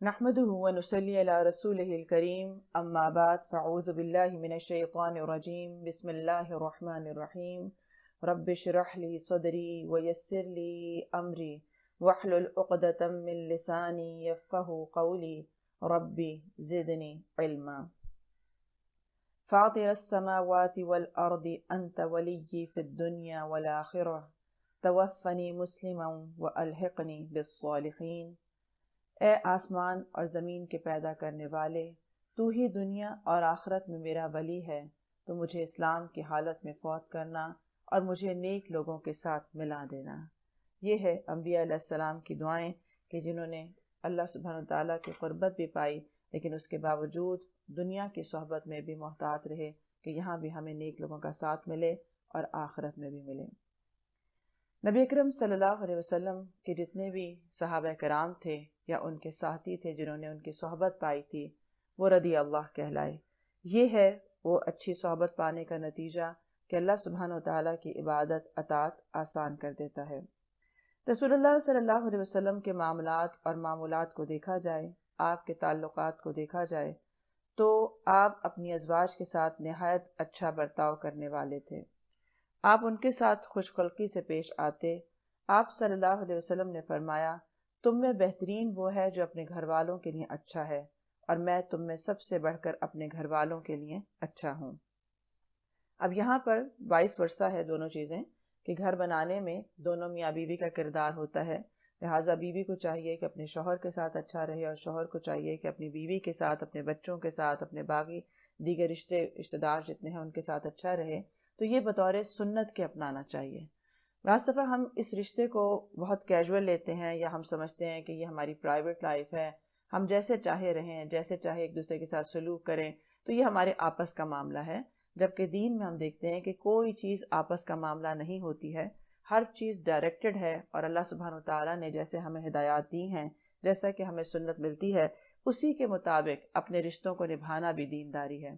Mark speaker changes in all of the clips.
Speaker 1: نحمده ونصلي على رسوله الكريم اما بعد فاعوذ بالله من الشيطان الرجيم بسم الله الرحمن الرحيم رب اشرح لي صدري ويسر لي امري واحلل عقدة من لساني يفقهوا قولي ربي زدني علما فاطر السماوات والارض انت ولي في الدنيا والاخرة توفني مسلما والحقني بالصالحين۔ اے آسمان اور زمین کے پیدا کرنے والے، تو ہی دنیا اور آخرت میں میرا ولی ہے، تو مجھے اسلام کی حالت میں فوت کرنا اور مجھے نیک لوگوں کے ساتھ ملا دینا۔ یہ ہے انبیاء علیہ السلام کی دعائیں کہ جنہوں نے اللہ سبحانہ وتعالیٰ کی قربت بھی پائی، لیکن اس کے باوجود دنیا کی صحبت میں بھی محتاط رہے کہ یہاں بھی ہمیں نیک لوگوں کا ساتھ ملے اور آخرت میں بھی ملے۔ نبی اکرم صلی اللہ علیہ وسلم کے جتنے بھی صحابہ کرام تھے یا ان کے ساتھی تھے جنہوں نے ان کی صحبت پائی تھی، وہ رضی اللہ کہلائے۔ یہ ہے وہ اچھی صحبت پانے کا نتیجہ کہ اللہ سبحانہ وتعالیٰ کی عبادت اطاعت آسان کر دیتا ہے۔ رسول اللہ صلی اللہ علیہ وسلم کے معاملات اور معمولات کو دیکھا جائے، آپ کے تعلقات کو دیکھا جائے، تو آپ اپنی ازواج کے ساتھ نہایت اچھا برتاؤ کرنے والے تھے۔ آپ ان کے ساتھ خوش خلقی سے پیش آتے۔ آپ صلی اللہ علیہ وسلم نے فرمایا، تم میں بہترین وہ ہے جو اپنے گھر والوں کے لیے اچھا ہے، اور میں تم میں سب سے بڑھ کر اپنے گھر والوں کے لیے اچھا ہوں۔ اب یہاں پر وائس ورثہ ہے دونوں چیزیں، کہ گھر بنانے میں دونوں میاں بیوی کا کردار ہوتا ہے، لہٰذا بیوی کو چاہیے کہ اپنے شوہر کے ساتھ اچھا رہے، اور شوہر کو چاہیے کہ اپنی بیوی کے ساتھ، اپنے بچوں کے ساتھ، اپنے باقی دیگر رشتے دار جتنے ہیں ان کے ساتھ اچھا رہے۔ تو یہ بطور سنت کے اپنانا چاہیے۔ بعض دفعہ ہم اس رشتے کو بہت کیجول لیتے ہیں، یا ہم سمجھتے ہیں کہ یہ ہماری پرائیویٹ لائف ہے، ہم جیسے چاہے رہیں، جیسے چاہے ایک دوسرے کے ساتھ سلوک کریں، تو یہ ہمارے آپس کا معاملہ ہے۔ جبکہ دین میں ہم دیکھتے ہیں کہ کوئی چیز آپس کا معاملہ نہیں ہوتی ہے، ہر چیز ڈائریکٹڈ ہے، اور اللہ سبحانہ وتعالیٰ نے جیسے ہمیں ہدایات دی ہیں، جیسا کہ ہمیں سنت ملتی ہے، اسی کے مطابق اپنے رشتوں کو نبھانا بھی دینداری ہے۔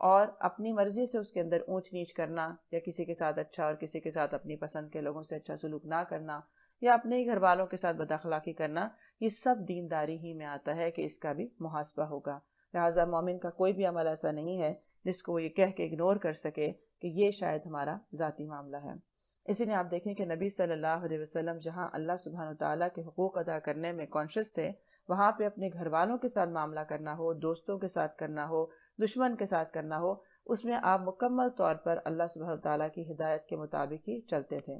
Speaker 1: اور اپنی مرضی سے اس کے اندر اونچ نیچ کرنا، یا کسی کے ساتھ اچھا اور کسی کے ساتھ اپنی پسند کے لوگوں سے اچھا سلوک نہ کرنا، یا اپنے ہی گھر والوں کے ساتھ بد اخلاقی کرنا، یہ سب دینداری ہی میں آتا ہے کہ اس کا بھی محاسبہ ہوگا۔ لہٰذا مومن کا کوئی بھی عمل ایسا نہیں ہے جس کو وہ یہ کہہ کے اگنور کر سکے کہ یہ شاید ہمارا ذاتی معاملہ ہے۔ اسی لیے آپ دیکھیں کہ نبی صلی اللہ علیہ وسلم جہاں اللہ سبحانہ وتعالیٰ کے حقوق ادا کرنے میں کانشیس تھے، وہاں پہ اپنے گھر والوں کے ساتھ معاملہ کرنا ہو، دوستوں کے ساتھ کرنا ہو، دشمن کے ساتھ کرنا ہو، اس میں آپ مکمل طور پر اللہ سبحانہ وتعالیٰ کی ہدایت کے مطابق ہی چلتے تھے۔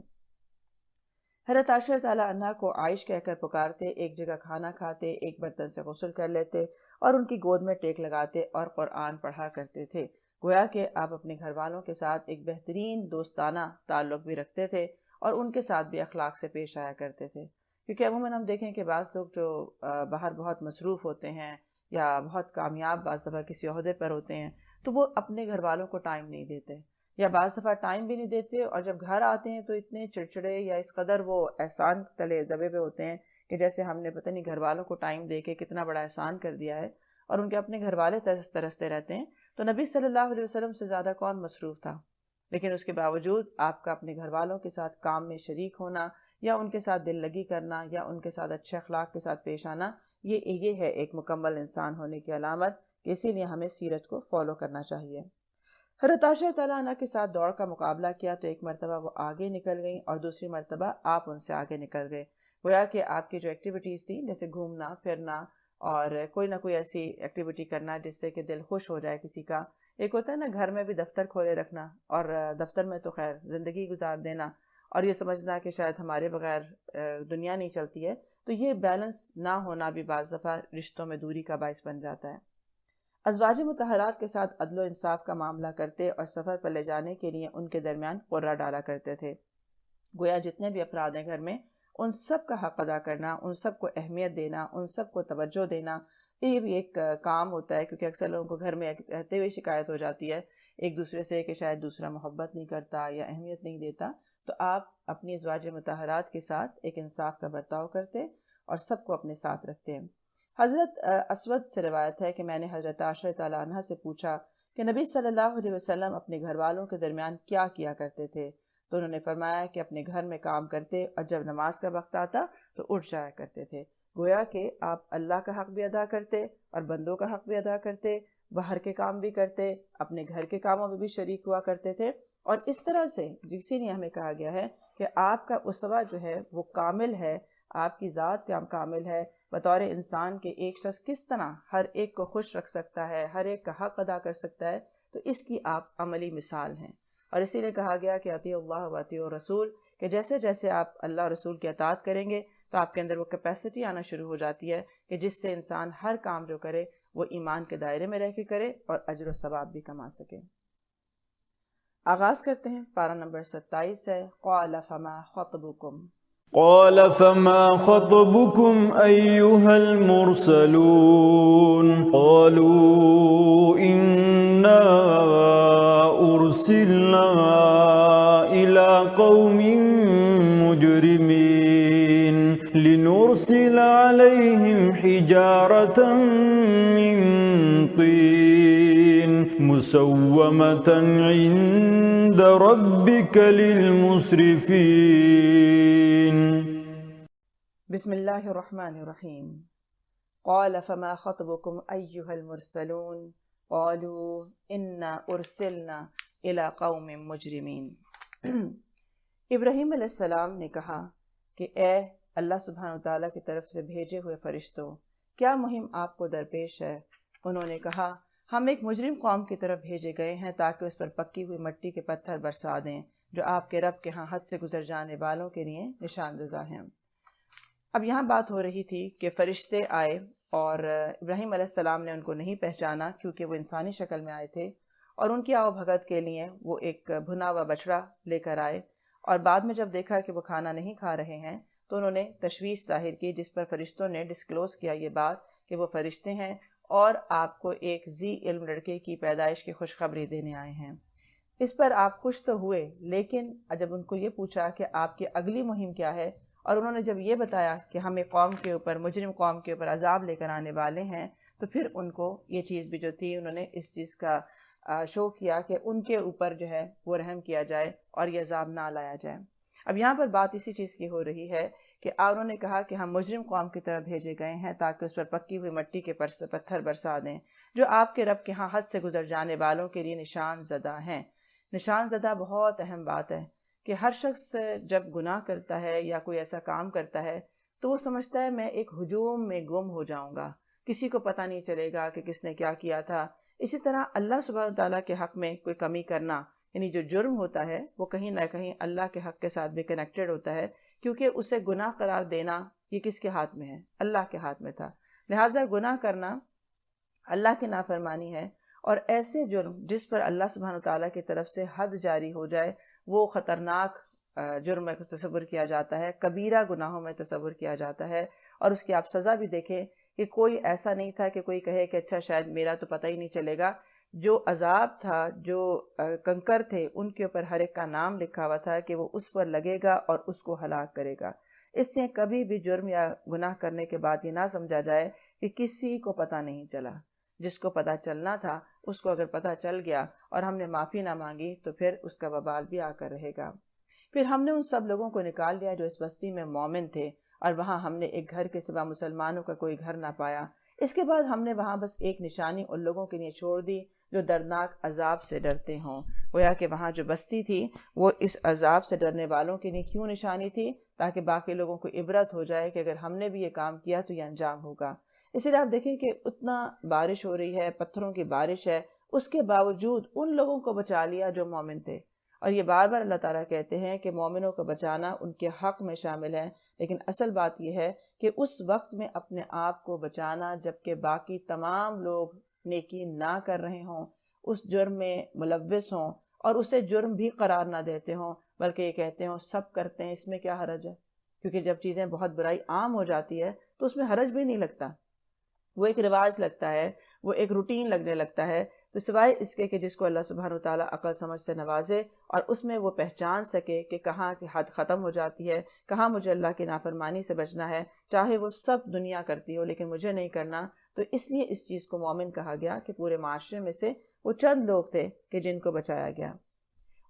Speaker 1: حضرت عائشہ تعالیٰ عنہا کو عائش کہہ کر پکارتے، ایک جگہ کھانا کھاتے، ایک برتن سے غسل کر لیتے، اور ان کی گود میں ٹیک لگاتے اور قرآن پڑھا کرتے تھے۔ گویا کہ آپ اپنے گھر والوں کے ساتھ ایک بہترین دوستانہ تعلق بھی رکھتے تھے، اور ان کے ساتھ بھی اخلاق سے پیش آیا کرتے تھے۔ کیونکہ عموماً ہم دیکھیں کہ بعض لوگ جو باہر بہت مصروف ہوتے ہیں، یا بہت کامیاب بعض دفعہ کسی عہدے پر ہوتے ہیں، تو وہ اپنے گھر والوں کو ٹائم نہیں دیتے، یا بعض دفعہ ٹائم بھی نہیں دیتے، اور جب گھر آتے ہیں تو اتنے چڑچڑے یا اس قدر وہ احسان تلے دبے ہوئے ہوتے ہیں کہ جیسے ہم نے پتہ نہیں گھر والوں کو ٹائم دے کے کتنا بڑا احسان کر دیا ہے، اور ان کے اپنے گھر والے ترستے رہتے ہیں۔ تو نبی صلی اللہ علیہ وسلم سے زیادہ کون مصروف تھا؟ لیکن اس کے باوجود آپ کا اپنے گھر والوں کے ساتھ کام میں شریک ہونا، یا ان کے ساتھ دل لگی کرنا، یا ان کے ساتھ اچھے اخلاق کے ساتھ پیش آنا، یہ ہے ایک مکمل انسان ہونے کی علامت، کہ اسی لیے ہمیں سیرت کو فالو کرنا چاہیے۔ حضرت عائشہ تعالیٰ عنہ کے ساتھ دوڑ کا مقابلہ کیا تو ایک مرتبہ وہ آگے نکل گئیں، اور دوسری مرتبہ آپ ان سے آگے نکل گئے۔ گویا کہ آپ کی جو ایکٹیویٹیز تھیں، جیسے گھومنا پھرنا اور کوئی نہ کوئی ایسی ایکٹیویٹی کرنا جس سے کہ دل خوش ہو جائے کسی کا، ایک ہوتا ہے نا گھر میں بھی دفتر کھولے رکھنا، اور دفتر میں تو خیر زندگی گزار دینا، اور یہ سمجھنا کہ شاید ہمارے بغیر دنیا نہیں چلتی ہے، تو یہ بیلنس نہ ہونا بھی بعض دفعہ رشتوں میں دوری کا باعث بن جاتا ہے۔ ازواج مطہرات کے ساتھ عدل و انصاف کا معاملہ کرتے، اور سفر پر لے جانے کے لیے ان کے درمیان قرہ ڈالا کرتے تھے۔ گویا جتنے بھی افراد ہیں گھر میں، ان سب کا حق ادا کرنا، ان سب کو اہمیت دینا، ان سب کو توجہ دینا، یہ بھی ایک کام ہوتا ہے، کیونکہ اکثر لوگوں کو گھر میں رہتے ہوئے شکایت ہو جاتی ہے ایک دوسرے سے کہ شاید دوسرا محبت نہیں کرتا یا اہمیت نہیں دیتا۔ تو آپ اپنی ازواج مطہرات کے ساتھ ایک انصاف کا برتاؤ کرتے، اور سب کو اپنے ساتھ رکھتے ہیں۔ حضرت اسود سے روایت ہے کہ میں نے حضرت عائشہ تعالیٰ عنہ سے پوچھا کہ نبی صلی اللہ علیہ وسلم اپنے گھر والوں کے درمیان کیا کیا کرتے تھے، تو انہوں نے فرمایا کہ اپنے گھر میں کام کرتے، اور جب نماز کا وقت آتا تو اٹھ جایا کرتے تھے۔ گویا کہ آپ اللہ کا حق بھی ادا کرتے اور بندوں کا حق بھی ادا کرتے، باہر کے کام بھی کرتے، اپنے گھر کے کاموں میں بھی شریک ہوا کرتے تھے، اور اس طرح سے اسی لیے ہمیں کہا گیا ہے کہ آپ کا اسوہ جو ہے وہ کامل ہے، آپ کی ذات کا کامل ہے بطور انسان کے ایک شخص کس طرح ہر ایک کو خوش رکھ سکتا ہے، ہر ایک کا حق ادا کر سکتا ہے، تو اس کی آپ عملی مثال ہیں۔ اور اسی لیے کہا گیا کہ اطیعوا اللہ و اطیعوا الرسول، کہ جیسے جیسے آپ اللہ رسول کی اطاعت کریں گے تو آپ کے اندر وہ کیپیسٹی آنا شروع ہو جاتی ہے کہ جس سے انسان ہر کام جو کرے وہ ایمان کے دائرے میں رہ کے کرے اور اجر و ثواب بھی کما سکے۔ آغاز کرتے ہیں، پارہ نمبر 27 ہے، قال فما خطبکم۔
Speaker 2: قال فما خطبكم أيها المرسلون قالوا إنا أرسلنا إلى قوم مجرمين لنرسل عليهم حجارة من طين مسومة عند ربك للمسرفين۔
Speaker 1: بسم اللہ الرحمن الرحیم۔ قال فما خطبكم أيها المرسلون قالوا إنا أرسلنا إلى قوم مجرمين۔ ابراہیم علیہ السلام نے کہا کہ اے اللہ سبحانہ وتعالیٰ کی طرف سے بھیجے ہوئے فرشتوں، کیا مہم آپ کو درپیش ہے؟ انہوں نے کہا ہم ایک مجرم قوم کی طرف بھیجے گئے ہیں تاکہ اس پر پکی ہوئی مٹی کے پتھر برسا دیں جو آپ کے رب کے ہاں حد سے گزر جانے والوں کے لیے نشان زدہ ہیں۔ اب یہاں بات ہو رہی تھی کہ فرشتے آئے اور ابراہیم علیہ السلام نے ان کو نہیں پہچانا کیونکہ وہ انسانی شکل میں آئے تھے، اور ان کی آؤ بھگت کے لیے وہ ایک بھنا ہوا بچڑا لے کر آئے، اور بعد میں جب دیکھا کہ وہ کھانا نہیں کھا رہے ہیں تو انہوں نے تشویش ظاہر کی، جس پر فرشتوں نے ڈسکلوز کیا یہ بات کہ وہ فرشتے ہیں اور آپ کو ایک ذی علم لڑکے کی پیدائش کی خوشخبری دینے آئے ہیں۔ اس پر آپ خوش تو ہوئے، لیکن جب ان کو یہ پوچھا کہ آپ کی اگلی مہم کیا ہے، اور انہوں نے جب یہ بتایا کہ ہم ایک قوم کے اوپر، مجرم قوم کے اوپر عذاب لے کر آنے والے ہیں، تو پھر ان کو یہ چیز بھی جو تھی انہوں نے اس چیز کا شو کیا کہ ان کے اوپر جو ہے وہ رحم کیا جائے اور یہ عذاب نہ لایا جائے۔ اب یہاں پر بات اسی چیز کی ہو رہی ہے کہ انہوں نے کہا کہ ہم مجرم قوم کی طرف بھیجے گئے ہیں تاکہ اس پر پکی ہوئی مٹی کے پتھر برسا دیں جو آپ کے رب کے ہاں حد سے گزر جانے والوں کے لیے نشان زدہ ہیں۔ نشان زدہ بہت اہم بات ہے کہ ہر شخص جب گناہ کرتا ہے یا کوئی ایسا کام کرتا ہے تو وہ سمجھتا ہے میں ایک ہجوم میں گم ہو جاؤں گا، کسی کو پتہ نہیں چلے گا کہ کس نے کیا کیا تھا۔ اسی طرح اللہ سبحانہ تعالیٰ کے حق میں کوئی کمی کرنا، یعنی جو جرم ہوتا ہے وہ کہیں نہ کہیں اللہ کے حق کے ساتھ بھی کنیکٹڈ ہوتا ہے، کیونکہ اسے گناہ قرار دینا یہ کس کے ہاتھ میں ہے؟ اللہ کے ہاتھ میں تھا۔ لہٰذا گناہ کرنا اللہ کی نافرمانی ہے، اور ایسے جرم جس پر اللہ سبحانہ تعالیٰ کی طرف سے حد جاری ہو جائے وہ خطرناک جرم میں تصور کیا جاتا ہے، کبیرہ گناہوں میں تصور کیا جاتا ہے، اور اس کی آپ سزا بھی دیکھیں کہ کوئی ایسا نہیں تھا کہ کوئی کہے کہ اچھا شاید میرا تو پتہ ہی نہیں چلے گا۔ جو عذاب تھا، جو کنکر تھے، ان کے اوپر ہر ایک کا نام لکھا ہوا تھا کہ وہ اس پر لگے گا اور اس کو ہلاک کرے گا۔ اس سے کبھی بھی جرم یا گناہ کرنے کے بعد یہ نہ سمجھا جائے کہ کسی کو پتہ نہیں چلا۔ جس کو پتہ چلنا تھا اس کو اگر پتہ چل گیا اور ہم نے معافی نہ مانگی تو پھر اس کا وبال بھی آ کر رہے گا۔ پھر ہم نے ان سب لوگوں کو نکال لیا جو اس بستی میں مومن تھے، اور وہاں ہم نے ایک گھر کے سوا مسلمانوں کا کوئی گھر نہ پایا۔ اس کے بعد ہم نے وہاں بس ایک نشانی ان لوگوں کے لیے چھوڑ دی جو دردناک عذاب سے ڈرتے ہوں۔ گویا کہ وہاں جو بستی تھی وہ اس عذاب سے ڈرنے والوں کے لیے کیوں نشانی تھی؟ تاکہ باقی لوگوں کو عبرت ہو جائے کہ اگر ہم نے بھی یہ کام کیا تو یہ انجام ہوگا۔ اسی لیے آپ دیکھیں کہ اتنا بارش ہو رہی ہے، پتھروں کی بارش ہے، اس کے باوجود ان لوگوں کو بچا لیا جو مومن تھے۔ اور یہ بار بار اللہ تعالیٰ کہتے ہیں کہ مومنوں کو بچانا ان کے حق میں شامل ہے، لیکن اصل بات یہ ہے کہ اس وقت میں اپنے آپ کو بچانا جبکہ باقی تمام لوگ نیکی نہ کر رہے ہوں، اس جرم میں ملوث ہوں اور اسے جرم بھی قرار نہ دیتے ہوں، بلکہ یہ کہتے ہوں سب کرتے ہیں، اس میں کیا حرج ہے؟ کیونکہ جب چیزیں بہت برائی عام ہو جاتی ہے تو اس میں حرج بھی نہیں لگتا، وہ ایک رواج لگتا ہے، وہ ایک روٹین لگنے لگتا ہے۔ تو سوائے اس کے کہ جس کو اللہ سبحانہ وتعالیٰ عقل سمجھ سے نوازے اور اس میں وہ پہچان سکے کہ کہاں حد ختم ہو جاتی ہے، کہاں مجھے اللہ کی نافرمانی سے بچنا ہے، چاہے وہ سب دنیا کرتی ہو لیکن مجھے نہیں کرنا، تو اس لیے اس چیز کو مومن کہا گیا کہ پورے معاشرے میں سے وہ چند لوگ تھے کہ جن کو بچایا گیا۔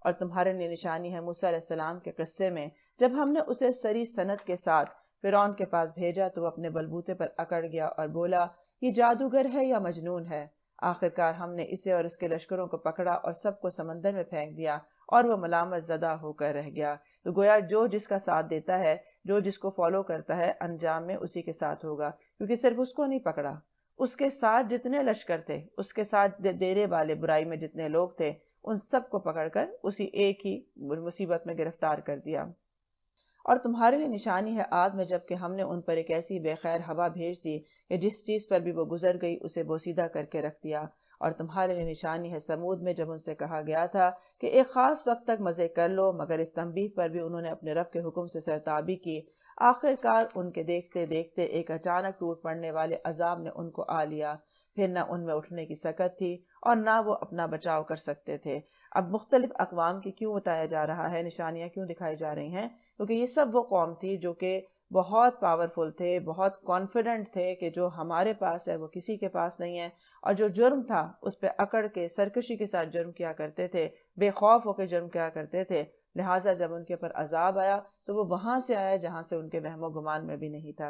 Speaker 1: اور تمہارے لیے نشانی ہے موسیٰ علیہ السلام کے قصے میں، جب ہم نے اسے سری سند کے ساتھ فرعون کے پاس بھیجا تو وہ اپنے بلبوتے پر اکڑ گیا اور بولا یہ جادوگر ہے یا مجنون ہے۔ آخرکار ہم نے اسے اور اس کے لشکروں کو پکڑا اور سب کو سمندر میں پھینک دیا اور وہ ملامت زدہ ہو کر رہ گیا۔ تو گویا جو جس کا ساتھ دیتا ہے، جو جس کو فالو کرتا ہے، انجام میں اسی کے ساتھ ہوگا، کیونکہ صرف اس کو نہیں پکڑا، اس کے ساتھ جتنے لشکر تھے، اس کے ساتھ دیرے والے برائی میں جتنے لوگ تھے، ان سب کو پکڑ کر اسی ایک ہی مصیبت میں گرفتار کر دیا۔ اور تمہارے لیے نشانی ہے عاد میں، جب کہ ہم نے ان پر ایک ایسی بے خیر ہوا بھیج دی کہ جس چیز پر بھی وہ گزر گئی اسے بوسیدہ کر کے رکھ دیا۔ اور تمہارے لیے نشانی ہے سمود میں، جب ان سے کہا گیا تھا کہ ایک خاص وقت تک مزے کر لو، مگر اس تنبیہ پر بھی انہوں نے اپنے رب کے حکم سے سرتابی کی۔ آخر کار ان کے دیکھتے دیکھتے ایک اچانک ٹوٹ پڑنے والے عذاب نے ان کو آ لیا، پھر نہ ان میں اٹھنے کی سکت تھی اور نہ وہ اپنا بچاؤ کر سکتے تھے۔ اب مختلف اقوام کی کیوں بتایا جا رہا ہے، نشانیاں کیوں دکھائی جا رہی ہیں؟ کیونکہ یہ سب وہ قوم تھی جو کہ بہت پاورفل تھے، بہت کانفیڈنٹ تھے کہ جو ہمارے پاس ہے وہ کسی کے پاس نہیں ہے، اور جو جرم تھا اس پہ اکڑ کے سرکشی کے ساتھ جرم کیا کرتے تھے، بے خوف ہو کے جرم کیا کرتے تھے۔ لہٰذا جب ان کے پر عذاب آیا تو وہ وہاں سے آیا جہاں سے ان کے وہم و گمان میں بھی نہیں تھا۔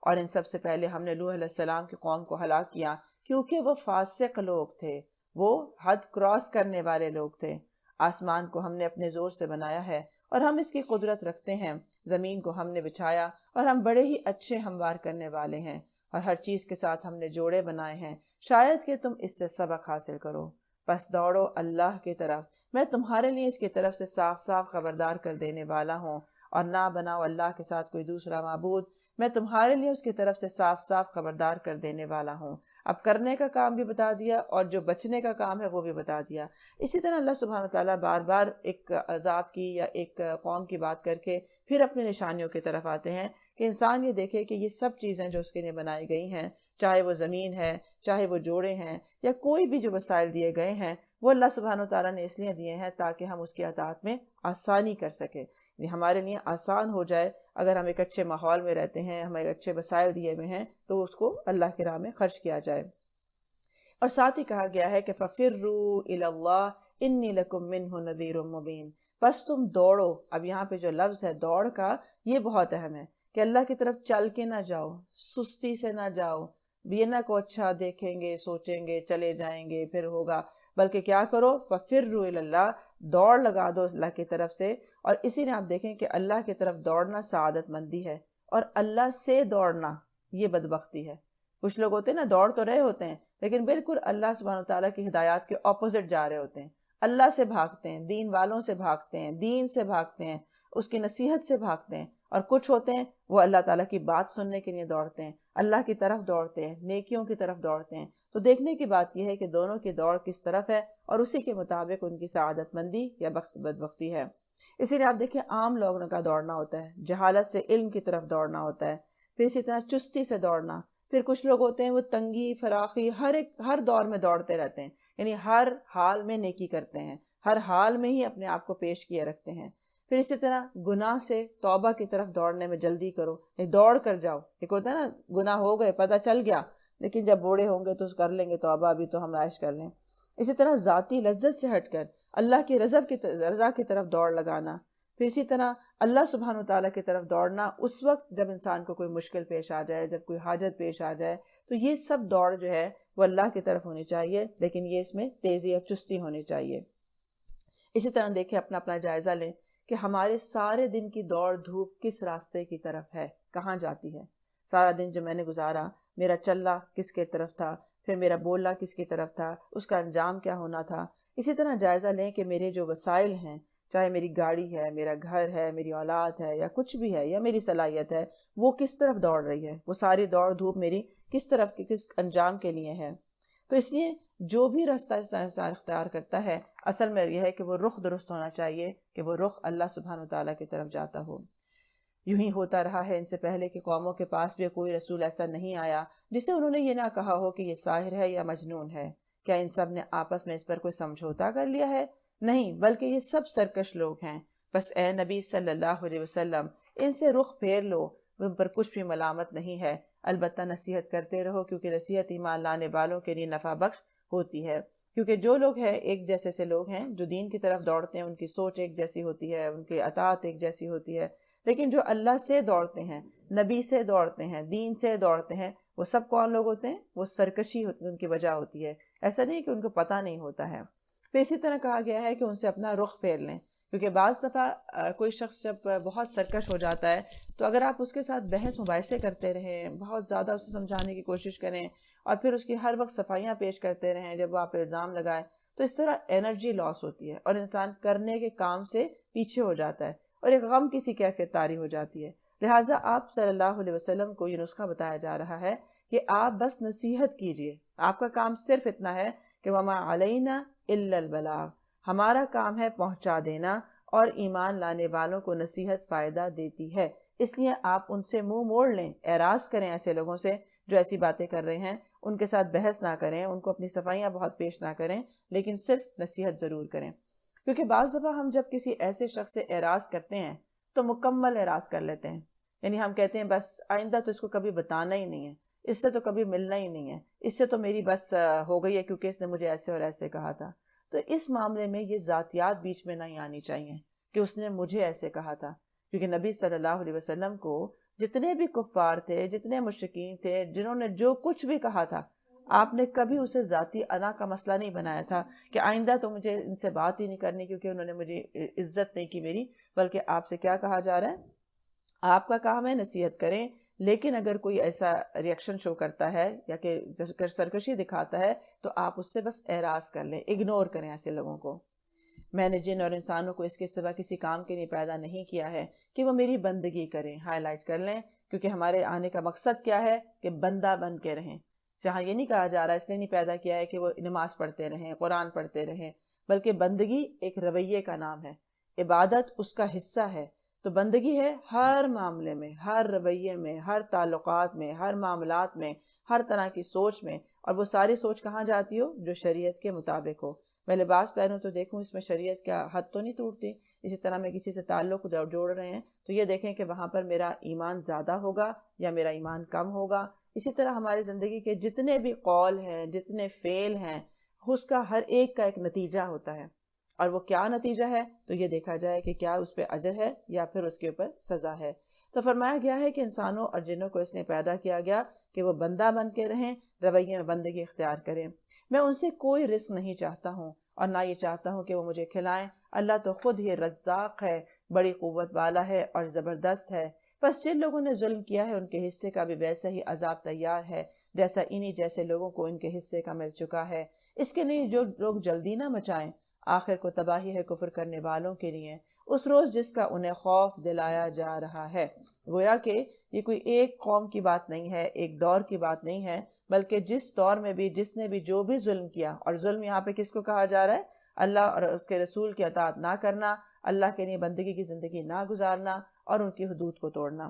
Speaker 1: اور ان سب سے پہلے ہم نے نوح علیہ السلام کی قوم کو ہلاک کیا، کیونکہ وہ فاسق لوگ تھے، وہ حد کراس کرنے والے لوگ تھے۔ آسمان کو ہم نے اپنے زور سے بنایا ہے اور ہم اس کی قدرت رکھتے ہیں، زمین کو ہم نے بچھایا اور ہم بڑے ہی اچھے ہموار کرنے والے ہیں، اور ہر چیز کے ساتھ ہم نے جوڑے بنائے ہیں، شاید کہ تم اس سے سبق حاصل کرو۔ پس دوڑو اللہ کی طرف، میں تمہارے لیے اس کی طرف سے صاف صاف خبردار کر دینے والا ہوں، اور نہ بناؤ اللہ کے ساتھ کوئی دوسرا معبود، میں تمہارے لیے اس کی طرف سے صاف صاف خبردار کر دینے والا ہوں۔ اب کرنے کا کام بھی بتا دیا اور جو بچنے کا کام ہے وہ بھی بتا دیا۔ اسی طرح اللہ سبحانہ وتعالیٰ بار بار ایک عذاب کی یا ایک قوم کی بات کر کے پھر اپنی نشانیوں کی طرف آتے ہیں کہ انسان یہ دیکھے کہ یہ سب چیزیں جو اس کے لیے بنائی گئی ہیں، چاہے وہ زمین ہے، چاہے وہ جوڑے ہیں، یا کوئی بھی جو وسائل دیے گئے ہیں، وہ اللہ سبحانہ وتعالیٰ نے اس لیے دیے ہیں تاکہ ہم اس کی اطاعت میں آسانی کر سکیں، ہمارے لیے آسان ہو جائے۔ اگر ہم ایک اچھے ماحول میں رہتے ہیں، ہمیں اچھے وسائل دیے ہوئے ہیں، تو اس کو اللہ کی راہ میں خرچ کیا جائے۔ اور ساتھ ہی کہا گیا ہے کہ فَفِرُّوا إِلَى اللَّهِ إِنِّي لَكُم مِّنْهُ نَذِيرٌ مُّبِينٌ، بس تم دوڑو۔ اب یہاں پہ جو لفظ ہے دوڑ کا، یہ بہت اہم ہے کہ اللہ کی طرف چل کے نہ جاؤ، سستی سے نہ جاؤ، یہ نہ کو اچھا دیکھیں گے، سوچیں گے، چلے جائیں گے، پھر ہوگا، بلکہ کیا کرو، فَفِرُّوا إِلَى اللَّهِ، دوڑ لگا دو اللہ کی طرف سے۔ اور اسی لیے آپ دیکھیں کہ اللہ کی طرف دوڑنا سعادت مندی ہے، اور اللہ سے دوڑنا یہ بدبختی ہے۔ کچھ لوگ ہوتے ہیں نا، دوڑ تو رہے ہوتے ہیں لیکن بالکل اللہ سبحانہ تعالیٰ کی ہدایات کے اپوزٹ جا رہے ہوتے ہیں، اللہ سے بھاگتے ہیں، دین والوں سے بھاگتے ہیں، دین سے بھاگتے ہیں، اس کی نصیحت سے بھاگتے ہیں۔ اور کچھ ہوتے ہیں وہ اللہ تعالیٰ کی بات سننے کے لیے دوڑتے ہیں، اللہ کی طرف دوڑتے ہیں، نیکیوں کی طرف دوڑتے ہیں۔ تو دیکھنے کی بات یہ ہے کہ دونوں کی دوڑ کس طرف ہے، اور اسی کے مطابق ان کی سعادت مندی یا بدبختی ہے۔ اسی لیے آپ دیکھیں عام لوگوں کا دوڑنا ہوتا ہے، جہالت سے علم کی طرف دوڑنا ہوتا ہے، پھر اسی طرح چستی سے دوڑنا، پھر کچھ لوگ ہوتے ہیں وہ تنگی فراخی ہر دور میں دوڑتے رہتے ہیں، یعنی ہر حال میں نیکی کرتے ہیں، ہر حال میں ہی اپنے آپ کو پیش کیے رکھتے ہیں۔ پھر اسی طرح گناہ سے توبہ کی طرف دوڑنے میں جلدی کرو، دوڑ کر جاؤ۔ ایک ہوتا ہے نا، گناہ ہو گئے پتہ چل گیا، لیکن جب بوڑھے ہوں گے تو کر لیں گے توبہ، ابھی تو ہم عائش کر لیں۔ اسی طرح ذاتی لذت سے ہٹ کر اللہ کی رضا کی طرف دوڑ لگانا۔ پھر اسی طرح اللہ سبحانہ وتعالیٰ کی طرف دوڑنا اس وقت جب انسان کو کوئی مشکل پیش آ جائے، جب کوئی حاجت پیش آ جائے، تو یہ سب دوڑ جو ہے وہ اللہ کی طرف ہونی چاہیے، لیکن یہ اس میں تیزی اور چستی ہونی چاہیے۔ اسی طرح دیکھیں، اپنا جائزہ لیں کہ ہمارے سارے دن کی دوڑ دھوپ کس راستے کی طرف ہے، کہاں جاتی ہے۔ سارا دن جو میں نے گزارا، میرا چلنا کس کے طرف تھا، پھر میرا بولنا کس کی طرف تھا، اس کا انجام کیا ہونا تھا۔ اسی طرح جائزہ لیں کہ میرے جو وسائل ہیں، چاہے میری گاڑی ہے، میرا گھر ہے، میری اولاد ہے، یا کچھ بھی ہے، یا میری صلاحیت ہے، وہ کس طرف دوڑ رہی ہے، وہ ساری دوڑ دھوپ میری کس طرف کس انجام کے لیے ہے۔ تو اس لیے جو بھی راستہ انسان اختیار کرتا ہے، اصل میں یہ ہے کہ وہ رخ درست ہونا چاہیے، کہ وہ رخ اللہ سبحانہ وتعالیٰ کی طرف جاتا ہو۔ یوں ہی ہوتا رہا ہے ان سے پہلے کی قوموں کے پاس بھی کوئی رسول ایسا نہیں آیا جسے انہوں نے یہ نہ کہا ہو کہ یہ ساحر ہے یا مجنون ہے۔ کیا ان سب نے آپس میں اس پر کوئی سمجھوتا کر لیا ہے؟ نہیں، بلکہ یہ سب سرکش لوگ ہیں۔ بس اے نبی صلی اللہ علیہ وسلم، ان سے رخ پھیر لو، ان پر کچھ بھی ملامت نہیں ہے، البتہ نصیحت کرتے رہو، کیونکہ نصیحت ایمان لانے والوں کے لیے نفع بخش ہوتی ہے۔ کیونکہ جو لوگ ہیں ایک جیسے سے لوگ ہیں جو دین کی طرف دوڑتے ہیں، ان کی سوچ ایک جیسی ہوتی ہے، ان کی اطاعت ایک جیسی ہوتی ہے، لیکن جو اللہ سے دوڑتے ہیں، نبی سے دوڑتے ہیں، دین سے دوڑتے ہیں، وہ سب کون لوگ ہوتے ہیں؟ وہ سرکشی ان کی وجہ ہوتی ہے، ایسا نہیں کہ ان کو پتہ نہیں ہوتا ہے۔ پھر اسی طرح کہا گیا ہے کہ ان سے اپنا رخ پھیر لیں، کیونکہ بعض دفعہ کوئی شخص جب بہت سرکش ہو جاتا ہے تو اگر آپ اس کے ساتھ بحث مباحثے کرتے رہیں، بہت زیادہ اسے سمجھانے کی کوشش کریں اور پھر اس کی ہر وقت صفائیاں پیش کرتے رہیں جب وہ آپ پہ الزام لگائیں، تو اس طرح انرجی لاس ہوتی ہے اور انسان کرنے کے کام سے پیچھے ہو جاتا ہے اور ایک غم کی سی کیفیت طاری ہو جاتی ہے۔ لہٰذا آپ صلی اللہ علیہ وسلم کو یہ نسخہ بتایا جا رہا ہے کہ آپ بس نصیحت کیجئے، آپ کا کام صرف اتنا ہے کہ وما علینا الا البلاغ، ہمارا کام ہے پہنچا دینا، اور ایمان لانے والوں کو نصیحت فائدہ دیتی ہے، اس لیے آپ ان سے منہ موڑ لیں، اعراض کریں ایسے لوگوں سے جو ایسی باتیں کر رہے ہیں، ان کے ساتھ بحث نہ کریں، ان کو اپنی صفائیاں بہت پیش نہ کریں، لیکن صرف نصیحت ضرور کریں۔ کیونکہ بعض دفعہ ہم جب کسی ایسے شخص سے اعراض کرتے ہیں تو مکمل اعراض کر لیتے ہیں، یعنی ہم کہتے ہیں بس آئندہ تو اس کو کبھی بتانا ہی نہیں ہے، اس سے تو کبھی ملنا ہی نہیں ہے، اس سے تو میری بس ہو گئی ہے کیونکہ اس نے مجھے ایسے اور ایسے کہا تھا۔ تو اس معاملے میں یہ ذاتیات بیچ میں نہیں آنی چاہیے کہ اس نے مجھے ایسے کہا تھا، کیونکہ نبی صلی اللہ علیہ وسلم کو جتنے بھی کفار تھے، جتنے مشرکین تھے، جنہوں نے جو کچھ بھی کہا تھا، آپ نے کبھی اسے ذاتی انا کا مسئلہ نہیں بنایا تھا کہ آئندہ تو مجھے ان سے بات ہی نہیں کرنی کیونکہ انہوں نے مجھے عزت نہیں کی میری، بلکہ آپ سے کیا کہا جا رہا ہے؟ آپ کا کام ہے نصیحت کریں، لیکن اگر کوئی ایسا ریئیکشن شو کرتا ہے یا کہ سرکشی دکھاتا ہے تو آپ اس سے بس اعراض کر لیں، اگنور کریں ایسے لوگوں کو۔ میں نے جن اور انسانوں کو اس کے سوا کسی کام کے لیے پیدا نہیں کیا ہے کہ وہ میری بندگی کریں، ہائی لائٹ کر لیں، کیونکہ ہمارے آنے کا مقصد کیا ہے کہ بندہ بن کے رہیں۔ جہاں یہ نہیں کہا جا رہا، اس نے نہیں پیدا کیا ہے کہ وہ نماز پڑھتے رہیں، قرآن پڑھتے رہیں، بلکہ بندگی ایک رویے کا نام ہے، عبادت اس کا حصہ ہے۔ تو بندگی ہے ہر معاملے میں، ہر رویے میں، ہر تعلقات میں، ہر معاملات میں، ہر طرح کی سوچ میں، اور وہ ساری سوچ کہاں جاتی ہو؟ جو شریعت کے مطابق ہو۔ میں لباس پہنوں تو دیکھوں اس میں شریعت کا حد تو نہیں ٹوٹتی، اسی طرح میں کسی سے تعلق جوڑ رہے ہیں تو یہ دیکھیں کہ وہاں پر میرا ایمان زیادہ ہوگا یا میرا ایمان کم ہوگا۔ اسی طرح ہماری زندگی کے جتنے بھی قول ہیں، جتنے فعل ہیں، اس کا ہر ایک کا ایک نتیجہ ہوتا ہے، اور وہ کیا نتیجہ ہے تو یہ دیکھا جائے کہ کیا اس پہ اجر ہے یا پھر اس کے اوپر سزا ہے۔ تو فرمایا گیا ہے کہ انسانوں اور جنوں کو اس نے پیدا کیا گیا کہ وہ بندہ بن کے رہیں، رویے میں بندگی اختیار کریں۔ میں ان سے کوئی رزق نہیں چاہتا ہوں اور نہ یہ چاہتا ہوں کہ وہ مجھے کھلائیں، اللہ تو خود ہی رزاق ہے، بڑی قوت والا ہے اور زبردست ہے۔ بس جن لوگوں نے ظلم کیا ہے ان کے حصے کا بھی ویسا ہی عذاب تیار ہے جیسا انہی جیسے لوگوں کو ان کے حصے کا مل چکا ہے۔ اس کے لیے جو لوگ جلدی نہ مچائیں، آخر کو تباہی ہے کفر کرنے والوں کے لیے اس روز جس کا انہیں خوف دلایا جا رہا ہے۔ گویا کہ یہ کوئی ایک قوم کی بات نہیں ہے، ایک دور کی بات نہیں ہے، بلکہ جس دور میں بھی جس نے بھی جو بھی ظلم کیا، اور ظلم یہاں پہ کس کو کہا جا رہا ہے؟ اللہ اور اس کے رسول کی اطاعت نہ کرنا، اللہ کے لیے بندگی کی زندگی نہ گزارنا اور ان کی حدود کو توڑنا۔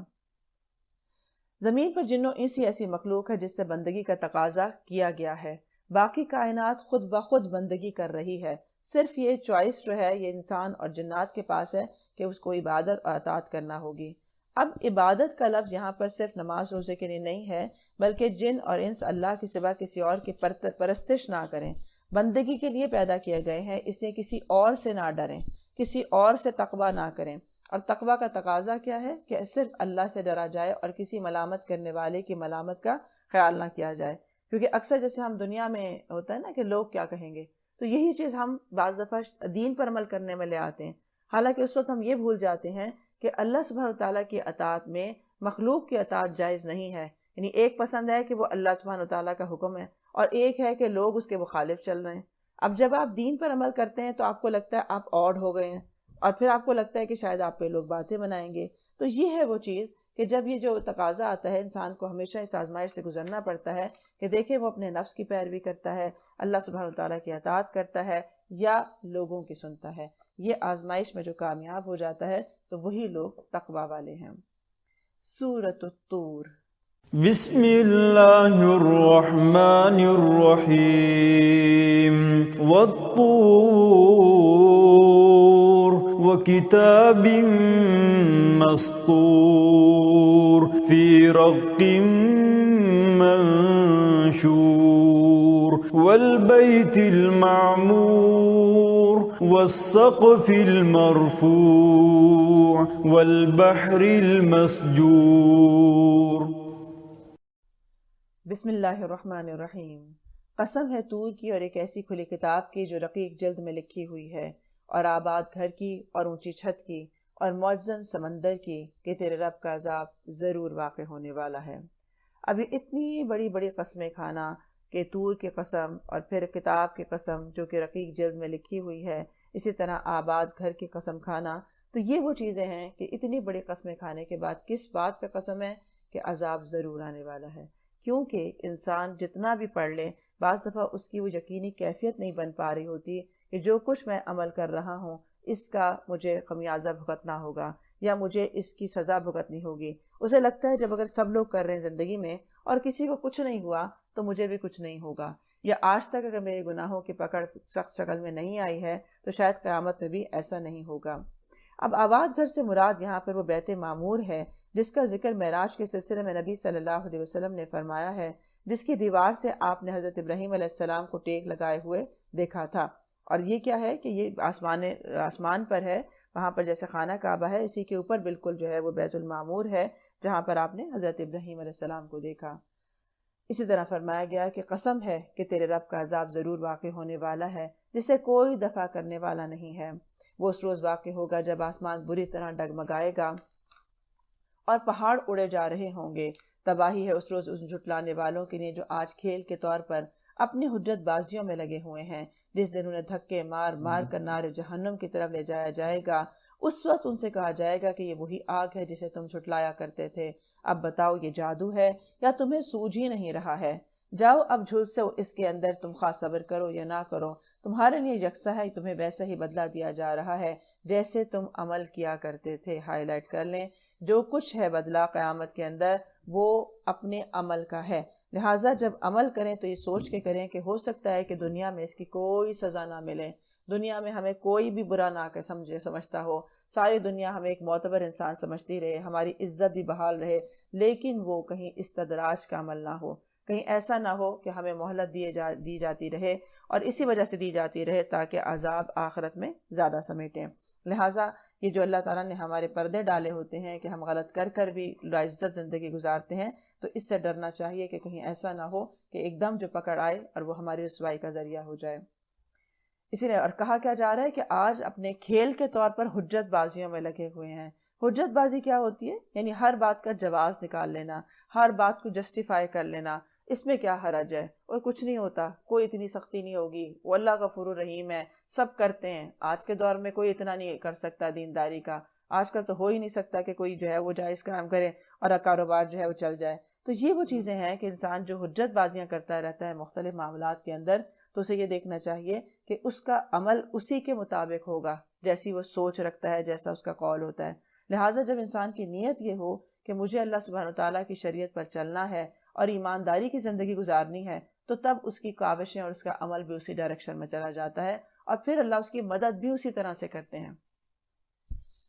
Speaker 1: زمین پر جنوں ایسی ایسی مخلوق ہے جس سے بندگی کا تقاضا کیا گیا ہے، باقی کائنات خود بخود بندگی کر رہی ہے، صرف یہ چوائس جو ہے یہ انسان اور جنات کے پاس ہے کہ اس کو عبادت اور اطاعت کرنا ہوگی۔ اب عبادت کا لفظ یہاں پر صرف نماز روزے کے لیے نہیں ہے، بلکہ جن اور انس اللہ کے سوا کسی اور کی پرستش نہ کریں، بندگی کے لیے پیدا کیے گئے ہیں، اسے کسی اور سے نہ ڈریں، کسی اور سے تقوی نہ کریں۔ اور تقوی کا تقاضا کیا ہے کہ صرف اللہ سے ڈرا جائے اور کسی ملامت کرنے والے کی ملامت کا خیال نہ کیا جائے، کیونکہ اکثر جیسے ہم دنیا میں ہوتا ہے نا کہ لوگ کیا کہیں گے، تو یہی چیز ہم بعض دفعہ دین پر عمل کرنے میں لے آتے ہیں، حالانکہ اس وقت ہم یہ بھول جاتے ہیں کہ اللہ سبحانہ تعالیٰ کی اطاعت میں مخلوق کی اطاعت جائز نہیں ہے۔ یعنی ایک پسند ہے کہ وہ اللہ سبحانہ تعالیٰ کا حکم ہے، اور ایک ہے کہ لوگ اس کے مخالف چل رہے ہیں۔ اب جب آپ دین پر عمل کرتے ہیں تو آپ کو لگتا ہے آپ آڈ ہو گئے ہیں، اور پھر آپ کو لگتا ہے کہ شاید آپ پہ لوگ باتیں بنائیں گے۔ تو یہ ہے وہ چیز کہ جب یہ جو تقاضا آتا ہے، انسان کو ہمیشہ اس آزمائش سے گزرنا پڑتا ہے کہ دیکھیں وہ اپنے نفس کی پیروی کرتا ہے، اللہ سبحانہ تعالیٰ کی اطاعت کرتا ہے یا لوگوں کی سنتا ہے۔ یہ آزمائش میں جو کامیاب ہو جاتا ہے تو وہی لوگ تقوی والے ہیں۔ سورۃ الطور۔
Speaker 2: بسم اللہ الرحمن الرحیم والطور وکتاب مسطور فی رق منشور والبیت المعمور والسقف المرفوع والبحر المسجور۔
Speaker 1: بسم اللہ الرحمن الرحیم۔ قسم ہے طور کی اور ایک ایسی کھلی کتاب کی جو رقیق جلد میں لکھی ہوئی ہے، اور آباد گھر کی اور اونچی چھت کی اور موجزن سمندر کی، کہ تیرے رب کا عذاب ضرور واقع ہونے والا ہے۔ اب یہ اتنی بڑی بڑی قسمیں کھانا کہ طور کی قسم اور پھر کتاب کی قسم جو کہ رقیق جلد میں لکھی ہوئی ہے، اسی طرح آباد گھر کی قسم کھانا، تو یہ وہ چیزیں ہیں کہ اتنی بڑی قسمیں کھانے کے بعد کس بات پہ قسم ہے کہ عذاب ضرور آنے والا ہے۔ کیونکہ انسان جتنا بھی پڑھ لے، بعض دفعہ اس کی وہ یقینی کیفیت نہیں بن پا رہی ہوتی کہ جو کچھ میں عمل کر رہا ہوں اس کا مجھے خمیازہ بھگتنا ہوگا یا مجھے اس کی سزا بھگتنی ہوگی۔ اسے لگتا ہے جب اگر سب لوگ کر رہے ہیں زندگی میں اور کسی کو کچھ نہیں ہوا تو مجھے بھی کچھ نہیں ہوگا، یا آج تک اگر میرے گناہوں کی پکڑ سخت شکل میں نہیں آئی ہے تو شاید قیامت میں بھی ایسا نہیں ہوگا۔ اب آباد گھر سے مراد یہاں پر وہ بیت معمور ہے جس کا ذکر معراج کے سلسلے میں نبی صلی اللہ علیہ وسلم نے فرمایا ہے، جس کی دیوار سے آپ نے حضرت ابراہیم علیہ السلام کو ٹیک لگائے ہوئے دیکھا تھا۔ اور یہ کیا ہے کہ یہ آسمان پر ہے، وہاں پر جیسے خانہ کعبہ ہے اسی کے اوپر بالکل جو ہے وہ بیت المعمور ہے جہاں پر آپ نے حضرت ابراہیم علیہ السلام کو دیکھا۔ اسی طرح فرمایا گیا کہ قسم ہے کہ تیرے رب کا عذاب ضرور واقع ہونے والا ہے جسے کوئی دفع کرنے والا نہیں ہے۔ وہ اس روز واقع ہوگا جب آسمان بری طرح ڈگمگائے گا اور پہاڑ اڑے جا رہے ہوں گے۔ تباہی ہے اس روز ان جھٹلانے والوں کے لیے جو آج کھیل کے طور پر اپنی حجت بازیوں میں لگے ہوئے ہیں، جس دن انہیں دھکے مار مار کر نار جہنم کی طرف لے جایا جائے گا۔ اس وقت ان سے کہا جائے گا کہ یہ وہی آگ ہے جسے تم جھٹلایا کرتے تھے، اب بتاؤ یہ جادو ہے یا تمہیں سوجھ ہی نہیں رہا ہے؟ جاؤ اب جھلسو اس کے اندر، تم خواہ صبر کرو یا نہ کرو، تمہارے لیے یکساں ہے، تمہیں ویسا ہی بدلہ دیا جا رہا ہے جیسے تم عمل کیا کرتے تھے۔ ہائی لائٹ کر لیں، جو کچھ ہے بدلہ قیامت کے اندر وہ اپنے عمل کا ہے، لہٰذا جب عمل کریں تو یہ سوچ کے کریں کہ ہو سکتا ہے کہ دنیا میں اس کی کوئی سزا نہ ملے، دنیا میں ہمیں کوئی بھی برا نہ سمجھتا ہو، ساری دنیا ہمیں ایک معتبر انسان سمجھتی رہے، ہماری عزت بھی بحال رہے، لیکن وہ کہیں استدراج کا عمل نہ ہو، کہیں ایسا نہ ہو کہ ہمیں مہلت دی جاتی رہے اور اسی وجہ سے دی جاتی رہے تاکہ عذاب آخرت میں زیادہ سمیٹیں۔ لہٰذا یہ جو اللہ تعالیٰ نے ہمارے پردے ڈالے ہوتے ہیں کہ ہم غلط کر کر بھی عزت زندگی گزارتے ہیں، تو اس سے ڈرنا چاہیے کہ کہیں ایسا نہ ہو کہ ایک دم جو پکڑ آئے اور وہ ہماری رسوائی کا ذریعہ ہو جائے۔ اسی لیے اور کہا کیا جا رہا ہے کہ آج اپنے کھیل کے طور پر حجت بازیوں میں لگے ہوئے ہیں۔ حجت بازی کیا ہوتی ہے؟ یعنی ہر بات کا جواز نکال لینا، ہر بات کو جسٹیفائی کر لینا، اس میں کیا حرج ہے اور کچھ نہیں ہوتا، کوئی اتنی سختی نہیں ہوگی، وہ اللہ غفور الرحیم ہے، سب کرتے ہیں۔ آج کے دور میں کوئی اتنا نہیں کر سکتا دینداری کا، آج کل تو ہو ہی نہیں سکتا کہ کوئی جو ہے وہ جائز کام کرے اور کاروبار جو ہے وہ چل جائے۔ تو یہ وہ چیزیں ہیں کہ انسان جو حجت بازیاں کرتا رہتا ہے مختلف معاملات کے اندر، تو اسے یہ دیکھنا چاہیے کہ اس کا عمل اسی کے مطابق ہوگا جیسی وہ سوچ رکھتا ہے، جیسا اس کا قول ہوتا ہے۔ لہٰذا جب انسان کی نیت یہ ہو کہ مجھے اللہ سبحانہ وتعالیٰ کی شریعت پر چلنا ہے اور ایمانداری کی زندگی گزارنی ہے، تو تب اس کی کاوشیں اور اس کا عمل بھی اسی ڈائریکشن میں چلا جاتا ہے اور پھر اللہ اس کی مدد بھی اسی طرح سے کرتے ہیں۔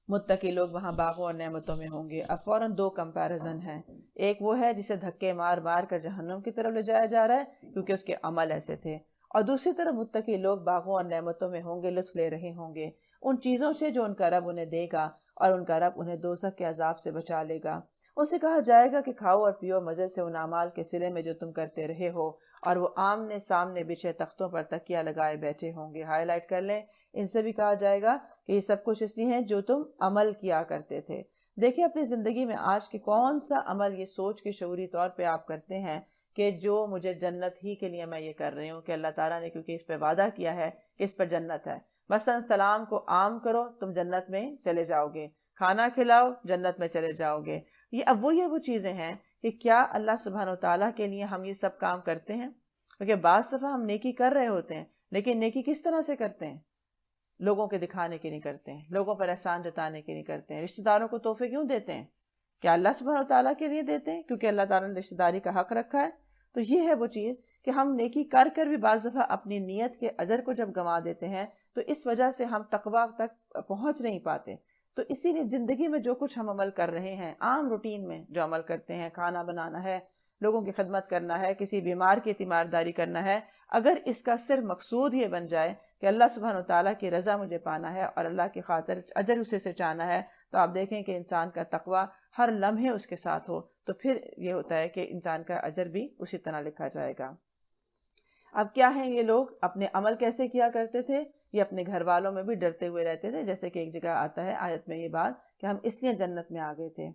Speaker 1: متقی لوگ وہاں باغوں اور نعمتوں میں ہوں گے۔ اب فوراً دو کمپیریزن ہیں، ایک وہ ہے جسے دھکے مار مار کر جہنم کی طرف لے جایا جا رہا ہے کیونکہ اس کے عمل ایسے تھے، اور دوسری طرف متقی لوگ باغوں اور نعمتوں میں ہوں گے، لطف لے رہے ہوں گے ان چیزوں سے جو ان کا رب انہیں دے گا اور ان کا رب انہیں دوزخ کے عذاب سے بچا لے گا۔ ان سے کہا جائے گا کہ کھاؤ اور پیو مزے سے ان اعمال کے صلے میں جو تم کرتے رہے ہو، اور وہ آمنے سامنے بچھے تختوں پر تکیہ لگائے بیٹھے ہوں گے۔ ہائی لائٹ کر لیں، ان سے بھی کہا جائے گا کہ یہ سب کچھ اس لیے ہے جو تم عمل کیا کرتے تھے۔ دیکھیں اپنی زندگی میں آج کے کون سا عمل یہ سوچ کے شعوری طور پہ آپ کرتے ہیں کہ جو مجھے جنت ہی کے لیے میں یہ کر رہی ہوں، کہ اللہ تعالیٰ نے کیونکہ اس پہ وعدہ کیا ہے کہ اس پر جنت ہے۔ مثلا سلام کو عام کرو، تم جنت میں چلے جاؤ گے، کھانا کھلاؤ جنت میں چلے جاؤ گے۔ اب وہ چیزیں ہیں کہ کیا اللہ سبحانہ وتعالیٰ کے لیے ہم یہ سب کام کرتے ہیں؟ کیونکہ بعض دفعہ ہم نیکی کر رہے ہوتے ہیں، لیکن نیکی کس طرح سے کرتے ہیں؟ لوگوں کے دکھانے کے نہیں کرتے ہیں، لوگوں پر احسان جتانے کے نہیں کرتے ہیں، رشتہ داروں کو تحفے کیوں دیتے ہیں؟ کیا اللہ سبحانہ وتعالیٰ کے لیے دیتے ہیں کیونکہ اللہ تعالیٰ نے رشتہ داری کا حق رکھا ہے؟ تو یہ ہے وہ چیز کہ ہم نیکی کر کر بھی بعض دفعہ اپنی نیت کے اجر کو جب گنوا دیتے ہیں تو اس وجہ سے ہم تقویٰ تک پہنچ نہیں پاتے۔ تو اسی لیے زندگی میں جو کچھ ہم عمل کر رہے ہیں، عام روٹین میں جو عمل کرتے ہیں، کھانا بنانا ہے، لوگوں کی خدمت کرنا ہے، کسی بیمار کی تیمارداری کرنا ہے، اگر اس کا صرف مقصود یہ بن جائے کہ اللہ سبحانہ وتعالیٰ کی رضا مجھے پانا ہے اور اللہ کی خاطر اجر اسے سے چاہنا ہے، تو آپ دیکھیں کہ انسان کا تقوی ہر لمحے اس کے ساتھ ہو، تو پھر یہ ہوتا ہے کہ انسان کا اجر بھی اسی طرح لکھا جائے گا۔ اب کیا ہیں یہ لوگ، اپنے عمل کیسے کیا کرتے تھے؟ یہ اپنے گھر والوں میں بھی ڈرتے ہوئے رہتے تھے، جیسے کہ ایک جگہ آتا ہے آیت میں یہ بات کہ ہم اس لیے جنت میں آ گئے تھے،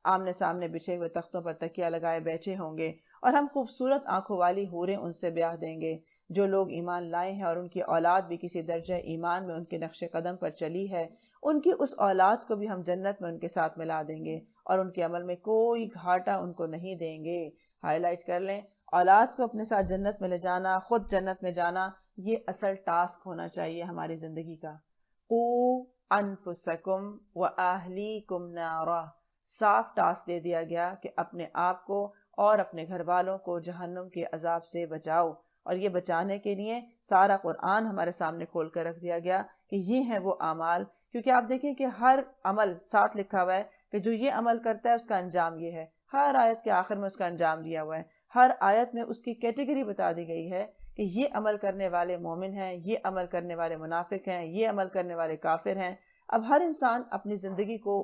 Speaker 1: آمنے سامنے بچھے ہوئے تختوں پر تکیہ لگائے بیٹھے ہوں گے، اور ہم خوبصورت آنکھوں والی حوریں ان سے بیاہ دیں گے۔ جو لوگ ایمان لائے ہیں اور ان کی اولاد بھی کسی درجہ ایمان میں ان کے نقش قدم پر چلی ہے، ان کی اس اولاد کو بھی ہم جنت میں ان کے ساتھ ملا دیں گے، اور ان کے عمل میں کوئی گھاٹا ان کو نہیں دیں گے۔ ہائی لائٹ کر لیں، اولاد کو اپنے ساتھ جنت میں لے جانا، خود جنت میں جانا، یہ اصل ٹاسک ہونا چاہیے ہماری زندگی کا۔ قُوا انفسکم واہلیکم نارا، صاف ٹاسک دے دیا گیا کہ اپنے آپ کو اور اپنے گھر والوں کو جہنم کے عذاب سے بچاؤ، اور یہ بچانے کے لیے سارا قرآن ہمارے سامنے کھول کر رکھ دیا گیا کہ یہ ہیں وہ اعمال، کیونکہ آپ دیکھیں کہ ہر عمل ساتھ لکھا ہوا ہے کہ جو یہ عمل کرتا ہے اس کا انجام یہ ہے، ہر آیت کے آخر میں اس کا انجام دیا ہوا ہے، ہر آیت میں اس کی کیٹیگری بتا دی گئی ہے کہ یہ عمل کرنے والے مومن ہیں، یہ عمل کرنے والے منافق ہیں، یہ عمل کرنے والے کافر ہیں۔ اب ہر انسان اپنی زندگی کو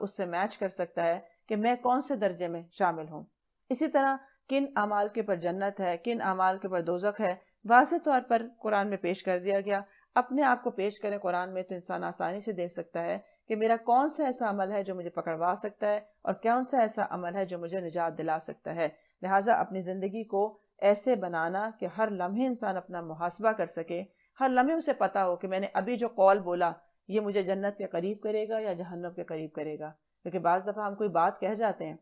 Speaker 1: اس سے میچ کر سکتا ہے کہ میں کون سے درجے میں شامل ہوں۔ اسی طرح کن اعمال کے پر جنت ہے، کن اعمال کے پر دوزخ ہے، واضح طور پر قرآن میں پیش کر دیا گیا۔ اپنے آپ کو پیش کریں قرآن میں تو انسان آسانی سے دیکھ سکتا ہے کہ میرا کون سا ایسا عمل ہے جو مجھے پکڑوا سکتا ہے، اور کون سا ایسا عمل ہے جو مجھے نجات دلا سکتا ہے۔ لہٰذا اپنی زندگی کو ایسے بنانا کہ ہر لمحے انسان اپنا محاسبہ کر سکے، ہر لمحے اسے پتا ہو کہ میں نے ابھی جو قول بولا یہ مجھے جنت کے قریب کرے گا یا جہنم کے قریب کرے گا۔ کیونکہ بعض دفعہ ہم کوئی بات کہہ جاتے ہیں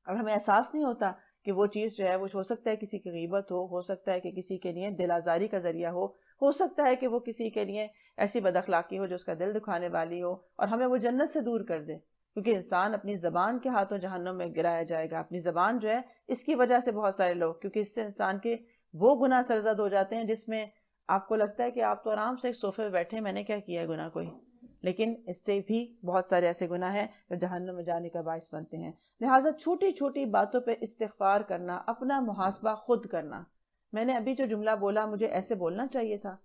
Speaker 1: اور ہمیں احساس نہیں ہوتا کہ وہ چیز جو ہے وہ ہو سکتا ہے کسی کی غیبت ہو سکتا ہے کہ کسی کے لیے دل آزاری کا ذریعہ ہو سکتا ہے کہ وہ کسی کے لیے ایسی بد اخلاقی ہو جو اس کا دل دکھانے والی ہو اور ہمیں وہ جنت سے دور کر دے، کیونکہ انسان اپنی زبان کے ہاتھوں جہنم میں گرایا جائے گا۔ اپنی زبان جو ہے اس کی وجہ سے بہت سارے لوگ، کیونکہ اس سے انسان کے وہ گناہ سرزد ہو جاتے ہیں جس میں آپ کو لگتا ہے کہ آپ تو آرام سے ایک صوفے پہ بیٹھے، میں نے کیا کیا ہے گناہ کوئی، لیکن اس سے بھی بہت سارے ایسے گناہ ہیں جو جہنم میں جانے کا باعث بنتے ہیں۔ لہٰذا چھوٹی چھوٹی باتوں پہ استغفار کرنا، اپنا محاسبہ خود کرنا، میں نے ابھی جو جملہ بولا مجھے ایسے بولنا چاہیے تھا،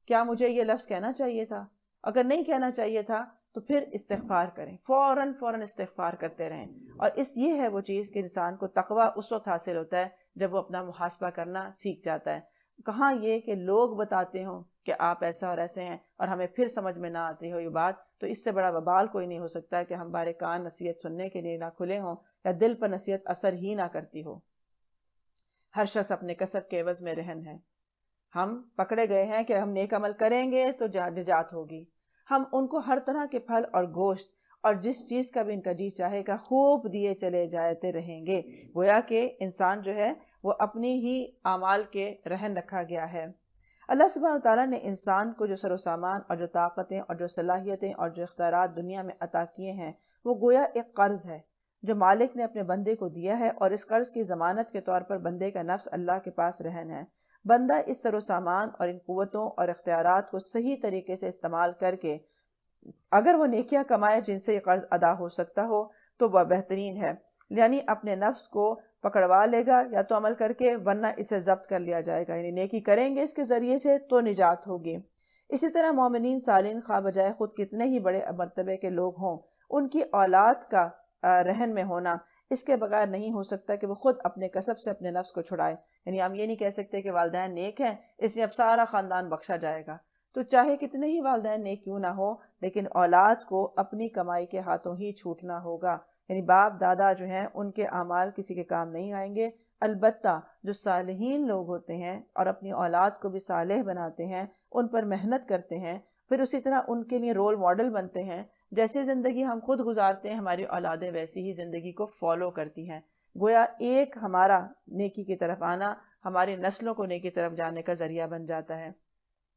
Speaker 1: کیا مجھے یہ لفظ کہنا چاہیے تھا؟ اگر نہیں کہنا چاہیے تھا تو پھر استغفار کریں، فوراً استغفار کرتے رہیں۔ اور یہ ہے وہ چیز کہ انسان کو تقویٰ اس وقت حاصل ہوتا ہے جب وہ اپنا محاسبہ کرنا سیکھ جاتا ہے۔ کہاں یہ کہ لوگ بتاتے ہوں کہ آپ ایسا اور ایسے ہیں اور ہمیں پھر سمجھ میں نہ آتی ہو یہ بات، تو اس سے بڑا وبال کوئی نہیں ہو سکتا کہ ہمارے کان نصیحت سننے کے لیے نہ کھلے ہوں یا دل پر نصیحت اثر ہی نہ کرتی ہو۔ ہر شخص اپنے کسب کے عوض میں رہن ہے۔ ہم پکڑے گئے ہیں کہ ہم نیک عمل کریں گے تو نجات ہوگی، ہم ان کو ہر طرح کے پھل اور گوشت اور جس چیز کا بھی ان کا جی چاہے گا خوب دیے چلے جاتے رہیں گے۔ گویا کہ انسان جو ہے وہ اپنی ہی اعمال کے رہن رکھا گیا ہے۔ اللہ سبحانہ تعالیٰ نے انسان کو جو سر و سامان اور جو طاقتیں اور جو صلاحیتیں اور جو اختیارات دنیا میں عطا کیے ہیں وہ گویا ایک قرض ہے جو مالک نے اپنے بندے کو دیا ہے، اور اس قرض کی ضمانت کے طور پر بندے کا نفس اللہ کے پاس رہن ہے۔ بندہ اس سر و سامان اور ان قوتوں اور اختیارات کو صحیح طریقے سے استعمال کر کے اگر وہ نیکیاں کمائے جن سے یہ قرض ادا ہو سکتا ہو تو وہ بہترین ہے، یعنی اپنے نفس کو پکڑوا لے گا یا تو عمل کر کے، ورنہ اسے ضبط کر لیا جائے گا، یعنی نیکی کریں گے اس کے ذریعے سے تو نجات ہوگی۔ اسی طرح مومنین صالحین خواہ بجائے خود کتنے ہی بڑے مرتبے کے لوگ ہوں، ان کی اولاد کا رہن میں ہونا اس کے بغیر نہیں ہو سکتا کہ وہ خود اپنے کسب سے اپنے نفس کو چھڑائے۔ یعنی ہم یہ نہیں کہہ سکتے کہ والدین نیک ہیں اس لیے اب سارا خاندان بخشا جائے گا، تو چاہے کتنے ہی والدین نیک کیوں نہ ہو لیکن اولاد کو اپنی کمائی کے ہاتھوں ہی چھوٹنا ہوگا۔ یعنی باپ دادا جو ہیں ان کے اعمال کسی کے کام نہیں آئیں گے، البتہ جو صالحین لوگ ہوتے ہیں اور اپنی اولاد کو بھی صالح بناتے ہیں، ان پر محنت کرتے ہیں، پھر اسی طرح ان کے لیے رول ماڈل بنتے ہیں، جیسی زندگی ہم خود گزارتے ہیں ہماری اولادیں ویسی ہی زندگی کو فالو کرتی ہیں۔ گویا ایک ہمارا نیکی کی طرف آنا ہماری نسلوں کو نیکی طرف جانے کا ذریعہ بن جاتا ہے،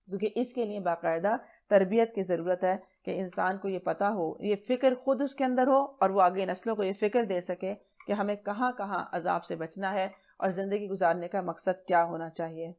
Speaker 1: کیونکہ اس کے لیے باقاعدہ تربیت کی ضرورت ہے کہ انسان کو یہ پتہ ہو، یہ فکر خود اس کے اندر ہو اور وہ آگے نسلوں کو یہ فکر دے سکے کہ ہمیں کہاں کہاں عذاب سے بچنا ہے اور زندگی گزارنے کا مقصد کیا ہونا چاہیے۔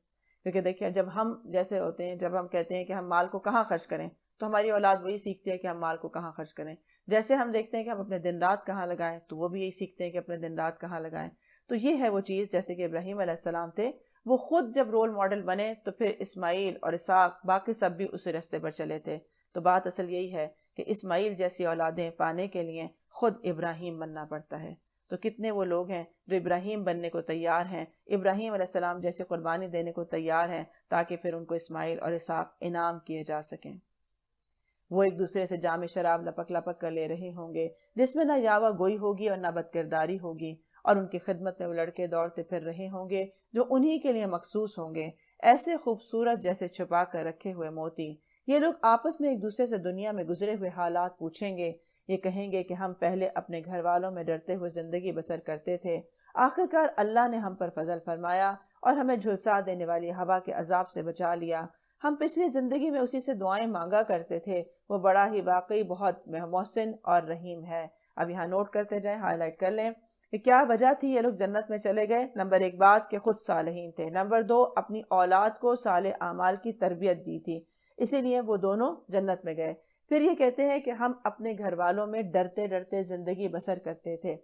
Speaker 1: کیونکہ دیکھیں جب ہم جیسے ہوتے ہیں، جب ہم کہتے ہیں کہ ہم مال کو کہاں خرچ کریں تو ہماری اولاد وہی سیکھتی ہے کہ ہم مال کو کہاں خرچ کریں۔ جیسے ہم دیکھتے ہیں کہ ہم اپنے دن رات کہاں لگائیں تو وہ بھی یہی سیکھتے ہیں کہ اپنے دن رات کہاں لگائیں۔ تو یہ ہے وہ چیز، جیسے کہ ابراہیم علیہ السلام تھے، وہ خود جب رول ماڈل بنے تو پھر اسماعیل اور اسحاق باقی سب بھی اسی راستے پر چلے تھے۔ تو بات اصل یہی ہے کہ اسماعیل جیسی اولادیں پانے کے لیے خود ابراہیم بننا پڑتا ہے۔ تو کتنے وہ لوگ ہیں جو ابراہیم بننے کو تیار ہیں، ابراہیم علیہ السلام جیسی قربانی دینے کو تیار ہیں، تاکہ پھر ان کو اسماعیل اور اسحاق انعام کیے جا سکیں۔ وہ ایک دوسرے سے جام شراب لپک لپک کر لے رہے ہوں گے، جس میں نہ یاوہ گوئی ہوگی اور نہ بد کرداری ہوگی، اور ان کی خدمت میں وہ لڑکے دوڑتے پھر رہے ہوں گے جو انہی کے لیے مخصوص ہوں گے، ایسے خوبصورت جیسے چھپا کر رکھے ہوئے موتی۔ یہ لوگ آپس میں ایک دوسرے سے دنیا میں گزرے ہوئے حالات پوچھیں گے، یہ کہیں گے کہ ہم پہلے اپنے گھر والوں میں ڈرتے ہوئے زندگی بسر کرتے تھے، آخرکار اللہ نے ہم پر فضل فرمایا اور ہمیں جھلسا دینے والی ہوا کے عذاب سے بچا لیا۔ ہم پچھلی زندگی میں اسی سے دعائیں مانگا کرتے تھے، وہ بڑا ہی واقعی بہت محسن اور رحیم ہے۔ اب یہاں نوٹ کرتے جائیں، ہائی لائٹ کر لیں کہ کیا وجہ تھی یہ لوگ جنت میں چلے گئے۔ نمبر 1 بات کہ خود صالحین تھے، نمبر 2 اپنی اولاد کو صالح اعمال کی تربیت دی تھی، اسی لیے وہ دونوں جنت میں گئے۔ پھر یہ کہتے ہیں کہ ہم اپنے گھر والوں میں ڈرتے ڈرتے زندگی بسر کرتے تھے،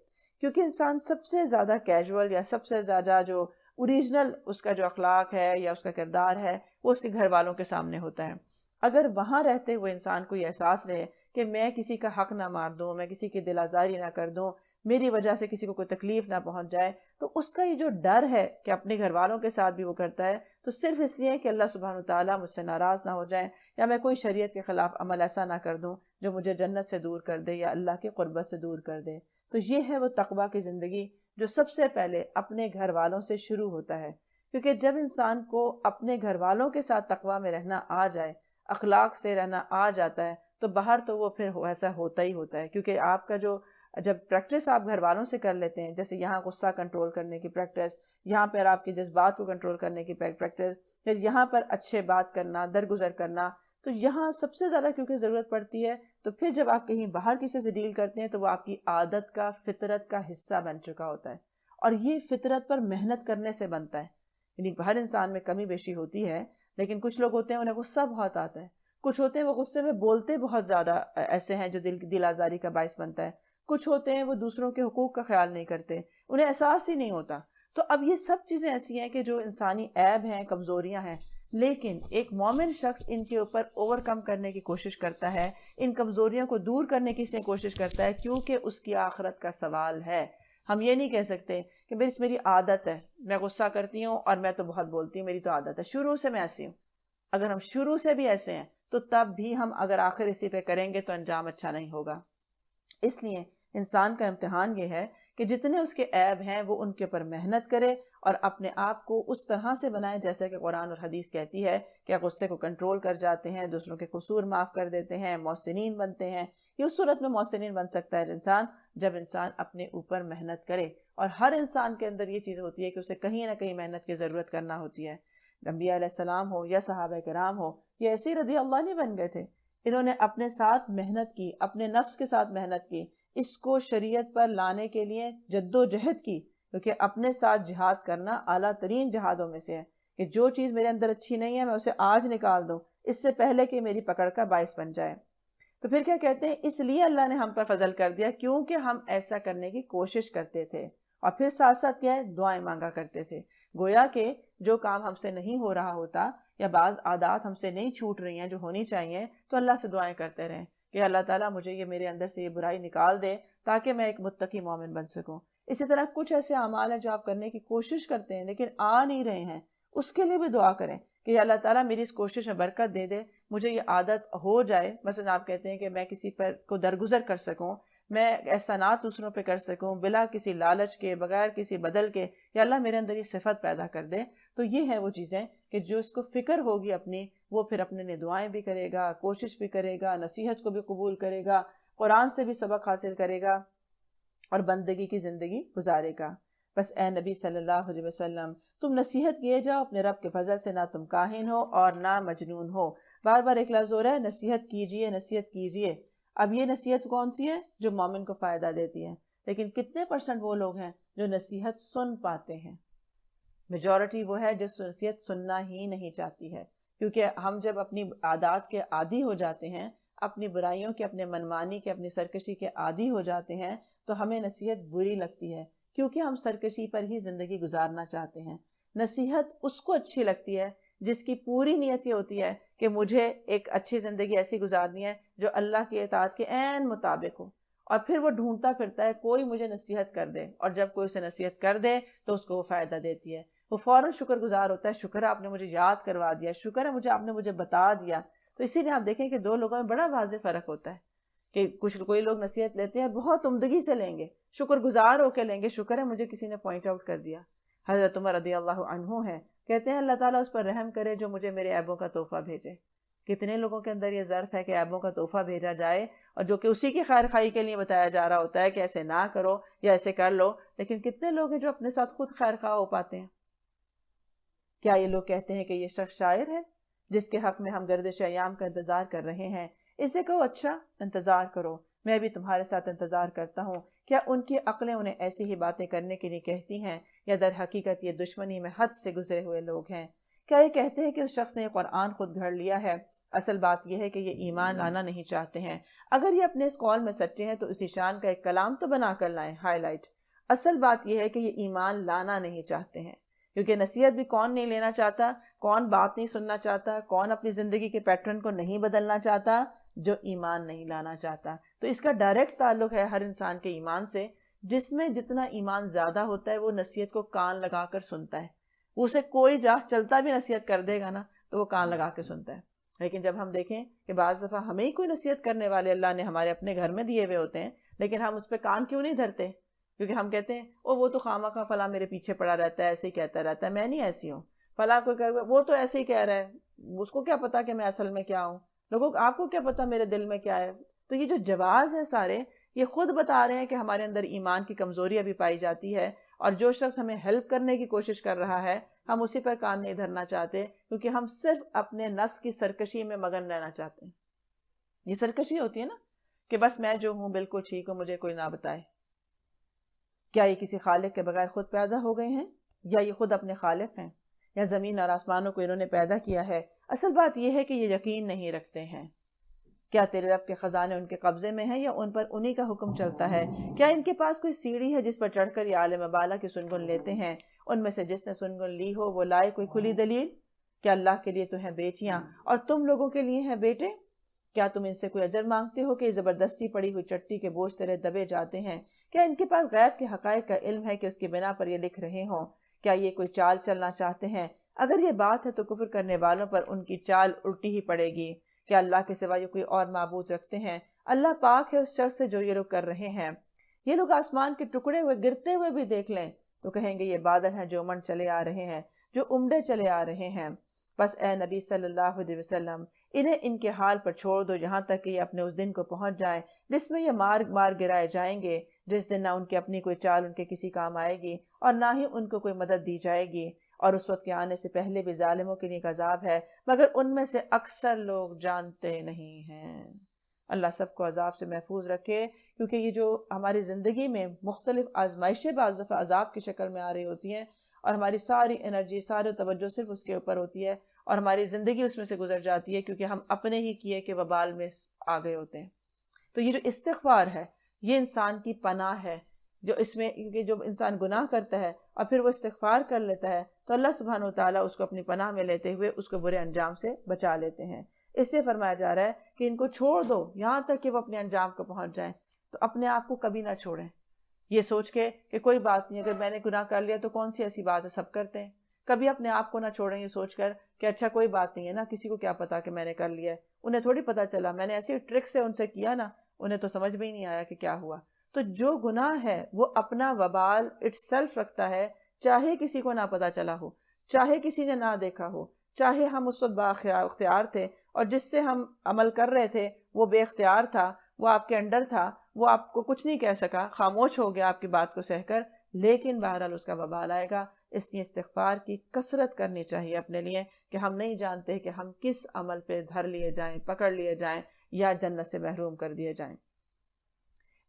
Speaker 1: کیونکہ انسان سب سے زیادہ کیجول یا سب سے زیادہ جو اوریجنل اس کا جو اخلاق ہے یا اس کا کردار ہے وہ اس کے گھر والوں کے سامنے ہوتا ہے۔ اگر وہاں رہتے ہوئے انسان کو یہ احساس رہے کہ میں کسی کا حق نہ مار دوں، میں کسی کی دل آزاری نہ کر دوں، میری وجہ سے کسی کو کوئی تکلیف نہ پہنچ جائے، تو اس کا یہ جو ڈر ہے کہ اپنے گھر والوں کے ساتھ بھی وہ کرتا ہے، تو صرف اس لیے کہ اللہ سبحانہ وتعالیٰ مجھ سے ناراض نہ ہو جائے، یا میں کوئی شریعت کے خلاف عمل ایسا نہ کر دوں جو مجھے جنت سے دور کر دے یا اللہ کی قربت سے دور کر دے۔ تو یہ ہے وہ تقویٰ کی زندگی جو سب سے پہلے اپنے گھر والوں سے شروع ہوتا ہے، کیونکہ جب انسان کو اپنے گھر والوں کے ساتھ تقویٰ میں رہنا آ جائے، اخلاق سے رہنا آ جاتا ہے، تو باہر تو وہ پھر ایسا ہوتا ہی ہوتا ہے، کیونکہ آپ کا جو جب پریکٹس آپ گھر والوں سے کر لیتے ہیں، جیسے یہاں غصہ کنٹرول کرنے کی پریکٹس، یہاں پر آپ کے جذبات کو کنٹرول کرنے کی پریکٹس، یہاں پر اچھے بات کرنا، درگزر کرنا، تو یہاں سب سے زیادہ کیونکہ ضرورت پڑتی ہے، تو پھر جب آپ کہیں باہر کسی سے ڈیل کرتے ہیں تو وہ آپ کی عادت کا، فطرت کا حصہ بن چکا ہوتا ہے، اور یہ فطرت پر محنت کرنے سے بنتا ہے۔ یعنی ہر انسان میں کمی بیشی ہوتی ہے، لیکن کچھ لوگ ہوتے ہیں انہیں غصہ بہت آتا ہے، کچھ ہوتے ہیں وہ غصے میں بولتے بہت زیادہ ایسے ہیں جو دل آزاری کا باعث بنتا ہے، کچھ ہوتے ہیں وہ دوسروں کے حقوق کا خیال نہیں کرتے، انہیں احساس ہی نہیں ہوتا۔ تو اب یہ سب چیزیں ایسی ہیں کہ جو انسانی عیب ہیں، کمزوریاں ہیں، لیکن ایک مومن شخص ان کے اوپر اوور کم کرنے کی کوشش کرتا ہے، ان کمزوریوں کو دور کرنے کی کوشش کرتا ہے، کیونکہ اس کی آخرت کا سوال ہے۔ ہم یہ نہیں کہہ سکتے کہ میری عادت ہے، میں غصہ کرتی ہوں اور میں تو بہت بولتی ہوں، میری تو عادت ہے، شروع سے میں ایسی ہوں۔ اگر ہم شروع سے بھی ایسے ہیں تو تب بھی ہم اگر آخر اسی پہ کریں گے تو انجام اچھا نہیں ہوگا۔ اس لیے انسان کا امتحان یہ ہے کہ جتنے اس کے عیب ہیں وہ ان کے اوپر محنت کرے اور اپنے آپ کو اس طرح سے بنائے جیسے کہ قرآن اور حدیث کہتی ہے کہ غصے کو کنٹرول کر جاتے ہیں، دوسروں کے قصور معاف کر دیتے ہیں، محسنین بنتے ہیں۔ یہ اس صورت میں محسنین بن سکتا ہے انسان جب انسان اپنے اوپر محنت کرے، اور ہر انسان کے اندر یہ چیز ہوتی ہے کہ اسے کہیں نہ کہیں محنت کی ضرورت کرنا ہوتی ہے۔ انبیاء علیہ السلام ہو یا صحابہ کرام ہو، یہ ایسے ہی رضی اللہ نہیں بن گئے تھے، انہوں نے اپنے ساتھ محنت کی، اپنے نفس کے ساتھ محنت کی، اس کو شریعت پر لانے کے لیے جد و جہد کی، کیونکہ اپنے ساتھ جہاد کرنا اعلیٰ ترین جہادوں میں سے ہے، کہ جو چیز میرے اندر اچھی نہیں ہے میں اسے آج نکال دوں، اس سے پہلے کہ میری پکڑ کا باعث بن جائے۔ تو پھر کیا کہتے ہیں، اس لیے اللہ نے ہم پر فضل کر دیا کیونکہ ہم ایسا کرنے کی کوشش کرتے تھے، اور پھر ساتھ ساتھ کیا ہے، دعائیں مانگا کرتے تھے۔ گویا کہ جو کام ہم سے نہیں ہو رہا ہوتا یا بعض عادات ہم سے نہیں چھوٹ رہی ہیں جو ہونی چاہیے، تو اللہ سے دعائیں کرتے رہیں کہ اللہ تعالیٰ مجھے یہ میرے اندر سے یہ برائی نکال دے تاکہ میں ایک متقی مومن بن سکوں۔ اسی طرح کچھ ایسے اعمال ہیں جو آپ کرنے کی کوشش کرتے ہیں لیکن آ نہیں رہے ہیں، اس کے لیے بھی دعا کریں کہ اللہ تعالیٰ میری اس کوشش میں برکت دے دے، مجھے یہ عادت ہو جائے۔ مثلا آپ کہتے ہیں کہ میں کسی پر کو درگزر کر سکوں، میں احسانات دوسروں پہ کر سکوں بلا کسی لالچ کے، بغیر کسی بدل کے، یا اللہ میرے اندر یہ صفت پیدا کر دے۔ تو یہ ہے وہ چیزیں کہ جو اس کو فکر ہوگی اپنی، وہ پھر اپنے لیے دعائیں بھی کرے گا، کوشش بھی کرے گا، نصیحت کو بھی قبول کرے گا، قرآن سے بھی سبق حاصل کرے گا اور بندگی کی زندگی گزارے گا۔ بس اے نبی صلی اللہ علیہ وسلم، تم نصیحت کیے جاؤ اپنے رب کے فضل سے، نہ تم کاہن ہو اور نہ مجنون ہو۔ بار بار ایک لفظ ہو رہا ہے، نصیحت کیجئے، نصیحت کیجئے۔ اب یہ نصیحت کون سی ہے؟ جو مومن کو فائدہ دیتی ہے۔ لیکن کتنے % وہ لوگ ہیں جو نصیحت سن پاتے ہیں؟ میجورٹی وہ ہے جو نصیحت سننا ہی نہیں چاہتی ہے، کیونکہ ہم جب اپنی عادات کے عادی ہو جاتے ہیں، اپنی برائیوں کے، اپنے منمانی کے، اپنی سرکشی کے عادی ہو جاتے ہیں، تو ہمیں نصیحت بری لگتی ہے، کیونکہ ہم سرکشی پر ہی زندگی گزارنا چاہتے ہیں۔ نصیحت اس کو اچھی لگتی ہے جس کی پوری نیت یہ ہوتی ہے کہ مجھے ایک اچھی زندگی ایسی گزارنی ہے جو اللہ کی اطاعت کے عین مطابق ہو، اور پھر وہ ڈھونڈتا پھرتا ہے کوئی مجھے نصیحت کر دے، اور جب کوئی اسے نصیحت کر دے تو اس کو وہ فائدہ دیتی ہے، وہ فوراً شکر گزار ہوتا ہے، شکر ہے آپ نے مجھے یاد کروا دیا، شکر ہے آپ نے مجھے بتا دیا۔ تو اسی لیے آپ دیکھیں کہ دو لوگوں میں بڑا واضح فرق ہوتا ہے کہ کوئی لوگ نصیحت لیتے ہیں بہت عمدگی سے لیں گے، شکر گزار ہو کے لیں گے، شکر ہے مجھے کسی نے پوائنٹ آؤٹ کر دیا۔ حضرت عمر رضی اللہ عنہ ہیں، کہتے ہیں اللہ تعالیٰ اس پر رحم کرے جو مجھے میرے عیبوں کا تحفہ بھیجے۔ کتنے لوگوں کے اندر یہ ظرف ہے کہ عیبوں کا تحفہ بھیجا جائے، اور جو کہ اسی کی خیر خواہی کے لیے بتایا جا رہا ہوتا ہے کہ ایسے نہ کرو یا ایسے کر لو، لیکن کتنے لوگ ہیں جو اپنے ساتھ خود خیر خواہ ہو پاتے ہیں؟ کیا یہ لوگ کہتے ہیں کہ یہ شخص شاعر ہے جس کے حق میں ہم گردش ایام کا انتظار کر رہے ہیں؟ اسے کہو اچھا انتظار کرو، میں بھی تمہارے ساتھ انتظار کرتا ہوں۔ کیا ان کی عقلیں انہیں ایسی ہی باتیں کرنے کے لیے کہتی ہیں، یا در حقیقت یہ دشمنی میں حد سے گزرے ہوئے لوگ ہیں؟ کیا یہ کہتے ہیں کہ اس شخص نے قرآن خود گھڑ لیا ہے؟ اصل بات یہ ہے کہ یہ ایمان لانا نہیں چاہتے ہیں۔ اگر یہ اپنے اس قول میں سچے ہیں تو اسی شان کا ایک کلام تو بنا کر لائیں۔ ہائی لائٹ، اصل بات یہ ہے کہ یہ ایمان لانا نہیں چاہتے ہیں، کیونکہ نصیحت بھی کون نہیں لینا چاہتا، کون بات نہیں سننا چاہتا، کون اپنی زندگی کے پیٹرن کو نہیں بدلنا چاہتا؟ جو ایمان نہیں لانا چاہتا۔ تو اس کا ڈائریکٹ تعلق ہے ہر انسان کے ایمان سے۔ جس میں جتنا ایمان زیادہ ہوتا ہے وہ نصیحت کو کان لگا کر سنتا ہے، اسے کوئی راہ چلتا بھی نصیحت کر دے گا نا تو وہ کان لگا کے سنتا ہے۔ لیکن جب ہم دیکھیں کہ بعض دفعہ ہمیں ہی کوئی نصیحت کرنے والے اللہ نے ہمارے اپنے گھر میں دیے ہوئے ہوتے ہیں، لیکن ہم اس پہ کان کیوں نہیں دھرتے؟ کیونکہ ہم کہتے ہیں وہ تو خواہ مخواہ فلاں میرے پیچھے پڑا رہتا ہے، ایسے ہی کہتا رہتا ہے، میں نہیں ایسی ہوں، فلاں کوئی وہ تو ایسے ہی کہہ رہا ہے، اس کو کیا پتا کہ میں اصل میں کیا ہوں، لوگوں آپ کو کیا پتا میرے دل میں کیا ہے؟ تو یہ جو جواز ہیں سارے، یہ خود بتا رہے ہیں کہ ہمارے اندر ایمان کی کمزوری ابھی پائی جاتی ہے، اور جو شخص ہمیں ہیلپ کرنے کی کوشش کر رہا ہے ہم اسی پر کان نہیں دھرنا چاہتے، کیونکہ ہم صرف اپنے نفس کی سرکشی میں مگن رہنا چاہتے ہیں۔ یہ سرکشی ہوتی ہے نا کہ بس میں جو ہوں بالکل ٹھیک ہوں، مجھے کوئی نہ بتائے۔ کیا یہ کسی خالق کے بغیر خود پیدا ہو گئے ہیں، یا یہ خود اپنے خالق ہیں، یا زمین اور آسمانوں کو انہوں نے پیدا کیا ہے؟ اصل بات یہ ہے کہ یہ یقین نہیں رکھتے ہیں۔ کیا تیرے رب کے خزانے ان کے قبضے میں ہیں، یا ان پر انہی کا حکم چلتا ہے؟ کیا ان کے پاس کوئی سیڑھی ہے جس پر چڑھ کر یہ عالم بالا کی سنگن لیتے ہیں؟ ان میں سے جس نے سنگن لی ہو وہ لائے کوئی کھلی دلیل؟ کیا اللہ کے لیے تو ہیں بیٹیاں اور تم لوگوں کے لیے ہیں بیٹے؟ کیا تم ان سے کوئی اجر مانگتے ہو کہ زبردستی پڑی ہوئی چٹی کے بوجھ تیرے دبے جاتے ہیں؟ کیا ان کے پاس غیب کے حقائق کا علم ہے کہ اس کی بنا پر یہ لکھ رہے ہوں؟ کیا یہ کوئی چال چلنا چاہتے ہیں؟ اگر یہ بات ہے تو کفر کرنے والوں پر ان کی چال الٹی ہی پڑے گی۔ کیا اللہ کے سوا یہ کوئی اور معبود رکھتے ہیں؟ اللہ پاک ہے اس شخص سے جو یہ لوگ کر رہے ہیں۔ یہ لوگ آسمان کے ٹکڑے ہوئے گرتے ہوئے بھی دیکھ لیں تو کہیں گے یہ بادل ہیں جو امنڈ چلے آ رہے ہیں، جو امڈے چلے آ رہے ہیں۔ بس اے نبی صلی اللہ علیہ وسلم انہیں ان کے حال پر چھوڑ دو یہاں تک کہ یہ اپنے اس دن کو پہنچ جائیں جس میں یہ مار گرائے جائیں گے، جس دن نہ ان کی اپنی کوئی چال ان کے کسی کام آئے گی اور نہ ہی ان کو کوئی مدد دی جائے گی، اور اس وقت کے آنے سے پہلے بھی ظالموں کے لیے ایک عذاب ہے مگر ان میں سے اکثر لوگ جانتے نہیں ہیں۔ اللہ سب کو عذاب سے محفوظ رکھے، کیونکہ یہ جو ہماری زندگی میں مختلف آزمائشیں بعض دفعہ عذاب کی شکل میں آ رہی ہوتی ہیں، اور ہماری ساری انرجی ساری توجہ صرف اس کے اوپر ہوتی ہے، اور ہماری زندگی اس میں سے گزر جاتی ہے کیونکہ ہم اپنے ہی کیے کے وبال میں آ گئے ہوتے ہیں۔ تو یہ جو استغفار ہے یہ انسان کی پناہ ہے، جو اس میں جو انسان گناہ کرتا ہے اور پھر وہ استغفار کر لیتا ہے تو اللہ سبحانہ وتعالیٰ اس کو اپنی پناہ میں لیتے ہوئے اس کو برے انجام سے بچا لیتے ہیں۔ اس سے فرمایا جا رہا ہے کہ ان کو چھوڑ دو یہاں تک کہ وہ اپنے انجام کو پہنچ جائیں۔ تو اپنے آپ کو کبھی نہ چھوڑیں یہ سوچ کے کہ کوئی بات نہیں، اگر میں نے گناہ کر لیا تو کون سی ایسی بات ہے، سب کرتے ہیں۔ کبھی اپنے آپ کو نہ چھوڑیں یہ سوچ کر کہ اچھا کوئی بات نہیں ہے نا، کسی کو کیا پتا کہ میں نے کر لیا ہے، انہیں تھوڑی پتا چلا، میں نے ایسی ٹرک سے ان سے کیا نا، انہیں تو سمجھ میں ہی نہیں آیا کہ کیا ہوا۔ تو جو گناہ ہے وہ اپنا وبال اٹس سیلف رکھتا ہے، چاہے کسی کو نہ پتا چلا ہو، چاہے کسی نے نہ دیکھا ہو، چاہے ہم اس وقت بااختیار تھے اور جس سے ہم عمل کر رہے تھے وہ بے اختیار تھا، وہ آپ کے انڈر تھا، وہ آپ کو کچھ نہیں کہہ سکا، خاموش ہو گیا آپ کی بات کو سہ کر، لیکن بہرحال اس کا وبال آئے گا۔ اس لیے استغفار کی کثرت کرنی چاہیے اپنے لیے کہ ہم نہیں جانتے کہ ہم کس عمل پہ دھر لیے جائیں، پکڑ لیے جائیں یا جنت سے محروم کر دیے جائیں۔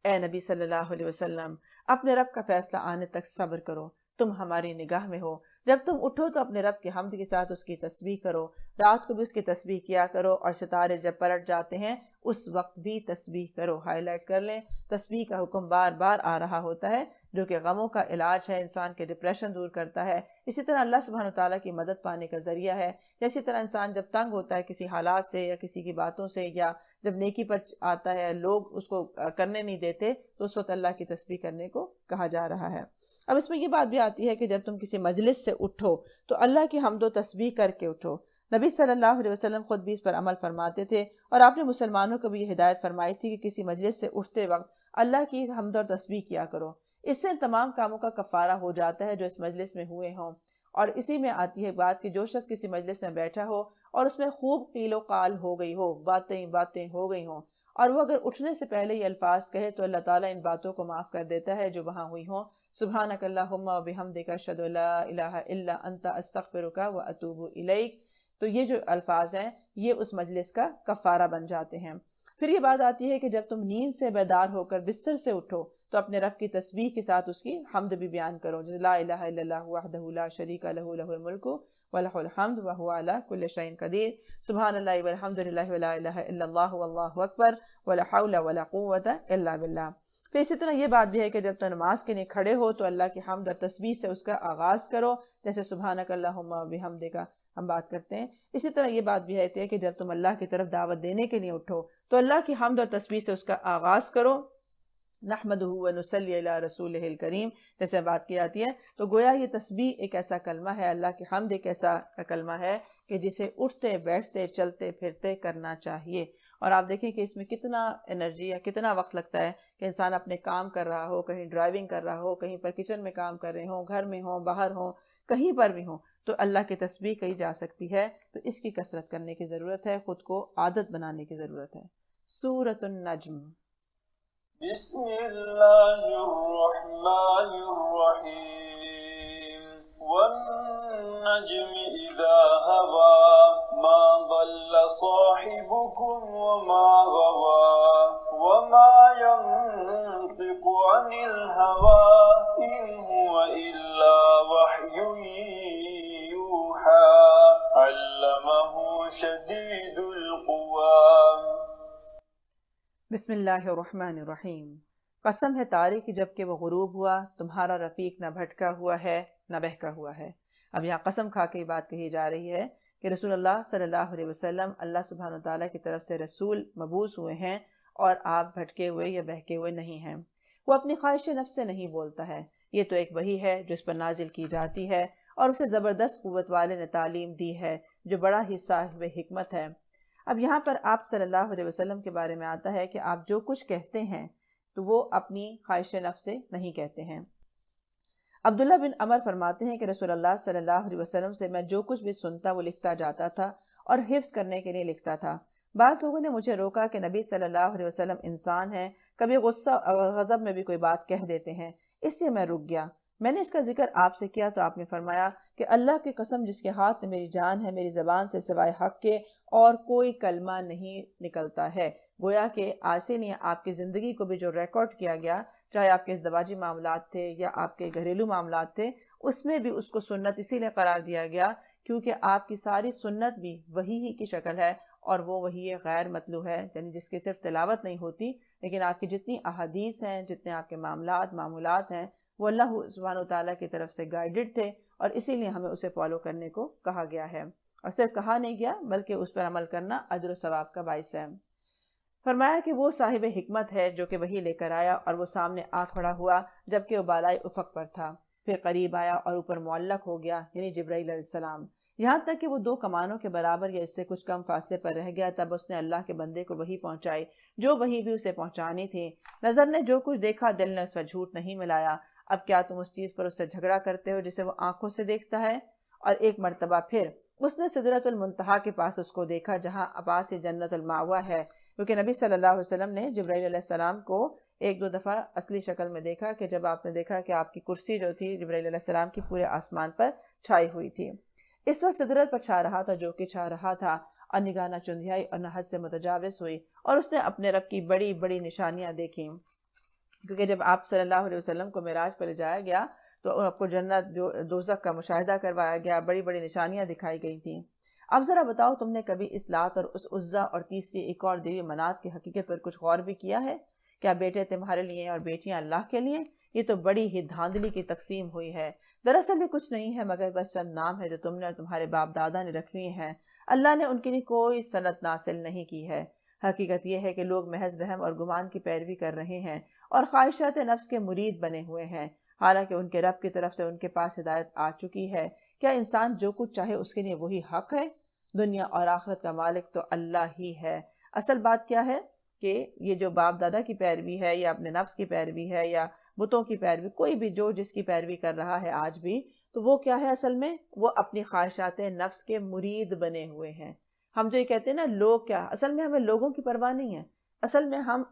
Speaker 1: اے نبی صلی اللہ علیہ وسلم اپنے رب کا فیصلہ آنے تک صبر کرو، تم ہماری نگاہ میں ہو۔ جب تم اٹھو تو اپنے رب کی حمد کے ساتھ اس کی تسبیح کرو، رات کو بھی اس کی تسبیح کیا کرو، اور ستارے جب پلٹ جاتے ہیں اس وقت بھی تسبیح کرو۔ ہائی لائٹ کر لیں، تسبیح کا حکم بار بار آ رہا ہوتا ہے، جو کہ غموں کا علاج ہے، انسان کے ڈپریشن دور کرتا ہے۔ اسی طرح اللہ سبحانہ تعالیٰ کی مدد پانے کا ذریعہ ہے۔ یا اسی طرح انسان جب تنگ ہوتا ہے کسی حالات سے یا کسی کی باتوں سے، یا جب نیکی پر آتا ہے لوگ اس کو کرنے نہیں دیتے، تو اس وقت اللہ کی تسبیح کرنے کو کہا جا رہا ہے۔ اب اس میں یہ بات بھی آتی ہے کہ جب تم کسی مجلس سے اٹھو تو اللہ کی حمد و تسبیح کر کے اٹھو۔ نبی صلی اللہ علیہ وسلم خود بھی اس پر عمل فرماتے تھے، اور آپ نے مسلمانوں کو بھی یہ ہدایت فرمائی تھی کہ کسی مجلس سے اٹھتے وقت اللہ کی حمد اور تسبیح کیا کرو۔ اس سے تمام کاموں کا کفارہ ہو جاتا ہے جو اس مجلس میں ہوئے ہوں۔ اور اسی میں آتی ہے بات کہ جو شخص کسی مجلس میں بیٹھا ہو اور اس میں خوب قیل و قال ہو گئی ہو، باتیں ہو گئی ہوں، اور وہ اگر اٹھنے سے پہلے یہ الفاظ کہے تو اللہ تعالیٰ ان باتوں کو معاف کر دیتا ہے جو وہاں ہوئی ہوں۔ سبحانک اللہم و بحمدک اشہد ان لا الہ الا انت استغفرک و اتوب الیک۔ تو یہ جو الفاظ ہیں یہ اس مجلس کا کفارہ بن جاتے ہیں۔ پھر یہ بات آتی ہے کہ جب تم نیند سے بیدار ہو کر بستر سے اٹھو تو اپنے رب کی تسبیح کے ساتھ اس کی حمد بھی بیان کرو، جیسے لا الہ الا اللہ وحدہ لا شریک لہ لہ الملک ولہ الحمد وہو علی کل شیء قدیر، سبحان اللہ والحمد للہ ولا الہ الا اللہ واللہ اکبر ولا حول ولا قوۃ الا باللہ۔ پھر اسی طرح یہ بات بھی ہے کہ جب تم نماز کے لیے کھڑے ہو تو اللہ کی حمد اور تسبیح سے اس کا آغاز کرو، جیسے سبحانک اللہم وبحمدک ہم بات کرتے ہیں۔ اسی طرح یہ بات بھی ہے کہ جب تم اللہ کی طرف دعوت دینے کے لیے اٹھو تو اللہ کی حمد اور تسبیح سے اس کا آغاز کرو، نحمدہ ونصلی علی رسولہ الکریم جیسے بات کی جاتی ہے۔ تو گویا یہ تسبیح ایک ایسا کلمہ ہے، اللہ کی حمد ایک ایسا کلمہ ہے کہ جسے اٹھتے بیٹھتے چلتے پھرتے کرنا چاہیے۔ اور آپ دیکھیں کہ اس میں کتنا انرجی یا کتنا وقت لگتا ہے کہ انسان اپنے کام کر رہا ہو، کہیں ڈرائیونگ کر رہا ہو، کہیں پر کچن میں کام کر رہے ہوں، گھر میں ہوں، باہر ہوں، کہیں پر بھی ہوں، تو اللہ کی تسبیح کہی جا سکتی ہے۔ تو اس کی کثرت کرنے کی ضرورت ہے، خود کو عادت بنانے کی ضرورت ہے۔ سورۃ النجم۔
Speaker 2: بسم اللہ الرحمن الرحیم والنجم اذا هوى ما ضل صاحبكم وما غوى وما ينطق عن الهوى ان هو الا وحی یوحى علمه شدید القوى۔
Speaker 1: بسم اللہ الرحمن الرحیم۔ قسم ہے تارے کی جب کہ وہ غروب ہوا، تمہارا رفیق نہ بھٹکا ہوا ہے نہ بہکا ہوا ہے۔ اب یہاں قسم کھا کے یہ بات کہی جا رہی ہے کہ رسول اللہ صلی اللہ علیہ وسلم اللہ سبحانہ تعالیٰ کی طرف سے رسول مبعوث ہوئے ہیں، اور آپ بھٹکے ہوئے یا بہکے ہوئے نہیں ہیں۔ وہ اپنی خواہش نفس سے نہیں بولتا ہے، یہ تو ایک وحی ہے جو اس پر نازل کی جاتی ہے، اور اسے زبردست قوت والے نے تعلیم دی ہے جو بڑا ہی صاحب حکمت ہے۔ اب یہاں پر آپ صلی اللہ علیہ وسلم کے بارے میں آتا ہے کہ آپ جو کچھ کہتے ہیں تو وہ اپنی خواہش نفس سے نہیں کہتے ہیں۔ عبداللہ بن عمر فرماتے ہیں کہ رسول اللہ صلی اللہ علیہ وسلم سے میں جو کچھ بھی سنتا وہ لکھتا جاتا تھا اور حفظ کرنے کے لیے لکھتا تھا۔ بعض لوگوں نے مجھے روکا کہ نبی صلی اللہ علیہ وسلم انسان ہیں، کبھی غصہ اور غضب میں بھی کوئی بات کہہ دیتے ہیں، اس سے میں رک گیا۔ میں نے اس کا ذکر آپ سے کیا تو آپ نے فرمایا کہ اللہ کی قسم جس کے ہاتھ میں میری جان ہے، میری زبان سے سوائے حق کے اور کوئی کلمہ نہیں نکلتا ہے۔ گویا کہ آج نہیں، آپ کی زندگی کو بھی جو ریکارڈ کیا گیا، چاہے آپ کے ازدواجی معاملات تھے یا آپ کے گھریلو معاملات تھے، اس میں بھی اس کو سنت اسی لیے قرار دیا گیا کیونکہ آپ کی ساری سنت بھی وحی ہی کی شکل ہے، اور وہ وحی غیر مطلوع ہے، یعنی جس کی صرف تلاوت نہیں ہوتی، لیکن آپ کی جتنی احادیث ہیں، جتنے آپ کے معمولات ہیں، وہ اللہ سبحانہ وتعالیٰ کی طرف سے گائیڈڈ تھے، اور اسی لیے ہمیں اسے فالو کرنے کو کہا گیا ہے، اور صرف کہا نہیں گیا بلکہ اس پر عمل کرنا اجر و ثواب کا باعث ہے۔ فرمایا کہ وہ صاحب حکمت ہے جو کہ وحی لے کر آیا، اور وہ سامنے آ کھڑا ہوا جبکہ وہ بالائے افق پر تھا، پھر قریب آیا اور اوپر معلق ہو گیا، یعنی جبرائیل علیہ السلام، یہاں تک کہ وہ 2 کمانوں کے برابر یا اس سے کچھ کم فاصلے پر رہ گیا۔ تب اس نے اللہ کے بندے کو وحی پہنچائی جو وحی بھی اسے پہنچانی تھی۔ نظر نے جو کچھ دیکھا، دل نے اس پر جھوٹ نہیں ملایا۔ اب کیا تم اس چیز پر اس سے جھگڑا کرتے ہو جسے وہ آنکھوں سے دیکھتا ہے؟ اور ایک مرتبہ پھر اس نے سدرۃ المنتہا کے پاس اس کو دیکھا جہاں عباس جنت المأویٰ ہے، کیونکہ نبی صلی اللہ علیہ وسلم نے جبرائیل علیہ السلام کو 1-2 دفعہ اصلی شکل میں دیکھا، کہ جب آپ نے دیکھا کہ آپ کی کرسی جو تھی جبرائیل علیہ السلام کی پورے آسمان پر چھائی ہوئی تھی۔ اس وقت سدرت پر چھا رہا تھا جو کہ چھا رہا تھا، اور نگاہ نہ چندھیائی اور نہ حد سے متجاوز ہوئی، اور اس نے اپنے رب کی بڑی بڑی نشانیاں دیکھیں، کیونکہ جب آپ صلی اللہ علیہ وسلم کو معراج پر لے جایا گیا تو آپ کو جنت دوزخ کا مشاہدہ کروایا گیا، بڑی بڑی نشانیاں دکھائی گئی تھیں۔ اب ذرا بتاؤ تم نے کبھی اس لات اور اس عزا اور تیسری ایک اور دیوی منات کی حقیقت پر کچھ غور بھی کیا ہے؟ کیا بیٹے تمہارے لیے اور بیٹیاں اللہ کے لیے؟ یہ تو بڑی ہی دھاندلی کی تقسیم ہوئی ہے۔ دراصل یہ کچھ نہیں ہے مگر بس چند نام ہے جو تم نے اور تمہارے باپ دادا نے رکھ لیے ہیں۔ اللہ نے ان کے لیے کوئی سند ناصل نہیں کی ہے۔ حقیقت یہ ہے کہ لوگ محض وہم اور گمان کی پیروی کر رہے ہیں اور خواہشات نفس کے مرید بنے ہوئے ہیں، حالانکہ ان کے رب کی طرف سے ان کے پاس ہدایت آ چکی ہے۔ کیا انسان جو کچھ چاہے اس کے لیے وہی حق ہے؟ دنیا اور آخرت کا مالک تو اللہ ہی ہے۔ اصل بات کیا ہے کہ یہ جو باپ دادا کی پیروی ہے یا اپنے نفس کی پیروی ہے یا بتوں کی پیروی، کوئی بھی جو جس کی پیروی کر رہا ہے آج بھی، تو وہ کیا ہے اصل میں؟ وہ اپنی خواہشات نفس کے مرید بنے ہوئے ہیں۔ ہم جو یہ کہتے ہیں نا لوگ کیا، اصل میں ہمیں لوگوں کی پرواہ نہیں ہے، اصل میں ہم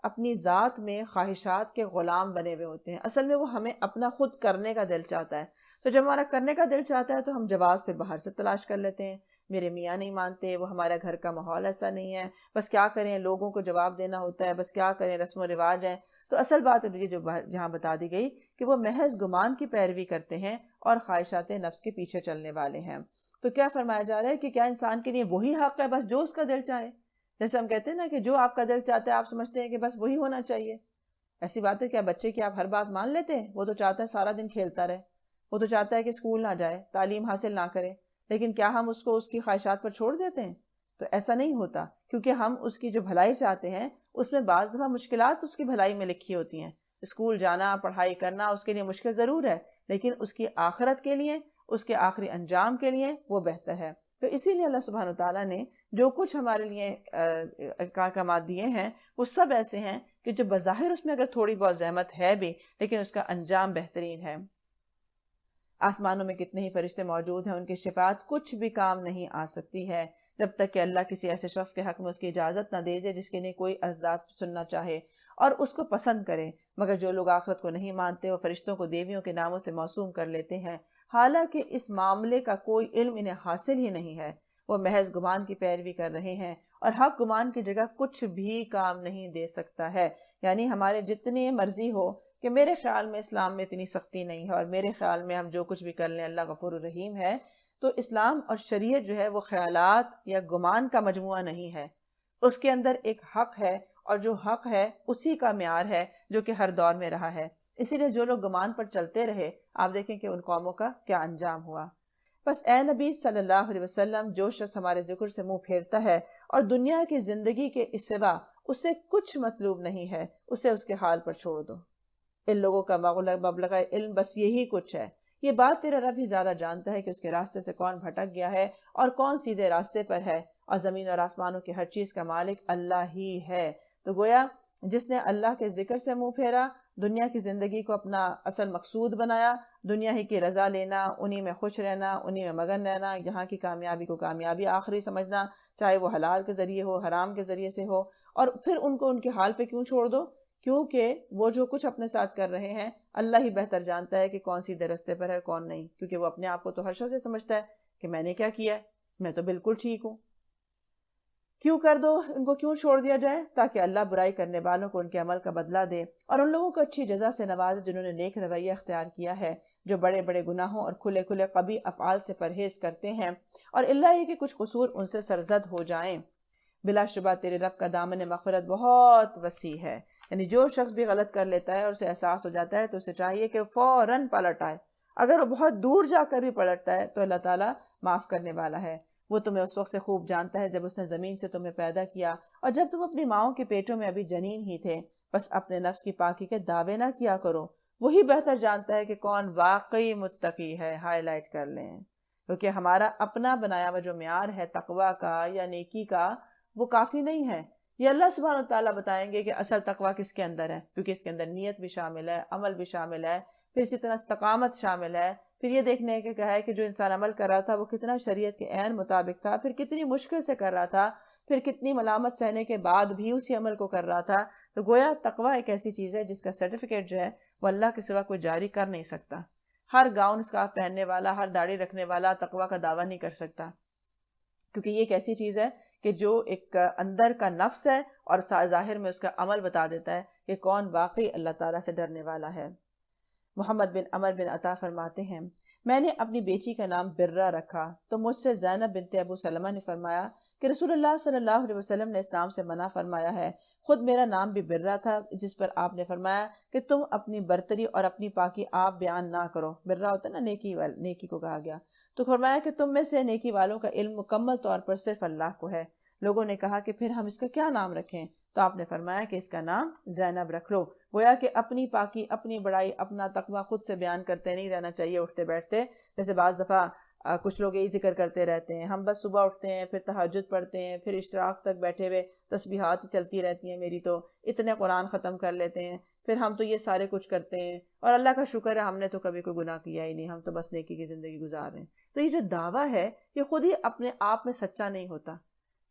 Speaker 1: اپنی ذات میں خواہشات کے غلام بنے ہوئے ہوتے ہیں۔ اصل میں وہ ہمیں اپنا خود کرنے کا دل چاہتا ہے، تو جب ہمارا کرنے کا دل چاہتا ہے تو ہم جواز پھر باہر سے تلاش کر لیتے ہیں۔ میرے میاں نہیں مانتے، وہ ہمارا گھر کا ماحول ایسا نہیں ہے، بس کیا کریں، لوگوں کو جواب دینا ہوتا ہے، بس کیا کریں، رسم و رواج ہیں۔ تو اصل بات یہ جو یہاں بتا دی گئی کہ وہ محض گمان کی پیروی کرتے ہیں اور خواہشات نفس کے پیچھے چلنے والے ہیں۔ تو کیا فرمایا جا رہا ہے کہ کیا انسان کے لیے وہی حق ہے بس جو اس کا دل چاہے؟ جیسے ہم کہتے ہیں نا کہ جو آپ کا دل چاہتا ہے آپ سمجھتے ہیں کہ بس وہی ہونا چاہیے۔ ایسی بات ہے کیا بچے کی آپ ہر بات مان لیتے ہیں؟ وہ تو چاہتا ہے سارا دن کھیلتا رہے، وہ تو چاہتا ہے کہ اسکول نہ جائے، تعلیم حاصل نہ کرے، لیکن کیا ہم اس کو اس کی خواہشات پر چھوڑ دیتے ہیں؟ تو ایسا نہیں ہوتا، کیونکہ ہم اس کی جو بھلائی چاہتے ہیں اس میں بعض دفعہ مشکلات اس کی بھلائی میں لکھی ہوتی ہیں۔ اسکول جانا، پڑھائی کرنا اس کے لیے مشکل ضرور ہے، لیکن اس کی آخرت کے لیے، اس کے آخری انجام کے لیے وہ بہتر ہے۔ تو اسی لیے اللہ سبحانہ وتعالیٰ نے جو کچھ ہمارے لیے احکامات دیے ہیں وہ سب ایسے ہیں کہ جو بظاہر اس میں اگر تھوڑی بہت زحمت ہے بھی، لیکن اس کا انجام بہترین ہے۔ آسمانوں میں کتنے ہی فرشتے موجود ہیں، ان کی شفاعت کچھ بھی کام نہیں آ سکتی ہے جب تک کہ اللہ کسی ایسے شخص کے حق میں اس کی اجازت نہ دے جائے جس کے لیے کوئی عرضات سننا چاہے اور اس کو پسند کرے۔ مگر جو لوگ آخرت کو نہیں مانتے وہ فرشتوں کو دیویوں کے ناموں سے موسوم کر لیتے ہیں، حالانکہ اس معاملے کا کوئی علم انہیں حاصل ہی نہیں ہے۔ وہ محض گمان کی پیروی کر رہے ہیں اور حق گمان کی جگہ کچھ بھی کام نہیں دے سکتا ہے۔ یعنی ہمارے جتنی مرضی ہو کہ میرے خیال میں اسلام میں اتنی سختی نہیں ہے اور میرے خیال میں ہم جو کچھ بھی کر لیں اللہ غفور الرحیم ہے، تو اسلام اور شریعت جو ہے وہ خیالات یا گمان کا مجموعہ نہیں ہے، اس کے اندر ایک حق ہے، اور جو حق ہے اسی کا معیار ہے جو کہ ہر دور میں رہا ہے۔ اسی لیے جو لوگ گمان پر چلتے رہے، آپ دیکھیں کہ ان قوموں کا کیا انجام ہوا۔ بس اے نبی صلی اللہ علیہ وسلم، جو شخص ہمارے ذکر سے منہ پھیرتا ہے اور دنیا کی زندگی کے سوا اسے کچھ مطلوب نہیں ہے، اسے اس کے حال پر چھوڑ دو۔ ان لوگوں کا مبلغ علم بس یہی کچھ ہے۔ یہ بات تیرا رب ہی زیادہ جانتا ہے کہ اس کے راستے سے کون بھٹک گیا ہے اور کون سیدھے راستے پر ہے، اور زمین اور آسمانوں کی ہر چیز کا مالک اللہ ہی ہے۔ تو گویا جس نے اللہ کے ذکر سے منہ پھیرا، دنیا کی زندگی کو اپنا اصل مقصود بنایا، دنیا ہی کی رضا لینا، انہی میں خوش رہنا، انہی میں مگن رہنا، یہاں کی کامیابی کو کامیابی آخری سمجھنا، چاہے وہ حلال کے ذریعے ہو، حرام کے ذریعے سے ہو، اور پھر ان کو ان کے حال پہ کیوں چھوڑ دو؟ کیونکہ وہ جو کچھ اپنے ساتھ کر رہے ہیں اللہ ہی بہتر جانتا ہے کہ کون سیدھے راستے پر ہے کون نہیں، کیونکہ وہ اپنے آپ کو تو ہر شخص سے سمجھتا ہے کہ میں نے کیا کیا ہے، میں تو بالکل ٹھیک ہوں۔ کیوں کر دو، ان کو کیوں چھوڑ دیا جائے؟ تاکہ اللہ برائی کرنے والوں کو ان کے عمل کا بدلہ دے اور ان لوگوں کو اچھی جزا سے نوازے جنہوں نے نیک رویہ اختیار کیا ہے، جو بڑے بڑے گناہوں اور کھلے کھلے قبیح افعال سے پرہیز کرتے ہیں، اور اللہ یہ کہ کچھ قصور ان سے سرزد ہو جائیں۔ بلا شبہ تیرے رب کا دامن مغفرت بہت وسیع ہے۔ یعنی جو شخص بھی غلط کر لیتا ہے اور اسے احساس ہو جاتا ہے تو اسے چاہیے کہ فوراً پلٹ آئے۔ اگر وہ بہت دور جا کر بھی پلٹتا ہے تو اللہ تعالیٰ معاف کرنے والا ہے۔ وہ تمہیں اس وقت سے خوب جانتا ہے جب اس نے زمین سے تمہیں پیدا کیا اور جب تم اپنی ماؤں کے پیٹوں میں ابھی جنین ہی تھے۔ بس اپنے نفس کی پاکی کے دعوے نہ کیا کرو، وہی بہتر جانتا ہے کہ کون واقعی متقی ہے۔ ہائی لائٹ کر لیں، کیونکہ ہمارا اپنا بنایا ہوا جو معیار ہے تقویٰ کا یا نیکی کا وہ کافی نہیں ہے۔ یہ اللہ سبحانہ وتعالیٰ بتائیں گے کہ اصل تقویٰ کس کے اندر ہے، کیونکہ اس کے اندر نیت بھی شامل ہے، عمل بھی شامل ہے، پھر اسی طرح استقامت شامل ہے، پھر یہ دیکھنے کے کہا ہے کہ جو انسان عمل کر رہا تھا وہ کتنا شریعت کے عین مطابق تھا، پھر کتنی مشکل سے کر رہا تھا، پھر کتنی ملامت سہنے کے بعد بھی اسی عمل کو کر رہا تھا۔ تو گویا تقویٰ ایک ایسی چیز ہے جس کا سرٹیفکیٹ جو ہے وہ اللہ کے سوا کوئی جاری کر نہیں سکتا۔ ہر گاؤن اسکارف پہننے والا، ہر داڑھی رکھنے والا تقویٰ کا دعویٰ نہیں کر سکتا، کیونکہ یہ ایک ایسی چیز ہے کہ جو ایک اندر کا نفس ہے اور ظاہر میں اس کا عمل بتا دیتا ہے کہ کون واقعی اللہ تعالیٰ سے ڈرنے والا ہے۔ محمد بن عمر بن عطا فرماتے ہیں، میں نے اپنی بیٹی کا نام برہ رکھا تو مجھ سے زینب بنت ابو سلمہ نے فرمایا کہ رسول اللہ صلی اللہ علیہ وسلم نے اس نام سے منع فرمایا ہے. خود میرا نام بھی برہ تھا، جس پر آپ نے فرمایا کہ تم اپنی برتری اور اپنی پاکی آپ بیان نہ کرو. برہ ہوتا ہے نا نیکی کو کہا گیا. تو فرمایا کہ تم میں سے نیکی والوں کا علم مکمل طور پر صرف اللہ کو ہے. لوگوں نے کہا کہ پھر ہم اس کا کیا نام رکھیں؟ تو آپ نے فرمایا کہ اس کا نام زینب رکھ لو. گویا کہ اپنی پاکی، اپنی بڑائی، اپنا تقوی خود سے بیان کرتے نہیں رہنا چاہیے اٹھتے بیٹھتے. جیسے بعض دفعہ کچھ لوگ یہی ذکر کرتے رہتے ہیں، ہم بس صبح اٹھتے ہیں، پھر تہجد پڑھتے ہیں، پھر اشراق تک بیٹھے ہوئے تسبیحات چلتی رہتی ہیں میری، تو اتنے قرآن ختم کر لیتے ہیں، پھر ہم تو یہ سارے کچھ کرتے ہیں، اور اللہ کا شکر ہے ہم نے تو کبھی کوئی گناہ کیا ہی نہیں، ہم تو بس نیکی کی زندگی گزار رہے ہیں. تو یہ جو دعویٰ ہے یہ خود ہی اپنے آپ میں سچا نہیں ہوتا،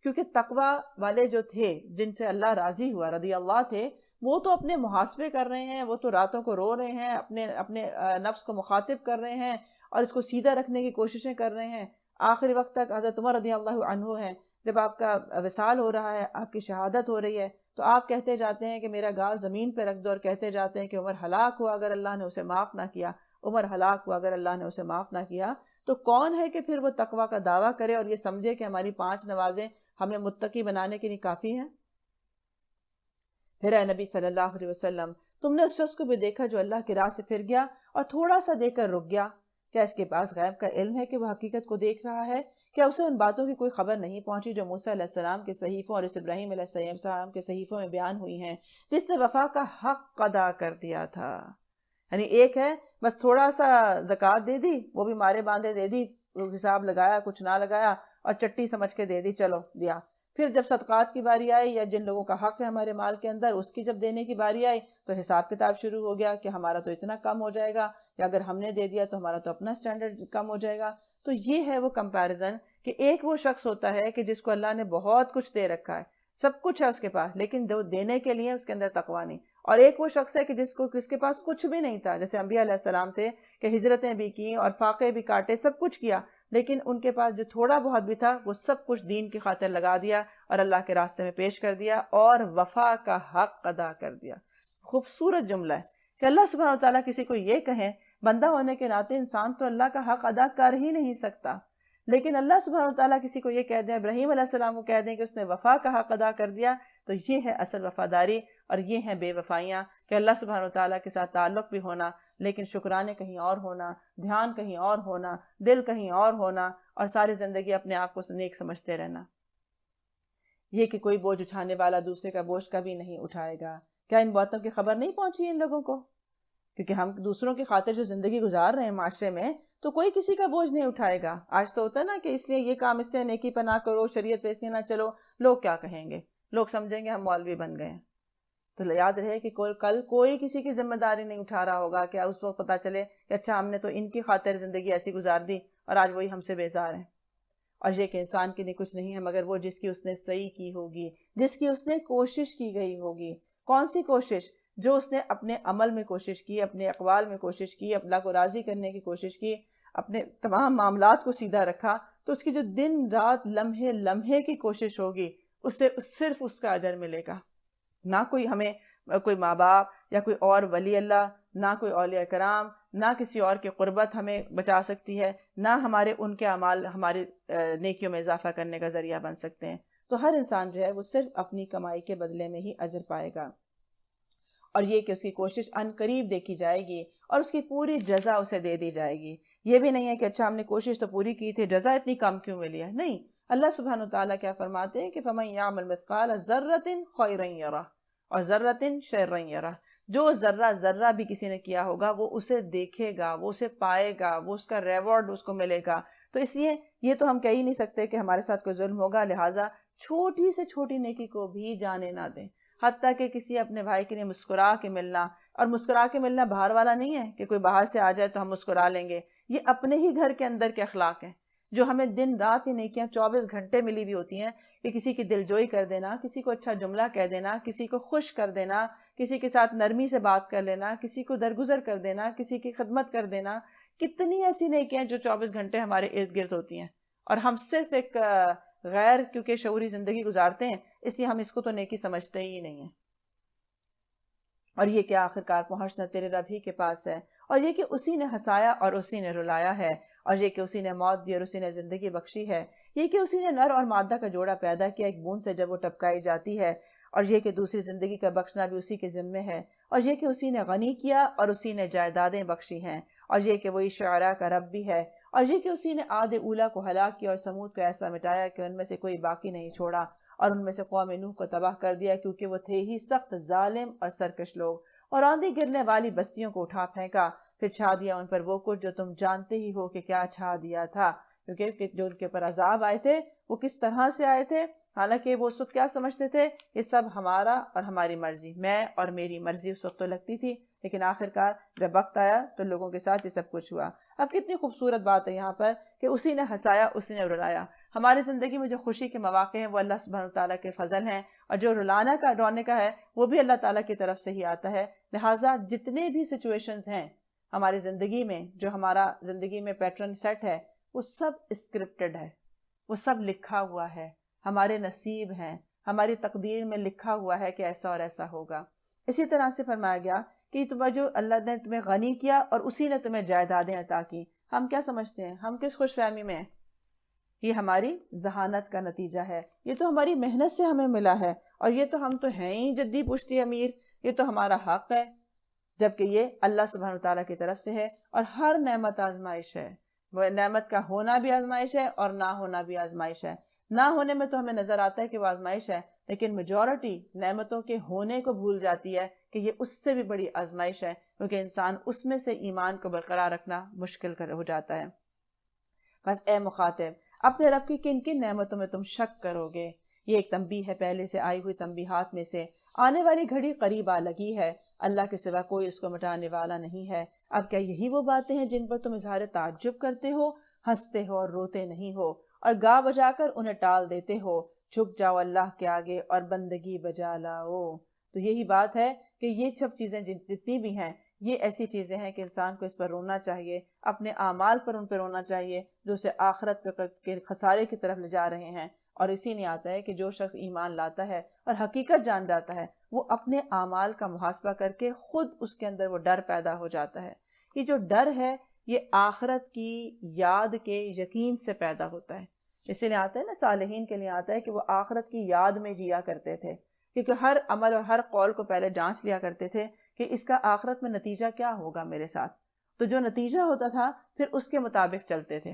Speaker 1: کیونکہ تقوی والے جو تھے، جن سے اللہ راضی ہوا، رضی اللہ تھے، وہ تو اپنے محاسبے کر رہے ہیں، وہ تو راتوں کو رو رہے ہیں، اپنے نفس کو مخاطب کر رہے ہیں اور اس کو سیدھا رکھنے کی کوششیں کر رہے ہیں. آخری وقت تک حضرت عمر رضی اللہ عنہ ہیں، جب آپ کا وصال ہو رہا ہے، آپ کی شہادت ہو رہی ہے، تو آپ کہتے جاتے ہیں کہ میرا گال زمین پہ رکھ دو، اور کہتے جاتے ہیں کہ عمر ہلاک ہوا اگر اللہ نے اسے معاف نہ کیا، عمر ہلاک ہوا اگر اللہ نے اسے معاف نہ کیا. تو کون ہے کہ پھر وہ تقوی کا دعویٰ کرے اور یہ سمجھے کہ ہماری 5 نمازیں ہمیں متقی بنانے کے لیے کافی ہیں؟ پھر اے نبی صلی اللہ علیہ وسلم، تم نے اس شخص کو بھی دیکھا جو اللہ کی راہ سے پھر گیا اور تھوڑا سا دیکھ کر رک گیا. کیا اس کے پاس غیب کا علم ہے کہ وہ حقیقت کو دیکھ رہا ہے؟ کیا اسے ان باتوں کی کوئی خبر نہیں پہنچی جو موسیٰ علیہ السلام کے صحیفوں اور اس ابراہیم علیہ السلام کے صحیفوں میں بیان ہوئی ہیں، جس نے وفا کا حق ادا کر دیا تھا؟ یعنی ایک ہے بس تھوڑا سا زکوٰۃ دے دی، وہ بھی مارے باندھے دے دی، حساب لگایا کچھ نہ لگایا اور چٹی سمجھ کے دے دی، چلو دیا. پھر جب صدقات کی باری آئی یا جن لوگوں کا حق ہے ہمارے مال کے اندر، اس کی جب دینے کی باری آئی تو حساب کتاب شروع ہو گیا کہ ہمارا تو اتنا کم ہو جائے گا، یا اگر ہم نے دے دیا تو ہمارا تو اپنا سٹینڈرڈ کم ہو جائے گا. تو یہ ہے وہ کمپیریزن کہ ایک وہ شخص ہوتا ہے کہ جس کو اللہ نے بہت کچھ دے رکھا ہے، سب کچھ ہے اس کے پاس، لیکن دینے کے لیے اس کے اندر تقویٰ نہیں. اور ایک وہ شخص ہے کہ جس کے پاس کچھ بھی نہیں تھا، جیسے انبیاء علیہ السلام تھے کہ ہجرتیں بھی کی اور فاقے بھی کاٹے، سب کچھ کیا، لیکن ان کے پاس جو تھوڑا بہت بھی تھا وہ سب کچھ دین کی خاطر لگا دیا اور اللہ کے راستے میں پیش کر دیا اور وفا کا حق ادا کر دیا. خوبصورت جملہ ہے کہ اللہ سبحانہ وتعالیٰ کسی کو یہ کہیں، بندہ ہونے کے ناطے انسان تو اللہ کا حق ادا کر ہی نہیں سکتا، لیکن اللہ سبحانہ وتعالیٰ کسی کو یہ کہہ دیں، ابراہیم علیہ السلام کو کہہ دیں کہ اس نے وفا کا حق ادا کر دیا، تو یہ ہے اصل وفاداری اور یہ ہیں بے وفائیاں کہ اللہ سبحانہ وتعالیٰ کے ساتھ تعلق بھی ہونا لیکن شکرانے کہیں اور ہونا، دھیان کہیں اور ہونا، دل کہیں اور ہونا، اور ساری زندگی اپنے آپ کو نیک سمجھتے رہنا. یہ کہ کوئی بوجھ اٹھانے والا دوسرے کا بوجھ کبھی نہیں اٹھائے گا. کیا ان باتوں کی خبر نہیں پہنچی ان لوگوں کو؟ کیونکہ ہم دوسروں کی خاطر جو زندگی گزار رہے ہیں معاشرے میں، تو کوئی کسی کا بوجھ نہیں اٹھائے گا. آج تو ہوتا ہے نا کہ اس لیے یہ کام اس لیے نیکی پہ نہ کرو، شریعت پہ اس لیے نہ چلو، لوگ کیا کہیں گے، لوگ سمجھیں گے ہم مولوی بن گئے. تو یاد رہے کہ کل کوئی کسی کی ذمہ داری نہیں اٹھا رہا ہوگا کہ اس وقت پتہ چلے کہ اچھا ہم نے تو ان کی خاطر زندگی ایسی گزار دی اور آج وہی ہم سے بیزار ہیں. اور یہ کہ انسان کے لیے کچھ نہیں ہے مگر وہ جس کی اس نے صحیح کی ہوگی، جس کی اس نے کوشش کی گئی ہوگی. کون سی کوشش؟ جو اس نے اپنے عمل میں کوشش کی، اپنے اقوال میں کوشش کی، اللہ کو راضی کرنے کی کوشش کی، اپنے تمام معاملات کو سیدھا رکھا. تو اس کی جو دن رات لمحے لمحے کی کوشش ہوگی، اس سے صرف اس کا اجر ملے گا. نہ کوئی ہمیں کوئی ماں باپ یا کوئی اور ولی اللہ، نہ کوئی اولیاء کرام، نہ کسی اور کی قربت ہمیں بچا سکتی ہے، نہ ہمارے ان کے اعمال ہماری نیکیوں میں اضافہ کرنے کا ذریعہ بن سکتے ہیں. تو ہر انسان جو ہے وہ صرف اپنی کمائی کے بدلے میں ہی اجر پائے گا، اور یہ کہ اس کی کوشش ان قریب دیکھی جائے گی اور اس کی پوری جزا اسے دے دی جائے گی. یہ بھی نہیں ہے کہ اچھا ہم نے کوشش تو پوری کی تھی، جزا اتنی کم کیوں ملی ہے. نہیں، اللہ سبحانہ وتعالیٰ کیا فرماتے ہیں کہ فَمَن يَعْمَلْ مِثْقَالَ ذَرَّةٍ خَيْرًا يَرَهُ اور ذَرَّةٍ شَرًّا يَرَهُ. جو ذرہ بھی کسی نے کیا ہوگا وہ اسے دیکھے گا، وہ اسے پائے گا، وہ اس کا ریوارڈ اس کو ملے گا. تو اس لیے یہ تو ہم کہہ ہی نہیں سکتے کہ ہمارے ساتھ کوئی ظلم ہوگا، لہٰذا چھوٹی سے چھوٹی نیکی کو بھی جانے نہ دیں. حتیٰ کہ کسی اپنے بھائی کے لیے مسکرا کے ملنا، اور مسکرا کے ملنا باہر والا نہیں ہے کہ کوئی باہر سے آ جائے تو ہم مسکرا لیں گے. یہ اپنے ہی گھر کے اندر کے اخلاق ہیں جو ہمیں دن رات یہ نیکیاں 24 گھنٹے ملی ہوئی ہوتی ہیں کہ کسی کی دل جوئی کر دینا، کسی کو اچھا جملہ کہہ دینا، کسی کو خوش کر دینا، کسی کے ساتھ نرمی سے بات کر لینا، کسی کو درگزر کر دینا، کسی کی خدمت کر دینا. کتنی ایسی نیکیاں جو 24 گھنٹے ہمارے ارد گرد ہوتی ہیں، اور ہم صرف ایک غیر کیونکہ شعوری زندگی گزارتے ہیں، اس لیے ہم اس کو تو نیکی سمجھتے ہی نہیں ہیں. اور یہ کہ آخرکار پہنچنا تیرے رب ہی کے پاس ہے، اور یہ کہ اسی نے ہنسایا اور اسی نے رلایا ہے، اور یہ کہ اسی نے موت دی اور اسی نے زندگی بخشی ہے، یہ کہ اسی نے نر اور مادہ کا جوڑا پیدا کیا ایک بوند سے جب وہ ٹپکائی جاتی ہے، اور یہ کہ دوسری زندگی کا بخشنا بھی اسی کے ذمے ہے، اور یہ کہ اسی نے غنی کیا اور اسی نے جائیدادیں بخشی ہیں، اور یہ کہ وہی شعراء کا رب بھی ہے، اور یہ کہ اسی نے عاد اولا کو ہلاک کیا اور سمود کو ایسا مٹایا کہ ان میں سے کوئی باقی نہیں چھوڑا، اور ان میں سے قوم نوح کو تباہ کر دیا کیونکہ وہ تھے ہی سخت ظالم اور سرکش لوگ، اور آندھی گرنے والی بستیوں کو اٹھا پھینکا، پھر چھا دیا ان پر وہ کچھ جو تم جانتے ہی ہو کہ کیا چھا دیا تھا، کیونکہ جو ان کے اوپر عذاب آئے تھے وہ کس طرح سے آئے تھے، حالانکہ وہ اس وقت کیا سمجھتے تھے، یہ سب ہمارا اور ہماری مرضی، میں اور میری مرضی اس وقت تو لگتی تھی، لیکن آخرکار جب وقت آیا تو لوگوں کے ساتھ یہ سب کچھ ہوا۔ اب کتنی خوبصورت بات ہے یہاں پر کہ اسی نے ہنسایا اسی نے رلایا۔ ہماری زندگی میں جو خوشی کے مواقع ہیں وہ اللہ سبحانہ وتعالیٰ کے فضل ہیں، اور جو رونے کا ہے وہ بھی اللہ تعالیٰ کی طرف سے ہی آتا ہے۔ لہٰذا جتنے بھی سچویشنز ہیں ہماری زندگی میں، جو ہمارا زندگی میں پیٹرن سیٹ ہے، وہ سب اسکرپٹڈ ہے، وہ سب لکھا ہوا ہے، ہمارے نصیب ہیں، ہماری تقدیر میں لکھا ہوا ہے کہ ایسا اور ایسا ہوگا۔ اسی طرح سے فرمایا گیا کہ تمہیں جو اللہ نے تمہیں غنی کیا اور اسی نے تمہیں جائیدادیں عطا کی۔ ہم کیا سمجھتے ہیں، ہم کس خوش فہمی میں ہیں؟ یہ ہماری ذہانت کا نتیجہ ہے، یہ تو ہماری محنت سے ہمیں ملا ہے، اور یہ تو ہم تو ہیں ہی جدی پشتی امیر، یہ تو ہمارا حق ہے، جبکہ یہ اللہ سبحانہ وتعالیٰ کی طرف سے ہے۔ اور ہر نعمت آزمائش ہے، وہ نعمت کا ہونا بھی آزمائش ہے اور نہ ہونا بھی آزمائش ہے۔ نہ ہونے میں تو ہمیں نظر آتا ہے کہ وہ آزمائش ہے، لیکن میجورٹی نعمتوں کے ہونے کو بھول جاتی ہے کہ یہ اس سے بھی بڑی آزمائش ہے، کیونکہ انسان اس میں سے ایمان کو برقرار رکھنا مشکل ہو جاتا ہے۔ بس اے مخاطب، اپنے رب کی کن کن نعمتوں میں تم شک کرو گے؟ یہ ایک تنبیہ ہے پہلے سے آئی ہوئی تنبیہات میں سے۔ آنے والی گھڑی قریب آ لگی ہے، اللہ کے سوا کوئی اس کو مٹانے والا نہیں ہے۔ اب کیا یہی وہ باتیں ہیں جن پر تم اظہار تعجب کرتے ہو، ہنستے ہو اور روتے نہیں ہو، اور گا بجا کر انہیں ٹال دیتے ہو؟ جھک جاؤ اللہ کے آگے اور بندگی بجا لاؤ۔ تو یہی بات ہے کہ یہ سب چیزیں جتنی بھی ہیں، یہ ایسی چیزیں ہیں کہ انسان کو اس پر رونا چاہیے، اپنے اعمال پر ان پر رونا چاہیے جو اسے آخرت کے خسارے کی طرف لے جا رہے ہیں۔ اور اسی نہیں آتا ہے کہ جو شخص ایمان لاتا ہے اور حقیقت جان جاتا ہے، وہ اپنے اعمال کا محاسبہ کر کے خود اس کے اندر وہ ڈر پیدا ہو جاتا ہے۔ یہ جو ڈر ہے یہ آخرت کی یاد کے یقین سے پیدا ہوتا ہے۔ اسی لیے آتا ہے نا، صالحین کے لیے آتا ہے کہ وہ آخرت کی یاد میں جیا کرتے تھے، کیونکہ ہر عمل اور ہر قول کو پہلے جانچ لیا کرتے تھے کہ اس کا آخرت میں نتیجہ کیا ہوگا میرے ساتھ، تو جو نتیجہ ہوتا تھا پھر اس کے مطابق چلتے تھے۔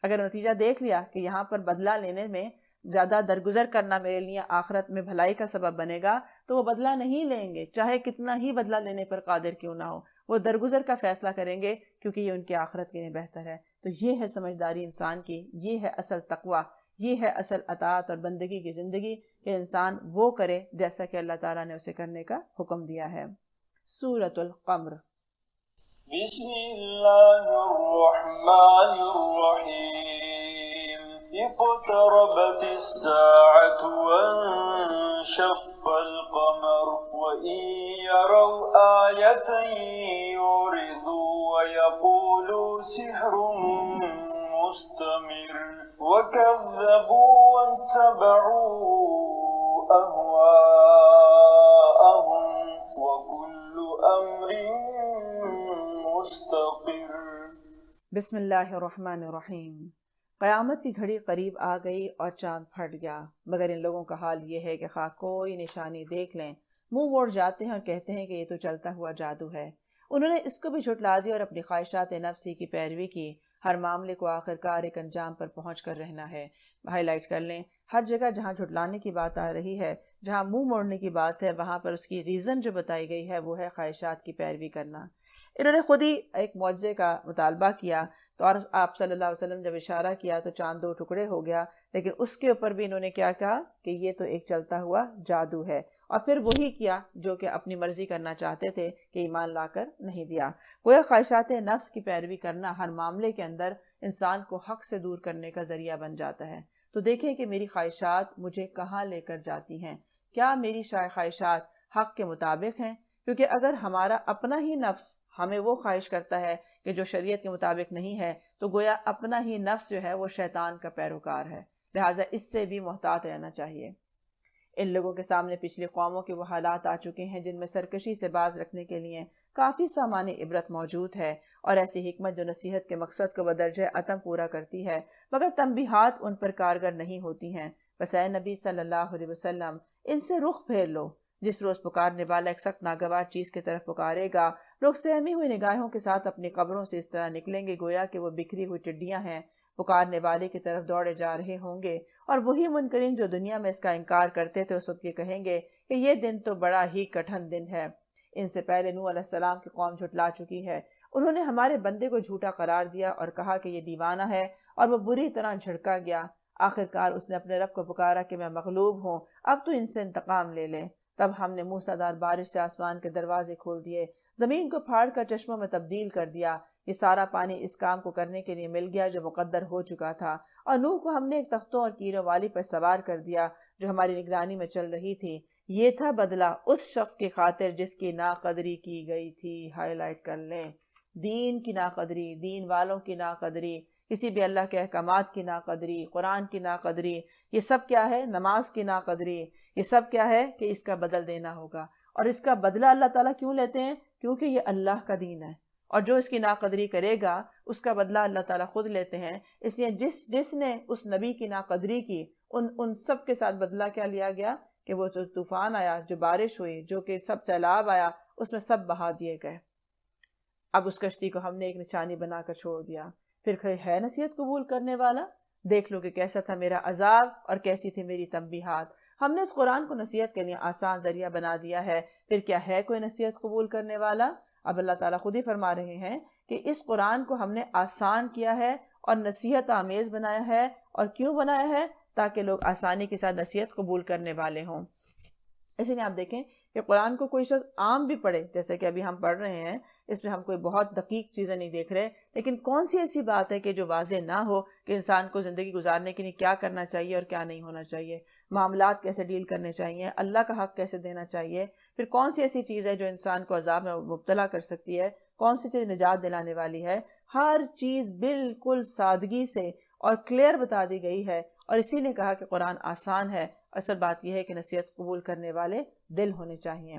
Speaker 1: اگر نتیجہ دیکھ لیا کہ یہاں پر بدلہ لینے میں زیادہ درگزر کرنا میرے لیے آخرت میں بھلائی کا سبب بنے گا تو وہ بدلہ نہیں لیں گے، چاہے کتنا ہی بدلہ لینے پر قادر کیوں نہ ہو، وہ درگزر کا فیصلہ کریں گے، کیونکہ یہ ان کی آخرت کے لیے بہتر ہے۔ تو یہ ہے سمجھداری انسان کی، یہ ہے اصل تقویٰ، یہ ہے اصل اطاعت اور بندگی کی زندگی، کہ انسان وہ کرے جیسا کہ اللہ تعالیٰ نے اسے کرنے کا حکم دیا ہے۔ سورۃ القمر۔
Speaker 2: بسم اللہ الرحمن الرحیم۔ اقتربت الساعة وانشق القمر وإن يروا آية يعرضوا ويقولوا سحر مستمر وكذبوا واتبعوا أهواءهم وكل أمر مستقر۔
Speaker 1: بسم اللہ الرحمن الرحیم۔ قیامت کی گھڑی قریب آ گئی اور چاند پھٹ گیا، مگر ان لوگوں کا حال یہ ہے کہ خواہ کوئی نشانی دیکھ لیں منہ موڑ جاتے ہیں اور کہتے ہیں کہ یہ تو چلتا ہوا جادو ہے۔ انہوں نے اس کو بھی جھٹلا دیا اور اپنی خواہشات نفسی کی پیروی کی۔ ہر معاملے کو آخرکار ایک انجام پر پہنچ کر رہنا ہے۔ ہائی لائٹ کر لیں، ہر جگہ جہاں جھٹلانے کی بات آ رہی ہے، جہاں منہ موڑنے کی بات ہے، وہاں پر اس کی ریزن جو بتائی گئی ہے وہ ہے خواہشات کی پیروی کرنا۔ انہوں نے خود ہی ایک معجزے کا مطالبہ کیا، تو اور آپ صلی اللہ علیہ وسلم جب اشارہ کیا تو چاند دو ٹکڑے ہو گیا، لیکن اس کے اوپر بھی انہوں نے کیا کہا کہ یہ تو ایک چلتا ہوا جادو ہے، اور پھر وہی کیا جو کہ اپنی مرضی کرنا چاہتے تھے کہ ایمان لا کر نہیں دیا۔ گویا خواہشات نفس کی پیروی کرنا ہر معاملے کے اندر انسان کو حق سے دور کرنے کا ذریعہ بن جاتا ہے۔ تو دیکھیں کہ میری خواہشات مجھے کہاں لے کر جاتی ہیں، کیا میری خواہشات حق کے مطابق ہیں؟ کیونکہ اگر ہمارا اپنا ہی نفس ہمیں وہ خواہش کرتا ہے کہ جو شریعت کے مطابق نہیں ہے، تو گویا اپنا ہی نفس جو ہے وہ شیطان کا پیروکار ہے، لہٰذا اس سے بھی محتاط رہنا چاہیے۔ ان لوگوں کے سامنے پچھلی قوموں کے وہ حالات آ چکے ہیں جن میں سرکشی سے باز رکھنے کے لیے کافی سامان عبرت موجود ہے، اور ایسی حکمت جو نصیحت کے مقصد کو بدرجہ عتم پورا کرتی ہے، مگر تنبیہات ان پر کارگر نہیں ہوتی ہیں۔ بس اے نبی صلی اللہ علیہ وسلم، ان سے رخ پھیر لو۔ جس روز پکارنے والا ایک سخت ناگوار چیز کی طرف پکارے گا، لوگ سہمی ہوئی نگاہوں کے ساتھ اپنی قبروں سے اس طرح نکلیں گے گویا کہ وہ بکھری ہوئی ٹڈیاں ہیں، پکارنے والے کی طرف دوڑے جا رہے ہوں گے۔ اور وہی منکرین جو دنیا میں اس کا انکار کرتے تھے اس وقت یہ کہیں گے کہ یہ دن تو بڑا ہی کٹھن دن ہے۔ ان سے پہلے نوح علیہ السلام کی قوم جھٹلا چکی ہے۔ انہوں نے ہمارے بندے کو جھوٹا قرار دیا اور کہا کہ یہ دیوانہ ہے، اور وہ بری طرح جھڑکا گیا۔ آخرکار اس نے اپنے رب کو پکارا کہ میں مغلوب ہوں، اب تو ان سے انتقام لے لے۔ تب ہم نے موسیدار بارش سے آسمان کے دروازے کھول دیے، زمین کو پھاڑ کر چشموں میں تبدیل کر دیا۔ یہ سارا پانی اس کام کو کرنے کے لیے مل گیا جو مقدر ہو چکا تھا، اور نوح کو ہم نے ایک تختوں اور کیلوں والی پر سوار کر دیا جو ہماری نگرانی میں چل رہی تھی۔ یہ تھا بدلہ اس شخص کی خاطر جس کی ناقدری کی گئی تھی۔ ہائی لائٹ کر لیں، دین کی ناقدری، دین والوں کی ناقدری، کسی بھی اللہ کے احکامات کی ناقدری، قرآن کی ناقدری، یہ سب کیا ہے؟ نماز کی ناقدری۔ یہ سب کیا ہے کہ اس کا بدل دینا ہوگا، اور اس کا بدلہ اللہ تعالیٰ کیوں لیتے ہیں؟ کیونکہ یہ اللہ کا دین ہے، اور جو اس کی ناقدری کرے گا اس کا بدلہ اللہ تعالیٰ خود لیتے ہیں۔ اس لیے جس نے اس نبی کی ناقدری کی ان سب کے ساتھ بدلہ کیا لیا گیا کہ وہ جو طوفان آیا، جو بارش ہوئی، جو کہ سب سیلاب آیا، اس میں سب بہا دیے گئے۔ اب اس کشتی کو ہم نے ایک نشانی بنا کر چھوڑ دیا۔ پھر ہے نصیحت قبول کرنے والا؟ دیکھ لو کہ کیسا تھا میرا عذاب اور کیسی تھی میری تنبیہات۔ ہم نے اس قرآن کو نصیحت کے لیے آسان ذریعہ بنا دیا ہے، پھر کیا ہے کوئی نصیحت قبول کرنے والا؟ اب اللہ تعالیٰ خود ہی فرما رہے ہیں کہ اس قرآن کو ہم نے آسان کیا ہے اور نصیحت آمیز بنایا ہے۔ اور کیوں بنایا ہے؟ تاکہ لوگ آسانی کے ساتھ نصیحت قبول کرنے والے ہوں۔ اسی لیے آپ دیکھیں کہ قرآن کو کوئی شخص عام بھی پڑھے، جیسے کہ ابھی ہم پڑھ رہے ہیں، اس میں ہم کوئی بہت دقیق چیزیں نہیں دیکھ رہے، لیکن کون سی ایسی بات ہے کہ جو واضح نہ ہو کہ انسان کو زندگی گزارنے کے لیے کیا کرنا چاہیے اور کیا نہیں ہونا چاہیے، معاملات کیسے ڈیل کرنے چاہیے، اللہ کا حق کیسے دینا چاہیے، پھر کون سی ایسی چیز ہے جو انسان کو عذاب میں مبتلا کر سکتی ہے، کون سی چیز نجات دلانے والی ہے۔ ہر چیز بالکل سادگی سے اور کلیئر بتا دی گئی ہے، اور اسی نے کہا کہ قرآن آسان ہے۔ اصل بات یہ ہے کہ نصیحت قبول کرنے والے دل ہونے چاہیے۔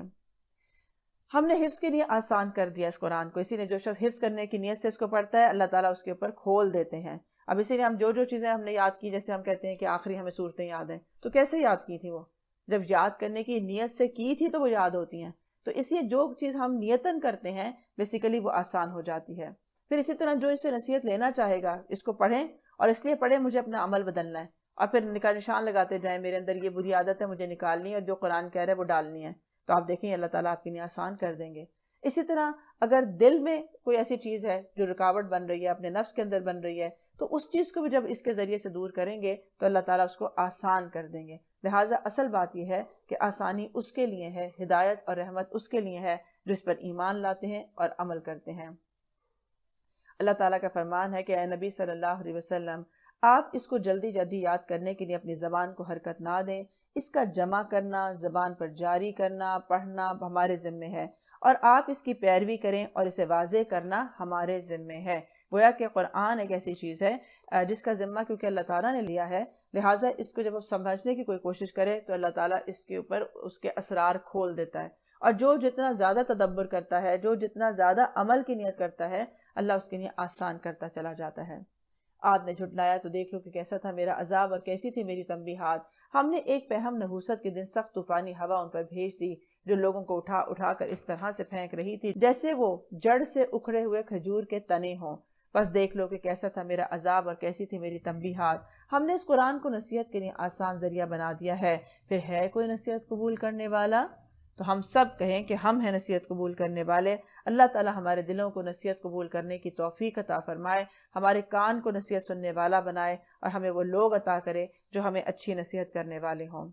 Speaker 1: ہم نے حفظ کے لیے آسان کر دیا اس قرآن کو، اسی لیے جو شخص حفظ کرنے کی نیت سے اس کو پڑھتا ہے اللہ تعالیٰ اس کے اوپر کھول دیتے ہیں۔ اب اسی لیے ہم جو چیزیں ہم نے یاد کی، جیسے ہم کہتے ہیں کہ آخری ہمیں صورتیں یاد ہیں، تو کیسے یاد کی تھی؟ وہ جب یاد کرنے کی نیت سے کی تھی تو وہ یاد ہوتی ہیں۔ تو اس لیے جو چیز ہم نیتاً کرتے ہیں بیسیکلی وہ آسان ہو جاتی ہے۔ پھر اسی طرح جو اس سے نصیحت لینا چاہے گا اس کو پڑھیں، اور اس لیے پڑھیں مجھے اپنا عمل بدلنا ہے، اور پھر نشان لگاتے جائیں میرے اندر یہ بری عادت ہے مجھے نکالنی ہے، اور جو قرآن کہہ رہا ہے وہ ڈالنی ہے، تو آپ دیکھیں اللہ تعالیٰ آپ کے لیے آسان کر دیں گے۔ اسی طرح اگر دل میں کوئی ایسی چیز ہے جو رکاوٹ بن رہی ہے، اپنے نفس کے اندر بن رہی ہے، تو اس چیز کو بھی جب اس کے ذریعے سے دور کریں گے تو اللہ تعالیٰ اس کو آسان کر دیں گے۔ لہٰذا اصل بات یہ ہے کہ آسانی اس کے لیے ہے، ہدایت اور رحمت اس کے لیے ہے جو اس پر ایمان لاتے ہیں اور عمل کرتے ہیں۔ اللہ تعالیٰ کا فرمان ہے کہ اے نبی صلی اللہ علیہ وسلم، آپ اس کو جلدی جلدی یاد کرنے کے لیے اپنی زبان کو حرکت نہ دیں، اس کا جمع کرنا، زبان پر جاری کرنا، پڑھنا ہمارے ذمے ہے، اور آپ اس کی پیروی کریں اور اسے واضح کرنا ہمارے ذمے ہے۔ گویا کہ قرآن ایک ایسی چیز ہے جس کا ذمہ کیونکہ اللہ تعالیٰ نے لیا ہے، لہٰذا اس کو جب آپ سمجھنے کی کوئی کوشش کرے تو اللہ تعالیٰ اس کے اوپر اس کے اسرار کھول دیتا ہے، اور جو جتنا زیادہ تدبر کرتا ہے، جو جتنا زیادہ عمل کی نیت کرتا ہے، اللہ اس کے لیے آسان کرتا چلا جاتا ہے۔ عاد نے جھٹلایا تو دیکھ لو کہ کیسا تھا میرا عذاب اور کیسی تھی میری تنبیہات۔ ہم نے ایک پہم نحوست کے دن سخت طوفانی ہوا ان پر بھیج دی جو لوگوں کو اٹھا اٹھا کر اس طرح سے پھینک رہی تھی جیسے وہ جڑ سے اکھڑے ہوئے کھجور کے تنے ہوں۔ بس دیکھ لو کہ کیسا تھا میرا عذاب اور کیسی تھی میری تنبیہات۔ ہم نے اس قرآن کو نصیحت کے لیے آسان ذریعہ بنا دیا ہے، پھر ہے کوئی نصیحت قبول کرنے والا؟ تو ہم سب کہیں کہ ہم ہیں نصیحت قبول کرنے والے۔ اللہ تعالیٰ ہمارے دلوں کو نصیحت قبول کرنے کی توفیق عطا فرمائے، ہمارے کان کو نصیحت سننے والا بنائے، اور ہمیں وہ لوگ عطا کرے جو ہمیں اچھی نصیحت کرنے والے ہوں۔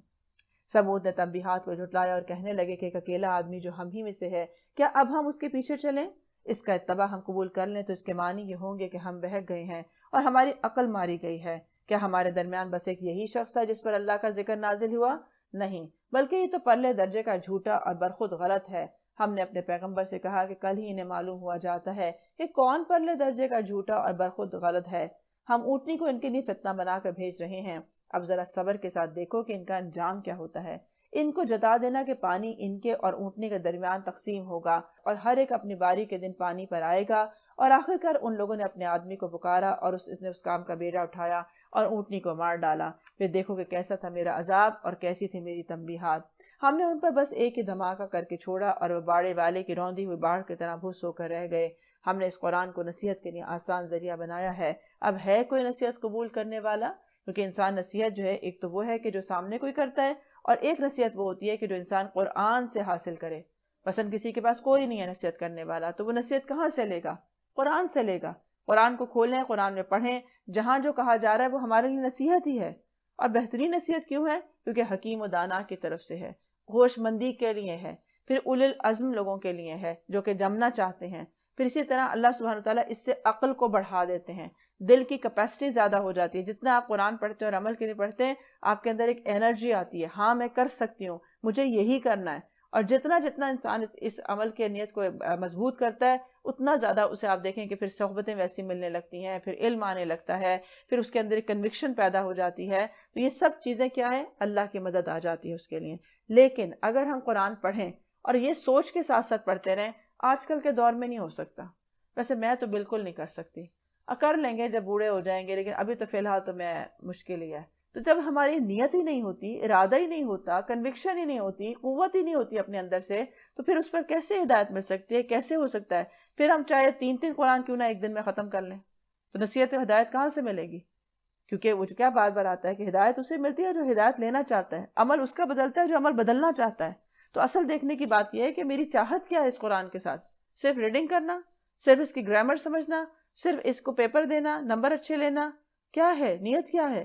Speaker 1: سمود نے تنبیہات کو جھٹلایا اور کہنے لگے کہ ایک اکیلا آدمی جو ہم ہی میں سے ہے، کیا اب ہم اس کے پیچھے چلیں؟ اس کا اتباع ہم قبول کر لیں تو اس کے معنی یہ ہوں گے کہ ہم بہک گئے ہیں اور ہماری عقل ماری گئی ہے۔ کیا ہمارے درمیان بس ایک یہی شخص تھا جس پر اللہ کا ذکر نازل ہوا؟ نہیں، بلکہ یہ تو پرلے درجے کا جھوٹا اور برخود غلط ہے۔ ہم نے اپنے پیغمبر سے کہا کہ کل ہی انہیں معلوم ہوا جاتا ہے کہ کون پرلے درجے کا جھوٹا اور برخود غلط ہے۔ ہم اونٹنی کو ان کے لیے فتنہ بنا کر بھیج رہے ہیں، اب ذرا صبر کے ساتھ دیکھو کہ ان کا انجام کیا ہوتا ہے۔ ان کو جتا دینا کہ پانی ان کے اور اونٹنی کے درمیان تقسیم ہوگا اور ہر ایک اپنی باری کے دن پانی پر آئے گا. اور آخر کار ان لوگوں نے اپنے آدمی کو پکارا اور اس نے اس کام کا بیڑا اٹھایا اور اونٹنی کو مار ڈالا. پھر دیکھو کہ کیسا تھا میرا عذاب اور کیسی تھی میری تنبیہات. ہم نے ان پر بس ایک ہی دھماکہ کر کے چھوڑا اور وہ باڑے والے کی روندی ہوئی باڑھ کی طرح بھوس ہو کر رہ گئے. ہم نے اس قرآن کو نصیحت کے لیے آسان ذریعہ بنایا ہے. اب ہے کوئی نصیحت قبول کرنے والا؟ کیونکہ انسان نصیحت جو ہے ایک تو وہ ہے کہ جو سامنے کوئی کرتا ہے، اور ایک نصیحت وہ ہوتی ہے کہ جو انسان قرآن سے حاصل کرے. مثلا کسی کے پاس کوئی نہیں ہے نصیحت کرنے والا، تو وہ نصیحت کہاں سے لے گا؟ قرآن سے لے گا. قرآن کو کھولیں، قرآن میں پڑھیں، جہاں جو کہا جا رہا ہے وہ ہمارے لیے نصیحت ہی ہے. اور بہترین نصیحت کیوں ہے؟ کیونکہ حکیم و دانا کی طرف سے ہے، ہوش مندی کے لیے ہے، پھر اولو العزم لوگوں کے لیے ہے جو کہ جمنا چاہتے ہیں. پھر اسی طرح اللہ سبحانہ وتعالیٰ اس سے عقل کو بڑھا دیتے ہیں، دل کی کیپیسٹی زیادہ ہو جاتی ہے. جتنا آپ قرآن پڑھتے ہیں اور عمل کے لیے پڑھتے ہیں، آپ کے اندر ایک انرجی آتی ہے، ہاں میں کر سکتی ہوں، مجھے یہی کرنا ہے. اور جتنا انسان اس عمل کے نیت کو مضبوط کرتا ہے، اتنا زیادہ اسے آپ دیکھیں کہ پھر صحبتیں ویسی ملنے لگتی ہیں، پھر علم آنے لگتا ہے، پھر اس کے اندر ایک کنوکشن پیدا ہو جاتی ہے. تو یہ سب چیزیں کیا ہے؟ اللہ کی مدد آ جاتی ہے اس کے لیے. لیکن اگر ہم قرآن پڑھیں اور یہ سوچ کے ساتھ ساتھ پڑھتے رہیں، آج کل کے دور میں نہیں ہو سکتا. ویسے میں تو بالکل نہیں کر سکتی، کر لیں گے جب بوڑھے ہو جائیں گے، لیکن ابھی تو فی الحال تو میں مشکل ہی ہے. تو جب ہماری نیت ہی نہیں ہوتی، ارادہ ہی نہیں ہوتا، کنوکشن ہی نہیں ہوتی، قوت ہی نہیں ہوتی اپنے اندر سے، تو پھر اس پر کیسے ہدایت مل سکتی ہے؟ کیسے ہو سکتا ہے؟ پھر ہم چاہے 3 قرآن کیوں نہ ایک دن میں ختم کر لیں، تو نصیحت و ہدایت کہاں سے ملے گی؟ کیونکہ وہ کیا بار بار آتا ہے کہ ہدایت اسے ملتی ہے جو ہدایت لینا چاہتا ہے، عمل اس کا بدلتا ہے جو عمل بدلنا چاہتا ہے. تو اصل دیکھنے کی بات یہ ہے کہ میری چاہت کیا ہے اس قرآن کے ساتھ؟ صرف ریڈنگ کرنا، صرف اس کی گرامر سمجھنا، صرف اس کو پیپر دینا، نمبر اچھے لینا؟ کیا ہے نیت؟ کیا ہے؟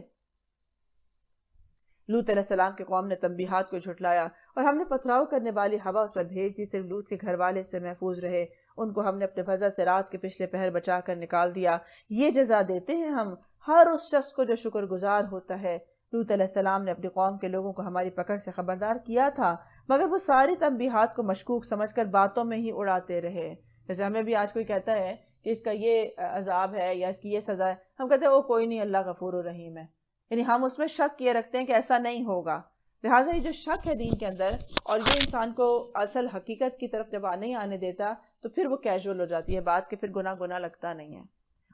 Speaker 1: لوط علیہ السلام کے قوم نے تنبیہات کو جھٹلایا اور ہم نے پتھراؤ کرنے والی ہوا اس پر بھیج دی. صرف لوط کے گھر والے سے محفوظ رہے، ان کو ہم نے اپنے فضل سے رات کے پچھلے پہر بچا کر نکال دیا. یہ جزا دیتے ہیں ہم ہر اس شخص کو جو شکر گزار ہوتا ہے. لوط علیہ السلام نے اپنی قوم کے لوگوں کو ہماری پکڑ سے خبردار کیا تھا، مگر وہ ساری تنبیہات کو مشکوک سمجھ کر باتوں میں ہی اڑاتے رہے. جیسے ہمیں بھی آج کوئی کہتا ہے کہ اس کا یہ عذاب ہے یا اس کی یہ سزا ہے، ہم کہتے ہیں وہ کوئی نہیں، اللہ غفور الرحیم ہے. یعنی ہم اس میں شک کیے رکھتے ہیں کہ ایسا نہیں ہوگا. لہٰذا یہ جو شک ہے دین کے اندر، اور یہ انسان کو اصل حقیقت کی طرف جب نہیں آنے دیتا، تو پھر وہ کیجول ہو جاتی ہے بات، کہ پھر گناہ لگتا نہیں ہے.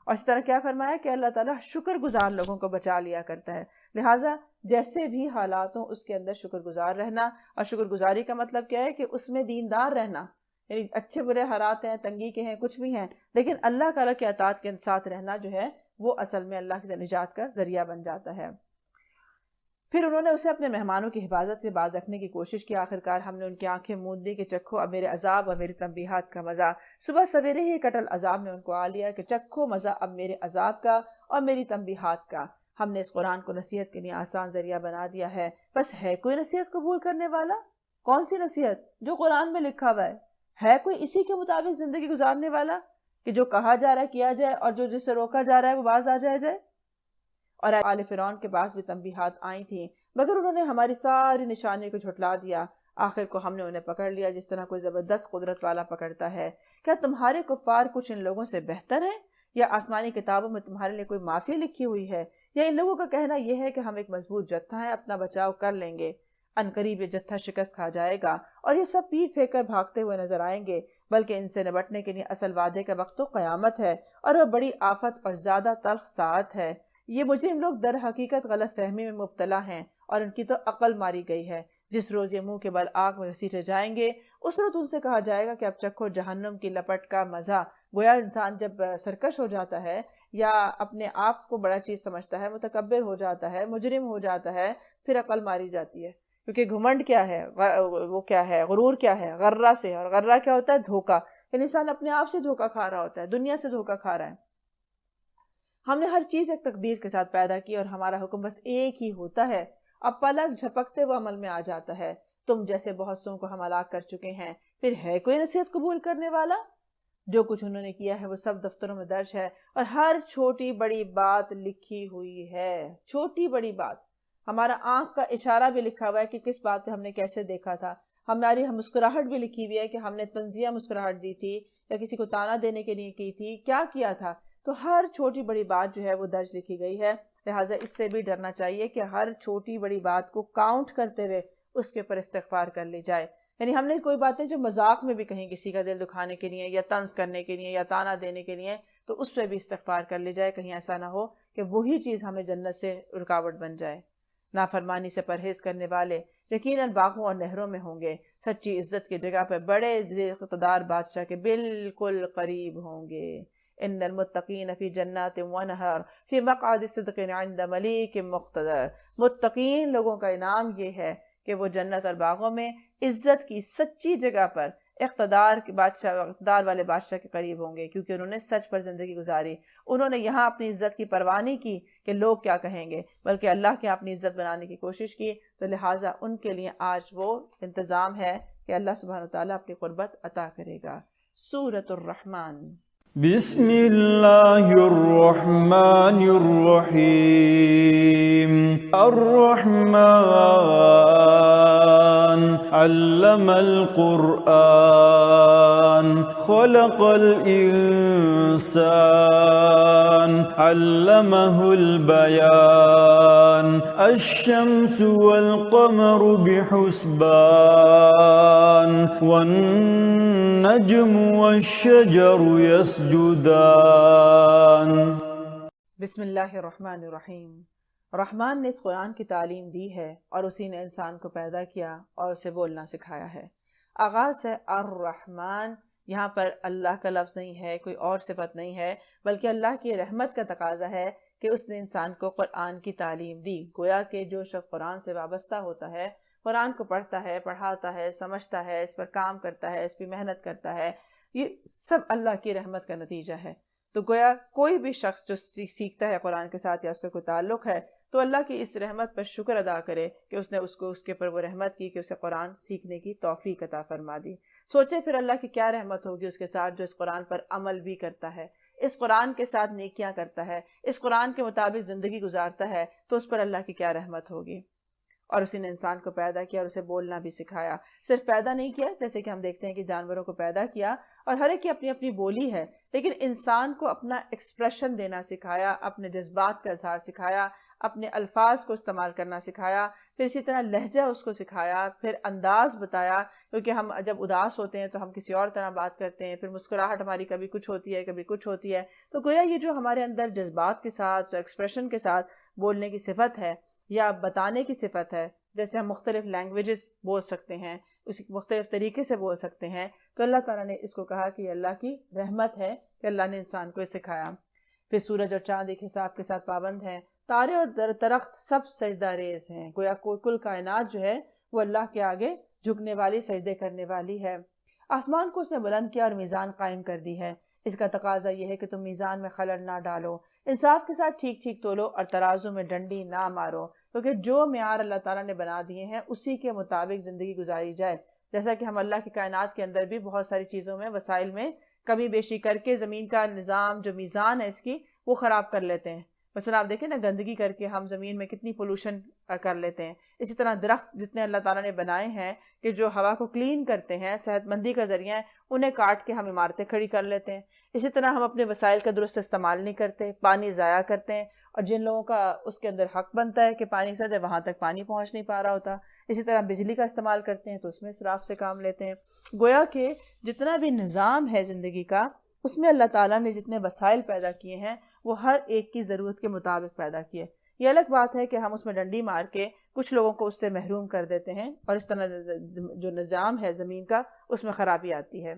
Speaker 1: اور اس طرح کیا فرمایا کہ اللہ تعالیٰ شکر گزار لوگوں کو بچا لیا کرتا ہے. لہٰذا جیسے بھی حالات ہوں اس کے اندر شکر گزار رہنا. اور شکر گزاری کا مطلب کیا ہے؟ کہ اس میں دیندار رہنا. یعنی اچھے برے حالات ہیں، تنگی کے ہیں، کچھ بھی ہیں، لیکن اللہ تعالیٰ کے اطاعت کے ساتھ رہنا جو ہے وہ اصل میں اللہ کی نجات کا ذریعہ بن جاتا ہے. پھر انہوں نے اسے اپنے مہمانوں کی حفاظت سے باز رکھنے کی کوشش کی. آخرکار ہم نے ان کی آنکھیں موند دی کہ چکھو اب میرے عذاب اور میری تنبیہات کا مزہ. صبح سویرے ہی کٹل عذاب نے ان کو آ لیا کہ چکھو مزہ اب میرے عذاب کا اور میری تنبیہات کا. ہم نے اس قرآن کو نصیحت کے لیے آسان ذریعہ بنا دیا ہے. بس ہے کوئی نصیحت قبول کرنے والا؟ کون سی نصیحت؟ جو قرآن میں لکھا ہوا ہے کوئی اسی کے مطابق زندگی گزارنے والا کہ جو کہا جا رہا ہے کیا جائے اور جو جس سے روکا جا رہا ہے وہ باز آ جائے. اور آل فرعون کے پاس بھی تنبیہات آئی تھیں، مگر انہوں نے ہماری ساری نشانی کو جھٹلا دیا. آخر کو ہم نے انہیں پکڑ لیا جس طرح کوئی زبردست قدرت والا پکڑتا ہے. کیا تمہارے کفار کچھ ان لوگوں سے بہتر ہیں؟ یا آسمانی کتابوں میں تمہارے لیے کوئی معافی لکھی ہوئی ہے؟ یا ان لوگوں کا کہنا یہ ہے کہ ہم ایک مضبوط جتھا ہے، اپنا بچاؤ کر لیں گے، ان قریب یہ جتھا شکست کھا جائے گا اور یہ سب پیٹ پھینک کر بھاگتے ہوئے نظر آئیں گے. بلکہ ان سے نبٹنے کے لیے اصل وعدے کا وقت تو قیامت ہے، اور وہ بڑی آفت اور زیادہ تلخ ساعت ہے. یہ مجرم لوگ در حقیقت غلط فہمی میں مبتلا ہیں اور ان کی تو عقل ماری گئی ہے. جس روز یہ منہ کے بل آگ میں گھسیٹے جائیں گے، اس روز ان سے کہا جائے گا کہ اب چکھو جہنم کی لپٹ کا مزہ. گویا انسان جب سرکش ہو جاتا ہے یا اپنے آپ کو بڑا چیز سمجھتا ہے، متکبر ہو جاتا ہے، مجرم ہو جاتا ہے، پھر عقل ماری جاتی ہے. کیونکہ گھمنڈ کیا ہے، وہ کیا ہے، غرور کیا ہے؟ غرہ سے. اور غرہ کیا ہوتا ہے؟ دھوکہ. یعنی انسان اپنے آپ سے دھوکہ کھا رہا ہوتا ہے، دنیا سے دھوکہ کھا رہا ہے. ہم نے ہر چیز ایک تقدیر کے ساتھ پیدا کی اور ہمارا حکم بس ایک ہی ہوتا ہے. اب پلک جھپکتے وہ عمل میں آ جاتا ہے. تم جیسے بہت سوں کو ہم ہلاک کر چکے ہیں. پھر ہے کوئی نصیحت قبول کرنے والا؟ جو کچھ انہوں نے کیا ہے وہ سب دفتروں میں درج ہے اور ہر چھوٹی بڑی بات لکھی ہوئی ہے. چھوٹی بڑی بات، ہمارا آنکھ کا اشارہ بھی لکھا ہوا ہے کہ کس بات پہ ہم نے کیسے دیکھا تھا. ہماری مسکراہٹ بھی لکھی ہوئی ہے کہ ہم نے تنزیہ مسکراہٹ دی تھی یا کسی کو تانا دینے کے لیے کی تھی، کیا کیا تھا. تو ہر چھوٹی بڑی بات جو ہے وہ درج لکھی گئی ہے. لہٰذا اس سے بھی ڈرنا چاہیے کہ ہر چھوٹی بڑی بات کو کاؤنٹ کرتے ہوئے اس کے اوپر استغفار کر لی جائے. یعنی ہم نے کوئی باتیں جو مذاق میں بھی کہیں کسی کا دل دکھانے کے لیے یا طنز کرنے کے لیے یا تانا دینے کے لیے، تو اس پہ بھی استغفار کر لی جائے. کہیں ایسا نہ ہو کہ وہی چیز ہمیں جنت سے رکاوٹ بن جائے. نافرمانی سے پرہیز کرنے والے یقیناً باغوں اور نہروں میں ہوں گے، سچی عزت کی جگہ پہ بڑے اقتدار بادشاہ کے بالکل قریب ہوں گے. ان المتقین فی جنات و نہر فی مقعد صدق عند ملیک مقتدر. متقین لوگوں کا انعام یہ ہے کہ وہ جنت اور باغوں میں عزت کی سچی جگہ پر اقتدار والے بادشاہ کے قریب ہوں گے، کیونکہ انہوں نے سچ پر زندگی گزاری. انہوں نے یہاں اپنی عزت کی پرواہ نہیں کی کہ لوگ کیا کہیں گے، بلکہ اللہ کے اپنی عزت بنانے کی کوشش کی. تو لہٰذا ان کے لیے آج وہ انتظام ہے کہ اللہ سبحانہ وتعالیٰ اپنی قربت عطا کرے گا. سورۃ الرحمن.
Speaker 2: بسم اللہ الرحمن الرحیم. الرحمن علم القرآن خلق الانسان علمہ البیان. الشمس والقمر بحسبان والنجم والشجر يسجدان.
Speaker 1: بسم اللہ الرحمن الرحیم. رحمان نے اس قرآن کی تعلیم دی ہے اور اسی نے انسان کو پیدا کیا اور اسے بولنا سکھایا ہے. آغاز ہے الرحمن. یہاں پر اللہ کا لفظ نہیں ہے، کوئی اور صفت نہیں ہے، بلکہ اللہ کی رحمت کا تقاضا ہے کہ اس نے انسان کو قرآن کی تعلیم دی. گویا کہ جو شخص قرآن سے وابستہ ہوتا ہے، قرآن کو پڑھتا ہے، پڑھاتا ہے، سمجھتا ہے، اس پر کام کرتا ہے، اس پہ محنت کرتا ہے، یہ سب اللہ کی رحمت کا نتیجہ ہے. تو گویا کوئی بھی شخص جو سیکھتا ہے قرآن کے ساتھ یا اس کا کوئی تعلق ہے، تو اللہ کی اس رحمت پر شکر ادا کرے کہ اس نے اس کے اوپر وہ رحمت کی کہ اسے قرآن سیکھنے کی توفیق عطا فرما دی. سوچے پھر اللہ کی کیا رحمت ہوگی اس کے ساتھ جو اس قرآن پر عمل بھی کرتا ہے، اس قرآن کے ساتھ نیکیاں کرتا ہے، اس قرآن کے مطابق زندگی گزارتا ہے، تو اس پر اللہ کی کیا رحمت ہوگی. اور اسی نے انسان کو پیدا کیا اور اسے بولنا بھی سکھایا. صرف پیدا نہیں کیا، جیسے کہ ہم دیکھتے ہیں کہ جانوروں کو پیدا کیا اور ہر ایک کی اپنی اپنی بولی ہے، لیکن انسان کو اپنا ایکسپریشن دینا سکھایا، اپنے جذبات کا اظہار سکھایا، اپنے الفاظ کو استعمال کرنا سکھایا، پھر اسی طرح لہجہ اس کو سکھایا، پھر انداز بتایا. کیونکہ ہم جب اداس ہوتے ہیں تو ہم کسی اور طرح بات کرتے ہیں، پھر مسکراہٹ ہماری کبھی کچھ ہوتی ہے کبھی کچھ ہوتی ہے. تو گویا یہ جو ہمارے اندر جذبات کے ساتھ ایکسپریشن کے ساتھ بولنے کی صفت ہے یا بتانے کی صفت ہے، جیسے ہم مختلف لینگویجز بول سکتے ہیں، اسی مختلف طریقے سے بول سکتے ہیں، تو اللہ تعالیٰ نے اس کو کہا کہ اللہ کی رحمت ہے کہ اللہ نے انسان کو سکھایا. پھر سورج اور چاند ایک حساب کے ساتھ پابند ہیں، تارے اور درخت سب سجدہ ریز ہیں. گویا کل کائنات جو ہے وہ اللہ کے آگے جھکنے والی، سجدے کرنے والی ہے. آسمان کو اس نے بلند کیا اور میزان قائم کر دی ہے. اس کا تقاضا یہ ہے کہ تم میزان میں خلل نہ ڈالو، انصاف کے ساتھ ٹھیک ٹھیک تولو اور ترازو میں ڈنڈی نہ مارو، کیونکہ جو معیار اللہ تعالیٰ نے بنا دیے ہیں اسی کے مطابق زندگی گزاری جائے. جیسا کہ ہم اللہ کی کائنات کے اندر بھی بہت ساری چیزوں میں، وسائل میں کمی بیشی کر کے زمین کا نظام، جو میزان ہے اس کی، وہ خراب کر لیتے ہیں. مثلا آپ دیکھیں نا، گندگی کر کے ہم زمین میں کتنی پولوشن کر لیتے ہیں. اسی طرح درخت جتنے اللہ تعالیٰ نے بنائے ہیں کہ جو ہوا کو کلین کرتے ہیں، صحت مندی کا ذریعہ ہے، انہیں کاٹ کے ہم عمارتیں کھڑی کر لیتے ہیں. اسی طرح ہم اپنے وسائل کا درست استعمال نہیں کرتے، پانی ضائع کرتے ہیں، اور جن لوگوں کا اس کے اندر حق بنتا ہے کہ پانی سے دے، وہاں تک پانی پہنچ نہیں پا رہا ہوتا. اسی طرح بجلی کا استعمال کرتے ہیں تو اس میں اسراف سے کام لیتے ہیں. گویا کہ جتنا بھی نظام ہے زندگی کا، اس میں اللہ تعالیٰ نے جتنے وسائل پیدا کیے ہیں وہ ہر ایک کی ضرورت کے مطابق پیدا کیے. یہ الگ بات ہے کہ ہم اس میں ڈنڈی مار کے کچھ لوگوں کو اس سے محروم کر دیتے ہیں، اور اس طرح جو نظام ہے زمین کا اس میں خرابی آتی ہے.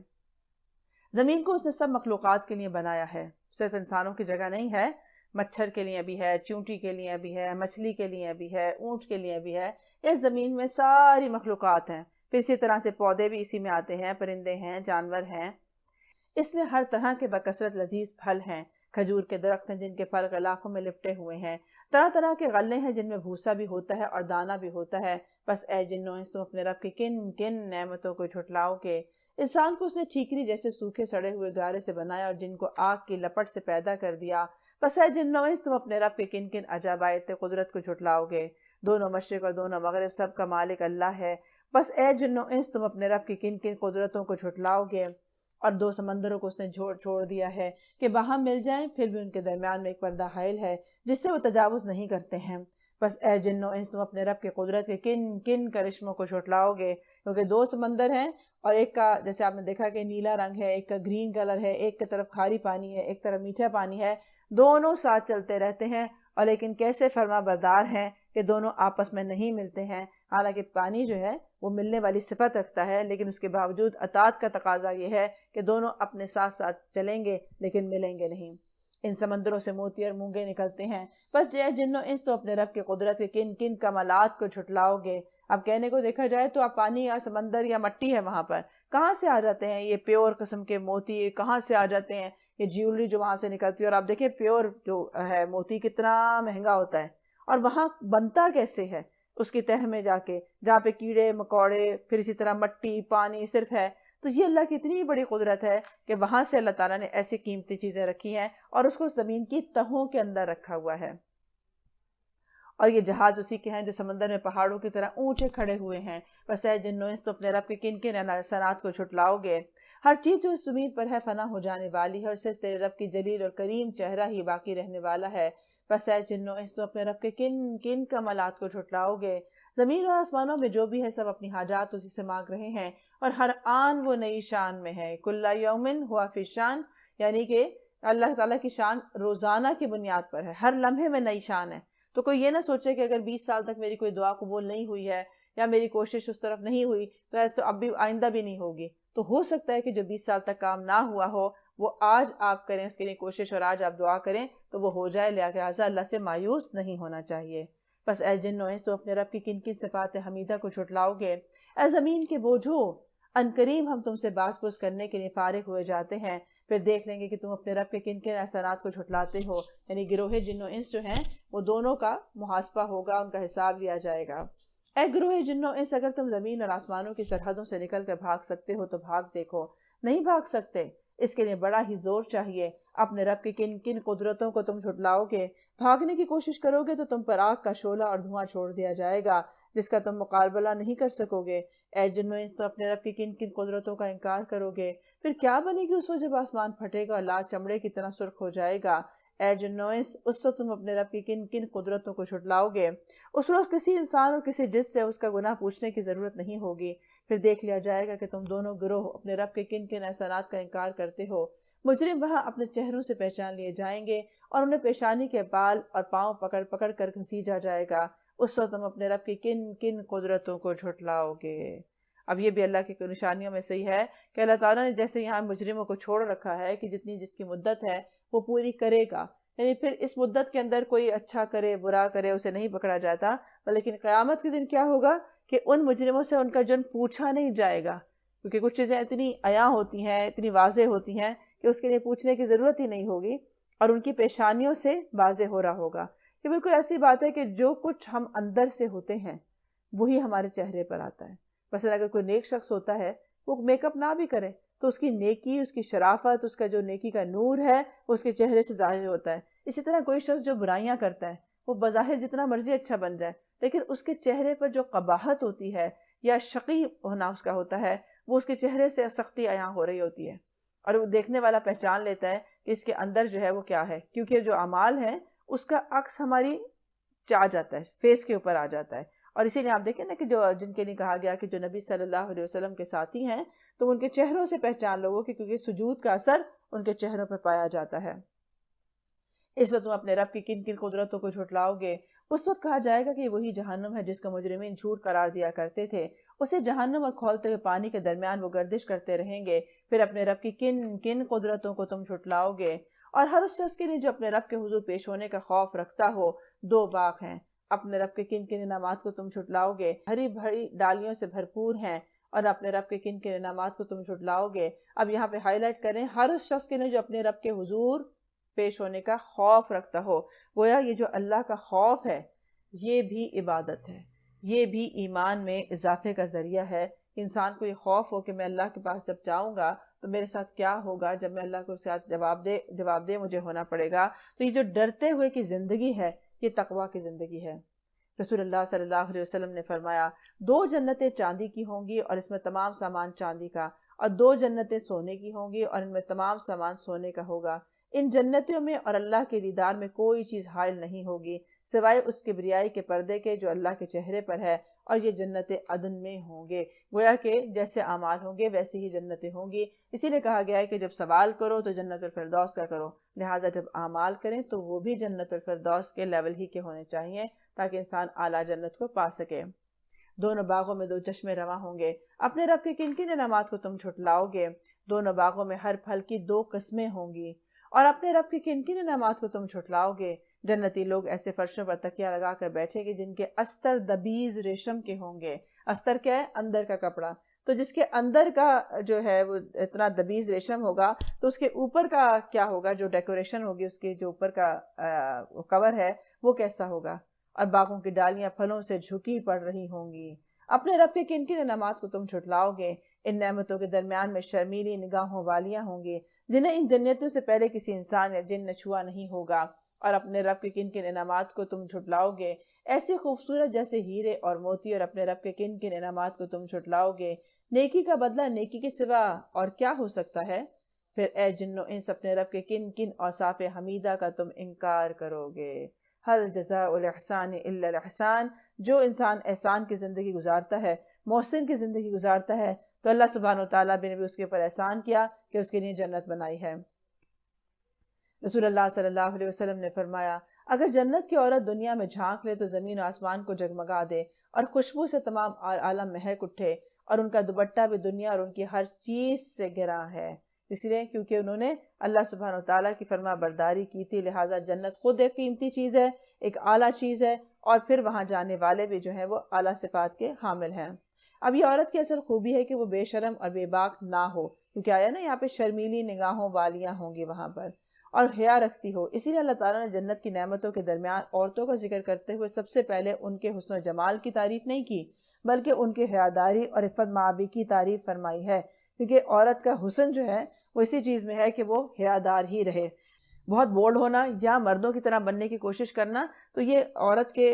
Speaker 1: زمین کو اس نے سب مخلوقات کے لیے بنایا ہے، صرف انسانوں کی جگہ نہیں ہے. مچھر کے لیے بھی ہے، چونٹی کے لیے بھی ہے، مچھلی کے لیے بھی ہے، اونٹ کے لیے بھی ہے. اس زمین میں ساری مخلوقات ہیں. پھر اسی طرح سے پودے بھی اسی میں آتے ہیں، پرندے ہیں، جانور ہیں. اس میں ہر طرح کے بکثرت لذیذ پھل ہیں. کھجور کے درخت ہیں جن کے پھل غلاقوں میں لپٹے ہوئے ہیں. طرح طرح کے غلے ہیں جن میں بھوسا بھی ہوتا ہے اور دانہ بھی ہوتا ہے. بس اے جنوں انس، تم اپنے رب کی کن کن نعمتوں کو جھٹلاؤ گے. انسان کو اس نے ٹھیکری جیسے سوکھے سڑے ہوئے گارے سے بنایا اور جن کو آگ کی لپٹ سے پیدا کر دیا. بس اے جنوں انس، تم اپنے رب کے کن کن عجائب قدرت کو جھٹلاؤ گے. دونوں مشرق اور دونوں مغرب سب کا مالک اللہ ہے. بس اے جنوں انس، تم اپنے رب کی کن کن قدرتوں کو جھٹلاؤ گے. اور دو سمندروں کو اس نے چھوڑ دیا ہے کہ باہم مل جائیں، پھر بھی ان کے درمیان میں ایک پردہ حائل ہے جس سے وہ تجاوز نہیں کرتے ہیں. بس اے جن و انس تم اپنے رب کی قدرت کے کن کن کرشموں کو جھٹلاؤ گے، کیونکہ دو سمندر ہیں، اور ایک کا جیسے آپ نے دیکھا کہ نیلا رنگ ہے، ایک کا گرین کلر ہے، ایک کی طرف کھاری پانی ہے، ایک طرف میٹھا پانی ہے، دونوں ساتھ چلتے رہتے ہیں، اور لیکن کیسے فرما بردار ہیں کہ دونوں آپس میں نہیں ملتے ہیں۔ حالانکہ پانی جو ہے وہ ملنے والی صفت رکھتا ہے، لیکن اس کے باوجود اطاعت کا تقاضا یہ ہے کہ دونوں اپنے ساتھ ساتھ چلیں گے لیکن ملیں گے نہیں۔ ان سمندروں سے موتی اور مونگے نکلتے ہیں، بس جے جنوں انس تو اپنے رب کی قدرت کے کن کن کمالات کو جھٹلاؤ گے۔ اب کہنے کو دیکھا جائے تو اب پانی یا سمندر یا مٹی ہے وہاں پر، کہاں سے آ جاتے ہیں یہ پیور قسم کے موتی، کہاں سے آ جاتے ہیں یہ جیولری جو وہاں سے نکلتی ہے؟ اور آپ دیکھیں پیور جو ہے موتی کتنا مہنگا ہوتا ہے، اور وہاں بنتا کیسے ہے اس کی تہ میں جا کے، جہاں پہ کیڑے مکوڑے، پھر اسی طرح مٹی پانی صرف ہے۔ تو یہ اللہ کی اتنی بڑی قدرت ہے کہ وہاں سے اللہ تعالیٰ نے ایسی قیمتی چیزیں رکھی ہیں اور اس کو زمین کی تہوں کے اندر رکھا ہوا ہے۔ اور یہ جہاز اسی کے ہیں جو سمندر میں پہاڑوں کی طرح اونچے کھڑے ہوئے ہیں۔ بس اے جن و انس تو اپنے رب کے کن کن احسانات کو جھٹلاؤ گے۔ ہر چیز جو اس زمین پر ہے فنا ہو جانے والی ہے، اور صرف تیرے رب کی جلیل اور کریم چہرہ ہی باقی رہنے والا ہے۔ بس اے جن و انس تو اپنے رب کے کن کن کمالات کو جھٹلاؤ گے۔ زمین اور آسمانوں میں جو بھی ہے سب اپنی حاجات اسی سے مانگ رہے ہیں، اور ہر آن وہ نئی شان میں ہے۔ کل یومن ہوا فی شان، یعنی کہ اللہ تعالیٰ کی شان روزانہ کی بنیاد پر ہے، ہر لمحے میں نئی شان ہے۔ تو کوئی یہ نہ سوچے کہ اگر 20 سال تک میری کوئی دعا قبول نہیں ہوئی ہے یا میری کوشش اس طرف نہیں ہوئی تو ایسے اب بھی آئندہ بھی نہیں ہوگی۔ تو ہو سکتا ہے کہ جو 20 سال تک کام نہ ہوا ہو وہ آج آپ کریں اس کے لیے کوشش، اور آج آپ دعا کریں تو وہ ہو جائے، لہٰذا اللہ سے مایوس نہیں ہونا چاہیے۔ بس اے جن و انس تو اپنے رب کی کن کن صفات حمیدہ کو جھٹلاؤ گے۔ اے زمین کے بوجھو، ان قریب ہم تم سے باز پوس کرنے کے لیے فارغ ہوئے جاتے ہیں، پھر دیکھ لیں گے کہ تم اپنے رب کے کن کن احسانات کو جھٹلاتے ہو۔ یعنی گروہ جن و انس جو ہیں وہ دونوں کا محاسبہ ہوگا، ان کا حساب لیا جائے گا۔ اے گروہ جن و انس، اگر تم زمین اور آسمانوں کی سرحدوں سے نکل کر بھاگ سکتے ہو تو بھاگ دیکھو، نہیں بھاگ سکتے، اس کے لیے بڑا ہی زور چاہیے۔ اپنے رب کی کن کن قدرتوں کو تم جھٹلاؤ گے، بھاگنے کی کوشش کرو گے تو تم پر آگ کا شعلہ اور دھواں چھوڑ دیا جائے گا جس کا تم مقابلہ نہیں کر سکو گے۔ اے جن و انس، تو اپنے رب کی کن کن قدرتوں کا انکار کرو گے، پھر کیا بنے گی اس وقت جب آسمان پھٹے گا اور لال چمڑے کی طرح سرخ ہو جائے گا۔ اے جن و انس، اس وقت تم اپنے رب کی کن کن قدرتوں کو جھٹلاؤ گے۔ اس روز کسی انسان اور کسی جس سے اس کا گناہ پوچھنے کی ضرورت نہیں ہوگی، پھر دیکھ لیا جائے گا کہ تم دونوں گروہ اپنے رب کے کن کن احسانات کا انکار کرتے ہو۔ مجرم وہاں اپنے چہروں سے پہچان لیے جائیں گے، اور انہیں پیشانی کے بال اور پاؤں پکڑ پکڑ کر گھسیجا جائے گا۔ اس وقت تم اپنے رب کی کن کن قدرتوں کو جھٹلاؤ گے۔ اب یہ بھی اللہ کی نشانیوں میں سے ہی ہے کہ اللہ تعالیٰ نے جیسے یہاں مجرموں کو چھوڑ رکھا ہے کہ جتنی جس کی مدت ہے وہ پوری کرے گا، یعنی پھر اس مدت کے اندر کوئی اچھا کرے برا کرے اسے نہیں پکڑا جاتا، لیکن قیامت کے دن کیا ہوگا کہ ان مجرموں سے ان کا جرم پوچھا نہیں جائے گا، کیونکہ کچھ چیزیں اتنی عیاں ہوتی ہیں، اتنی واضح ہوتی ہیں کہ اس کے لیے پوچھنے کی ضرورت ہی نہیں ہوگی، اور ان کی پیشانیوں سے واضح ہو رہا ہوگا۔ یہ بالکل ایسی بات ہے کہ جو کچھ ہم اندر سے ہوتے ہیں وہی ہمارے چہرے پر آتا ہے۔ مثلا اگر کوئی نیک شخص ہوتا ہے وہ میک اپ نہ بھی کرے تو اس کی نیکی، اس کی شرافت، اس کا جو نیکی کا نور ہے وہ اس کے چہرے سے ظاہر ہوتا ہے۔ اسی طرح کوئی شخص جو برائیاں کرتا ہے وہ بظاہر جتنا مرضی اچھا بن جائے، لیکن اس کے چہرے پر جو قباحت ہوتی ہے یا شقی ہونا اس کا ہوتا ہے وہ اس کے چہرے سے سختی عیاں ہو رہی ہوتی ہے، اور وہ دیکھنے والا پہچان لیتا ہے کہ اس کے اندر جو ہے وہ کیا ہے، کیونکہ جو اعمال ہیں اس کا عکس ہماری آ جاتا ہے، فیس کے اوپر آ جاتا ہے۔ اور اسی لیے آپ دیکھیں نا کہ جو جن کے لیے کہا گیا کہ جو نبی صلی اللہ علیہ وسلم کے ساتھی ہیں تو ان کے چہروں سے پہچان لوگوں کی، کیونکہ سجود کا اثر ان کے چہروں پر پایا جاتا ہے۔ اس وقت تم اپنے رب کی کن کن قدرتوں کو جھٹلاؤ گے۔ اس وقت کہا جائے گا کہ یہ وہی جہنم ہے جس کو مجرمین جھوٹ قرار دیا کرتے تھے۔ اسے جہنم اور کھولتے ہوئے پانی کے درمیان وہ گردش کرتے رہیں گے، پھر اپنے رب کی کن کن قدرتوں کو تم جھٹلاؤ گے۔ اور ہر اس شخص کے لیے جو اپنے رب کے حضور پیش ہونے کا خوف رکھتا ہو دو باغ ہیں۔ اپنے رب کے کن کن انعامات کو تم جھٹلاؤ گے، ہری بھری ڈالیوں سے بھرپور ہیں، اور اپنے رب کے کن کن انعامات کو تم جھٹلاؤ گے۔ اب یہاں پہ ہائی لائٹ کریں ہر اس شخص کے لیے جو اپنے رب کے حضور پیش ہونے کا خوف رکھتا ہو۔ گویا یہ جو اللہ کا خوف ہے یہ بھی عبادت ہے، یہ بھی ایمان میں اضافے کا ذریعہ ہے۔ انسان کو یہ خوف ہو کہ میں اللہ کے پاس جب جاؤں گا تو میرے ساتھ کیا ہوگا، جب میں اللہ کو ساتھ جواب دے مجھے ہونا پڑے گا۔ تو یہ جو ڈرتے ہوئے کی زندگی ہے یہ تقویٰ کی زندگی ہے۔ رسول اللہ صلی اللہ علیہ وسلم نے فرمایا 2 جنتیں چاندی کی ہوں گی اور اس میں تمام سامان چاندی کا، اور 2 جنتیں سونے کی ہوں گی اور ان میں تمام سامان سونے کا ہوگا۔ ان جنتوں میں اور اللہ کے دیدار میں کوئی چیز حائل نہیں ہوگی سوائے اس کبریائی کے پردے کے جو اللہ کے چہرے پر ہے، اور یہ جنت عدن میں ہوں گے۔ گویا کہ جیسے اعمال ہوں گے ویسے ہی جنتیں ہوں گی۔ اسی لیے کہا گیا ہے کہ جب سوال کرو تو جنت الفردوس کا کرو، لہٰذا جب اعمال کریں تو وہ بھی جنت الفردوس کے لیول ہی کے ہونے چاہیے تاکہ انسان اعلیٰ جنت کو پا سکے۔ دونوں باغوں میں 2 چشمے رواں ہوں گے، اپنے رب کے کن کن انعامات کو تم جھٹلاؤ گے؟ دونوں باغوں میں ہر پھل کی 2 قسمیں ہوں گی، اور اپنے رب کے کن کن انعامات کو تم جھٹلاؤ گے؟ جنتی لوگ ایسے فرشوں پر تکیہ لگا کر بیٹھے گے جن کے استر دبیز ریشم کے ہوں گے۔ استر کیا ہے؟ اندر کا کپڑا۔ تو جس کے اندر کا جو ہے وہ اتنا دبیز ریشم ہوگا تو اس کے اوپر کا کیا ہوگا؟ جو ڈیکوریشن ہوگی اس کے جو اوپر کا کور ہے وہ کیسا ہوگا؟ اور باغوں کی ڈالیاں پھلوں سے جھکی پڑ رہی ہوں گی۔ اپنے رب کے کن کن انعامات کو تم جھٹلاؤ گے؟ ان نعمتوں کے درمیان میں شرمیلی نگاہوں والیاں ہوں گی جنہیں ان جنتوں سے پہلے کسی انسان یا جن نے چھوا نہیں ہوگا۔ اور اپنے رب کے کن کن انعامات کو تم جھٹلاؤ گے؟ ایسی خوبصورت جیسے ہیرے اور موتی۔ اور اپنے رب کے کن کن انعامات کو تم جھٹلاؤ گے؟ نیکی کا بدلہ نیکی کے سوا اور کیا ہو سکتا ہے؟ پھر اے جنو انس اپنے رب کے کن کن اوصاف حمیدہ کا تم انکار کرو گے؟ حل جزاء الاحسان الا الاحسان۔ جو انسان احسان کی زندگی گزارتا ہے، محسن کی زندگی گزارتا ہے، تو اللہ سبحانہ وتعالیٰ نے بھی اس کے اوپر احسان کیا کہ اس کے لیے جنت بنائی ہے۔ رسول اللہ صلی اللہ علیہ وسلم نے فرمایا، اگر جنت کی عورت دنیا میں جھانک لے تو زمین و آسمان کو جگمگا دے اور خوشبو سے تمام عالم مہک اٹھے، اور ان کا دوپٹہ بھی دنیا اور ان کی ہر چیز سے گراں ہے۔ اس لیے کیونکہ انہوں نے اللہ سبحانہ وتعالیٰ کی فرما برداری کی تھی، لہٰذا جنت خود ایک قیمتی چیز ہے، ایک اعلیٰ چیز ہے، اور پھر وہاں جانے والے بھی جو ہیں وہ اعلیٰ صفات کے حامل ہیں۔ اب یہ عورت کی اصل خوبی ہے کہ وہ بے شرم اور بے باک نہ ہو، کیونکہ آیا نا یہاں پہ شرمیلی نگاہوں والیاں ہوں گی وہاں پر، اور حیا رکھتی ہو۔ اسی لیے اللہ تعالیٰ نے جنت کی نعمتوں کے درمیان عورتوں کا ذکر کرتے ہوئے سب سے پہلے ان کے حسن و جمال کی تعریف نہیں کی، بلکہ ان کے حیاداری اور عفت معابی کی تعریف فرمائی ہے، کیونکہ عورت کا حسن جو ہے وہ اسی چیز میں ہے کہ وہ حیادار ہی رہے۔ بہت بولڈ ہونا یا مردوں کی طرح بننے کی کوشش کرنا تو یہ عورت کے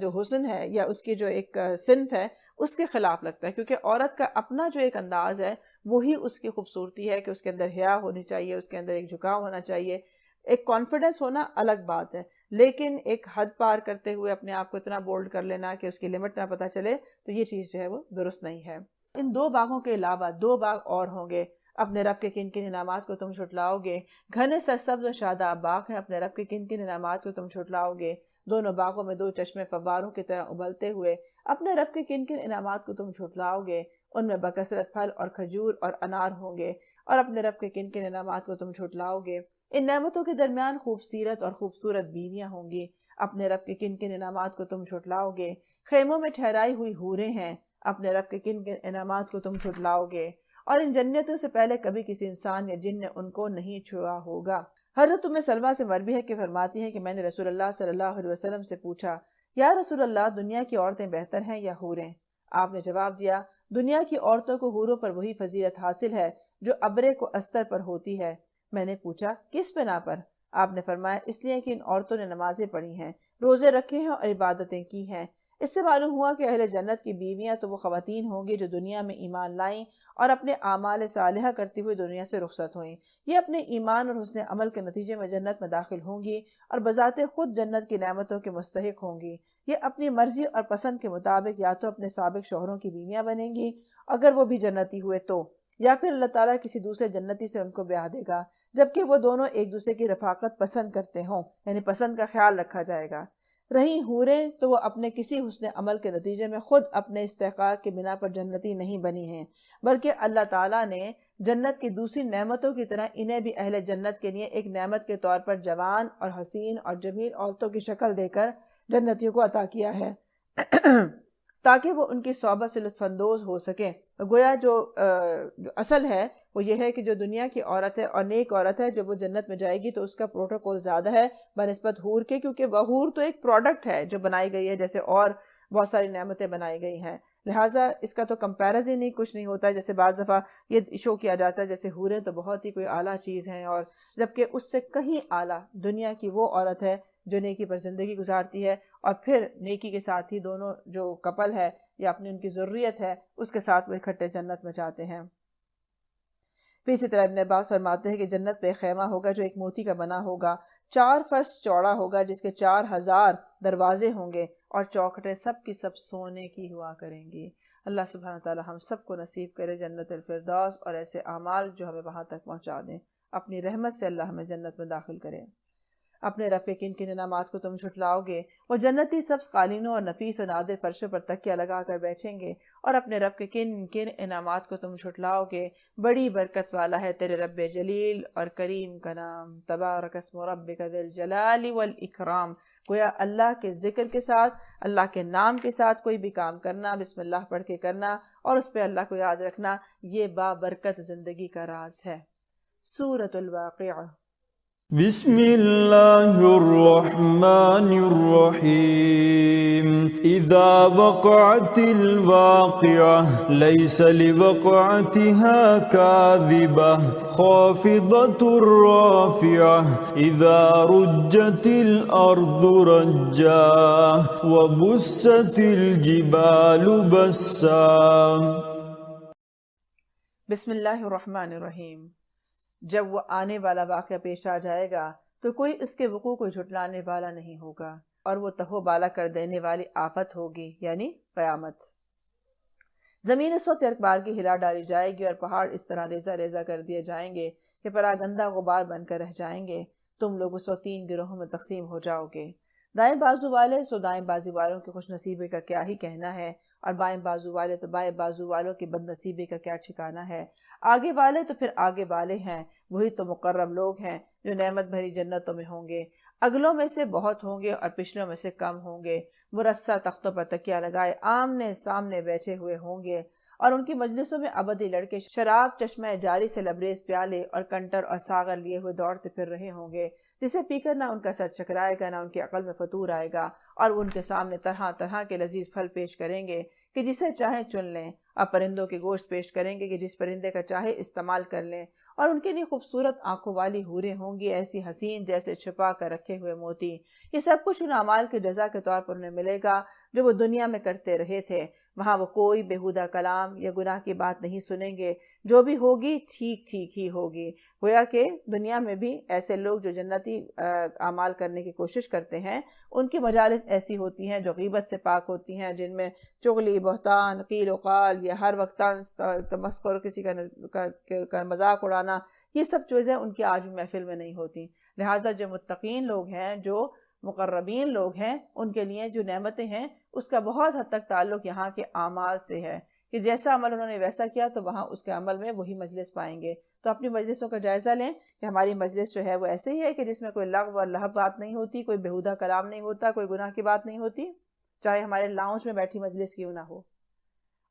Speaker 1: جو حسن ہے یا اس کی جو ایک صنف ہے اس کے خلاف لگتا ہے، کیونکہ عورت کا اپنا جو ایک انداز ہے وہی اس کی خوبصورتی ہے کہ اس کے اندر حیا ہونی چاہیے، اس کے اندر ایک جھکاؤ ہونا چاہیے، ایک کانفیڈنس ہونا الگ بات ہے، لیکن ایک حد پار کرتے ہوئے اپنے آپ کو اتنا بولڈ کر لینا کہ اس کی لمٹ نہ پتہ چلے تو یہ چیز جو ہے وہ درست نہیں ہے۔ ان 2 باغوں کے علاوہ 2 باغ اور ہوں گے۔ اپنے رب کے کن کن انعامات کو تم جھٹلاؤ گے؟ گھنے سرسبز و شاداب باغ ہیں، اپنے رب کے کن کن انعامات کو تم جھٹلاؤ گے؟ دونوں باغوں میں 2 چشمے فواروں کی طرح ابلتے ہوئے، اپنے رب کے کن کن انعامات کو تم جھٹلاؤ گے؟ ان میں بکثرت پھل اور کھجور اور انار ہوں گے۔ اور اپنے رب کے کن کن انعامات کو تم جھٹلاؤ گے؟ ان نعمتوں کے درمیان خوبصورت اور خوبصورت بیویاں ہوں گی۔ اپنے رب کے کن کن انعامات کو تم جھٹلاؤ گے؟ خیموں میں ٹھہرائی ہوئی حوریں ہیں، اپنے رب کے کن کن انعامات کو تم جھٹلاؤ گے؟ اور ان جنتوں سے پہلے کبھی کسی انسان یا جن نے ان کو نہیں چھوا ہوگا۔ حضرت ام سلمہ سے مروی ہے کہ فرماتی ہیں کہ میں نے رسول اللہ صلی اللہ علیہ وسلم سے پوچھا، یا رسول اللہ دنیا کی عورتیں بہتر ہیں یا حوریں؟ آپ نے جواب دیا، دنیا کی عورتوں کو حوروں پر وہی فضیلت حاصل ہے جو ابرے کو استر پر ہوتی ہے۔ میں نے پوچھا، کس بنا پر؟ آپ نے فرمایا، اس لیے کہ ان عورتوں نے نمازیں پڑھی ہیں، روزے رکھے ہیں اور عبادتیں کی ہیں۔ اس سے معلوم ہوا کہ اہل جنت کی بیویاں تو وہ خواتین ہوں گی جو دنیا میں ایمان لائیں اور اپنے اعمال صالحہ کرتی ہوئی دنیا سے رخصت ہوئیں۔ یہ اپنے ایمان اور حسن عمل کے نتیجے میں جنت میں داخل ہوں گی اور بذات خود جنت کی نعمتوں کے مستحق ہوں گی۔ یہ اپنی مرضی اور پسند کے مطابق یا تو اپنے سابق شوہروں کی بیویاں بنیں گی اگر وہ بھی جنتی ہوئے تو، یا پھر اللہ تعالیٰ کسی دوسرے جنتی سے ان کو بیاہ دے گا، جبکہ وہ دونوں ایک دوسرے کی رفاقت پسند کرتے ہوں، یعنی پسند کا خیال رکھا جائے گا۔ رہی حوریں تو وہ اپنے کسی حسن عمل کے نتیجے میں خود اپنے استحقاق کے بنا پر جنتی نہیں بنی ہیں، بلکہ اللہ تعالیٰ نے جنت کی دوسری نعمتوں کی طرح انہیں بھی اہل جنت کے لیے ایک نعمت کے طور پر جوان اور حسین اور جمیل عورتوں کی شکل دے کر جنتیوں کو عطا کیا ہے تاکہ وہ ان کی صحبت سے لطف اندوز ہو سکیں۔ گویا جو اصل ہے وہ یہ ہے کہ جو دنیا کی عورت ہے اور نیک عورت ہے جب وہ جنت میں جائے گی تو اس کا پروٹوکول زیادہ ہے بنسبت حور کے، کیونکہ وہ حور تو ایک پروڈکٹ ہے جو بنائی گئی ہے، جیسے اور بہت ساری نعمتیں بنائی گئی ہیں، لہٰذا اس کا تو کمپیرزن ہی کچھ نہیں ہوتا۔ جیسے بعض دفعہ یہ شو کیا جاتا ہے جیسے حوریں تو بہت ہی کوئی اعلیٰ چیز ہیں، اور جبکہ اس سے کہیں اعلیٰ دنیا کی وہ عورت ہے جو نیکی پر زندگی گزارتی ہے اور پھر نیکی کے ساتھ ہی دونوں جو کپل ہے یا اپنی ان کی ضروریت ہے اس کے ساتھ وہ اکٹھے جنت میں جاتے ہیں۔ پھر اسی طرح ابن عباس فرماتے ہیں کہ جنت پہ خیمہ ہوگا جو ایک موتی کا بنا ہوگا، 4 فرس چوڑا ہوگا، جس کے 4000 دروازے ہوں گے، اور چوکھٹیں سب کی سب سونے کی ہوا کریں گی۔ اللہ سبحانہ تعالی ہم سب کو نصیب کرے جنت الفردوس اور ایسے اعمال جو ہمیں وہاں تک پہنچا دیں۔ اپنی رحمت سے اللہ ہمیں جنت میں داخل کرے۔ اپنے رب کے کن کن انعامات کو تم جھٹلاؤ گے؟ وہ جنتی سبز قالینوں اور نفیس و نادر فرشوں پر تکیہ لگا کر بیٹھیں گے۔ اور اپنے رب کے کن کن انعامات کو تم جھٹلاؤ گے؟ بڑی برکت والا ہے تیرے رب جلیل اور کریم کا نام، تبارک اسم ربک ذی الجلال والاکرام۔ گویا اللہ کے ذکر کے ساتھ، اللہ کے نام کے ساتھ کوئی بھی کام کرنا، بسم اللہ پڑھ کے کرنا اور اس پہ اللہ کو یاد رکھنا، یہ بابرکت زندگی کا راز ہے۔ سورۃ الواقعہ۔
Speaker 2: بسم اللہ الرحمن الرحیم اذا وقعت الواقعہ لیس لوقعتها کاذبہ خافضۃ رافعہ اذا رجت الارض رجا وبست الجبال بسا۔
Speaker 1: بسم اللہ الرحمن الرحیم۔ جب وہ آنے والا واقعہ پیش آ جائے گا تو کوئی اس کے وقوع کو جھٹلانے والا نہیں ہوگا، اور وہ تہو بالا کر دینے والی آفت ہوگی، یعنی قیامت۔ زمین اس وقت ایک بار کی ہلا ڈالی جائے گی اور پہاڑ اس طرح ریزہ ریزہ کر دیے جائیں گے کہ پراگندہ غبار بن کر رہ جائیں گے۔ تم لوگ اس وقت 3 گروہوں میں تقسیم ہو جاؤ گے۔ دائیں بازو والے سو دائیں بازو والوں کی خوش نصیبی کا کیا ہی کہنا ہے، اور بائیں بازو والے تو بائیں بازو والوں کی بد نصیبی کا کیا ٹھکانہ ہے۔ آگے والے تو پھر آگے والے ہیں، وہی تو مقرب لوگ ہیں جو نعمت بھری جنتوں میں ہوں گے۔ اگلوں میں سے بہت ہوں گے اور پچھلوں میں سے کم ہوں گے۔ مرصع تختوں پر تکیہ لگائے آمنے سامنے بیٹھے ہوئے ہوں گے، اور ان کی مجلسوں میں ابدی لڑکے شراب چشمہ جاری سے لبریز پیالے اور کنٹر اور ساغر لیے ہوئے دوڑتے پھر رہے ہوں گے، جسے پی کر نہ ان کا سر چکرائے گا، نہ ان کی عقل میں فطور آئے گا، اور ان کے سامنے طرح طرح کے لذیذ پھل پیش کریں گے کہ جسے چاہیں چن لیں، اور پرندوں کے گوشت پیش کریں گے کہ جس پرندے کا چاہے استعمال کر لیں، اور ان کے لیے خوبصورت آنکھوں والی حوریں ہوں گی، ایسی حسین جیسے چھپا کر رکھے ہوئے موتی۔ یہ سب کچھ ان اعمال کے جزا کے طور پر انہیں ملے گا جو وہ دنیا میں کرتے رہے تھے۔ وہاں وہ کوئی بیہودہ کلام یا گناہ کی بات نہیں سنیں گے، جو بھی ہوگی ٹھیک ٹھیک ہی ہوگی۔ گویا کہ دنیا میں بھی ایسے لوگ جو جنتی اعمال کرنے کی کوشش کرتے ہیں، ان کی مجالس ایسی ہوتی ہیں جو غیبت سے پاک ہوتی ہیں، جن میں چغلی، بہتان، قیل و قال یا ہر وقت تمسخر، کسی کا مذاق اڑانا، یہ سب چیزیں ان کی آج بھی محفل میں نہیں ہوتی۔ لہٰذا جو متقین لوگ ہیں، جو مقربین لوگ ہیں، ان کے لیے جو نعمتیں ہیں اس کا بہت حد تک تعلق یہاں کے اعمال سے ہے، کہ جیسا عمل انہوں نے ویسا کیا تو وہاں اس کے عمل میں وہی مجلس پائیں گے۔ تو اپنی مجلسوں کا جائزہ لیں کہ ہماری مجلس جو ہے وہ ایسے ہی ہے کہ جس میں کوئی لغو اور لہو بات نہیں ہوتی، کوئی بیہودہ کلام نہیں ہوتا، کوئی گناہ کی بات نہیں ہوتی، چاہے ہمارے لاؤنج میں بیٹھی مجلس کیوں نہ ہو۔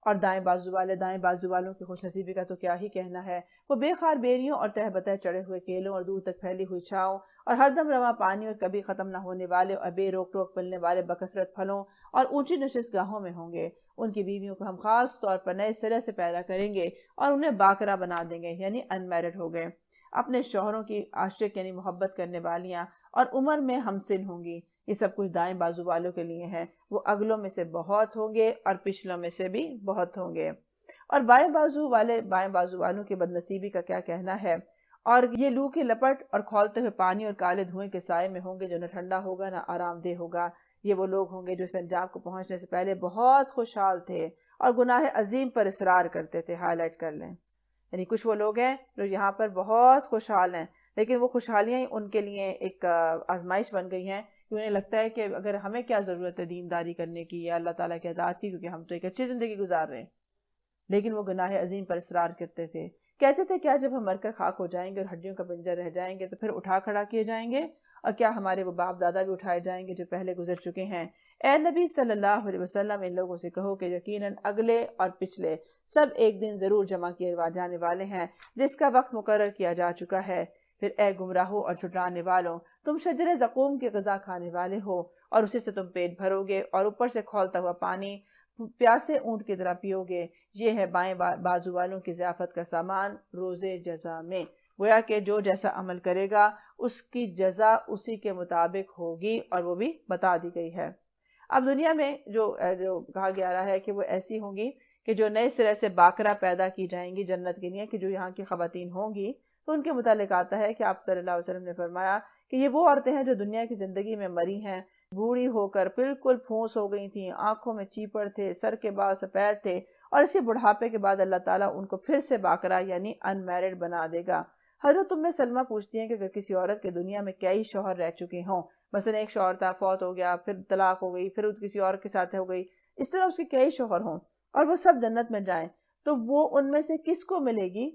Speaker 1: اور دائیں بازو والے، دائیں بازو والوں کی خوش نصیبی کا تو کیا ہی کہنا ہے۔ وہ بے خار بیریوں اور تہ بتہ چڑھے ہوئے کیلوں اور دور تک پھیلی ہوئی چھاؤں اور ہر دم رواں پانی اور کبھی ختم نہ ہونے والے اور بے روک ٹوک ملنے والے بکثرت پھلوں اور اونچی نشست گاہوں میں ہوں گے۔ ان کی بیویوں کو ہم خاص طور پر نئے سرے سے پیدا کریں گے اور انہیں باکرہ بنا دیں گے، یعنی ان میرڈ ہو گئے۔ اپنے شوہروں کی عاشق یعنی محبت کرنے والیاں اور عمر میں ہم سن ہوں گی۔ یہ سب کچھ دائیں بازو والوں کے لیے ہے، وہ اگلوں میں سے بہت ہوں گے اور پچھلوں میں سے بھی بہت ہوں گے۔ اور بائیں بازو والے، بائیں بازو والوں کی بد نصیبی کا کیا کہنا ہے۔ اور یہ لو کی لپٹ اور کھولتے ہوئے پانی اور کالے دھوئیں کے سائے میں ہوں گے، جو نہ ٹھنڈا ہوگا نہ آرام دہ ہوگا۔ یہ وہ لوگ ہوں گے جو اس انجام کو پہنچنے سے پہلے بہت خوشحال تھے اور گناہ عظیم پر اصرار کرتے تھے۔ ہائی لائٹ کر لیں، یعنی کچھ وہ لوگ ہیں جو یہاں پر بہت خوشحال ہیں، لیکن وہ خوشحالیاں ان کے لیے ایک آزمائش بن گئی ہیں، کہ انہیں لگتا ہے کہ اگر ہمیں کیا ضرورت ہے دینداری کرنے کی یا اللہ تعالیٰ کی اطاعت کی، کیونکہ ہم تو ایک اچھی زندگی گزار رہے ہیں۔ لیکن وہ گناہ عظیم پر اصرار کرتے تھے، کہتے تھے کیا جب ہم مر کر خاک ہو جائیں گے اور ہڈیوں کا پنجر رہ جائیں گے تو پھر اٹھا کھڑا کیے جائیں گے، اور کیا ہمارے وہ باپ دادا بھی اٹھائے جائیں گے جو پہلے گزر چکے ہیں؟ اے نبی صلی اللہ علیہ وسلم، ان لوگوں سے کہو کہ یقیناً اگلے اور پچھلے سب ایک دن ضرور جمع کیے جانے والے ہیں، جس کا وقت مقرر کیا جا چکا ہے۔ پھر اے گمراہوں اور جھٹلانے والوں، تم شجر زقوم کی غذا کھانے والے ہو اور اسی سے تم پیٹ بھرو گے اور اوپر سے کھولتا ہوا پانی پیاسے اونٹ کی طرح پیو گے۔ یہ ہے بائیں بازو والوں کی ضیافت کا سامان روز جزا میں۔ گویا کہ جو جیسا عمل کرے گا اس کی جزا اسی کے مطابق ہوگی، اور وہ بھی بتا دی گئی ہے۔ اب دنیا میں جو کہا گیا رہا ہے کہ وہ ایسی ہوں گی کہ جو نئے سرے سے باقرہ پیدا کی جائیں گی جنت کے لیے، کہ جو یہاں کی خواتین ہوں گی، تو ان کے متعلق آتا ہے کہ آپ صلی اللہ علیہ وسلم نے فرمایا کہ یہ وہ عورتیں ہیں جو دنیا کی زندگی میں مری ہیں، بوڑھی ہو کر بالکل پھونس ہو گئی تھیں، آنکھوں میں چیپڑ تھے، سر کے بال سفید تھے، اور اسی بڑھاپے کے بعد اللہ تعالیٰ ان کو پھر سے باقرہ یعنی ان میرڈ بنا دے گا۔ حضرت ام سلمہ پوچھتی ہیں کہ اگر کسی عورت کے دنیا میں کئی شوہر رہ چکے ہوں، مثلا ایک شوہر تھا، فوت ہو گیا، پھر طلاق ہو گئی، پھر کسی اور کے ساتھ ہو گئی، اس طرح اس کے کئی شوہر ہوں اور وہ سب جنت میں جائیں، تو وہ ان میں سے کس کو ملے گی؟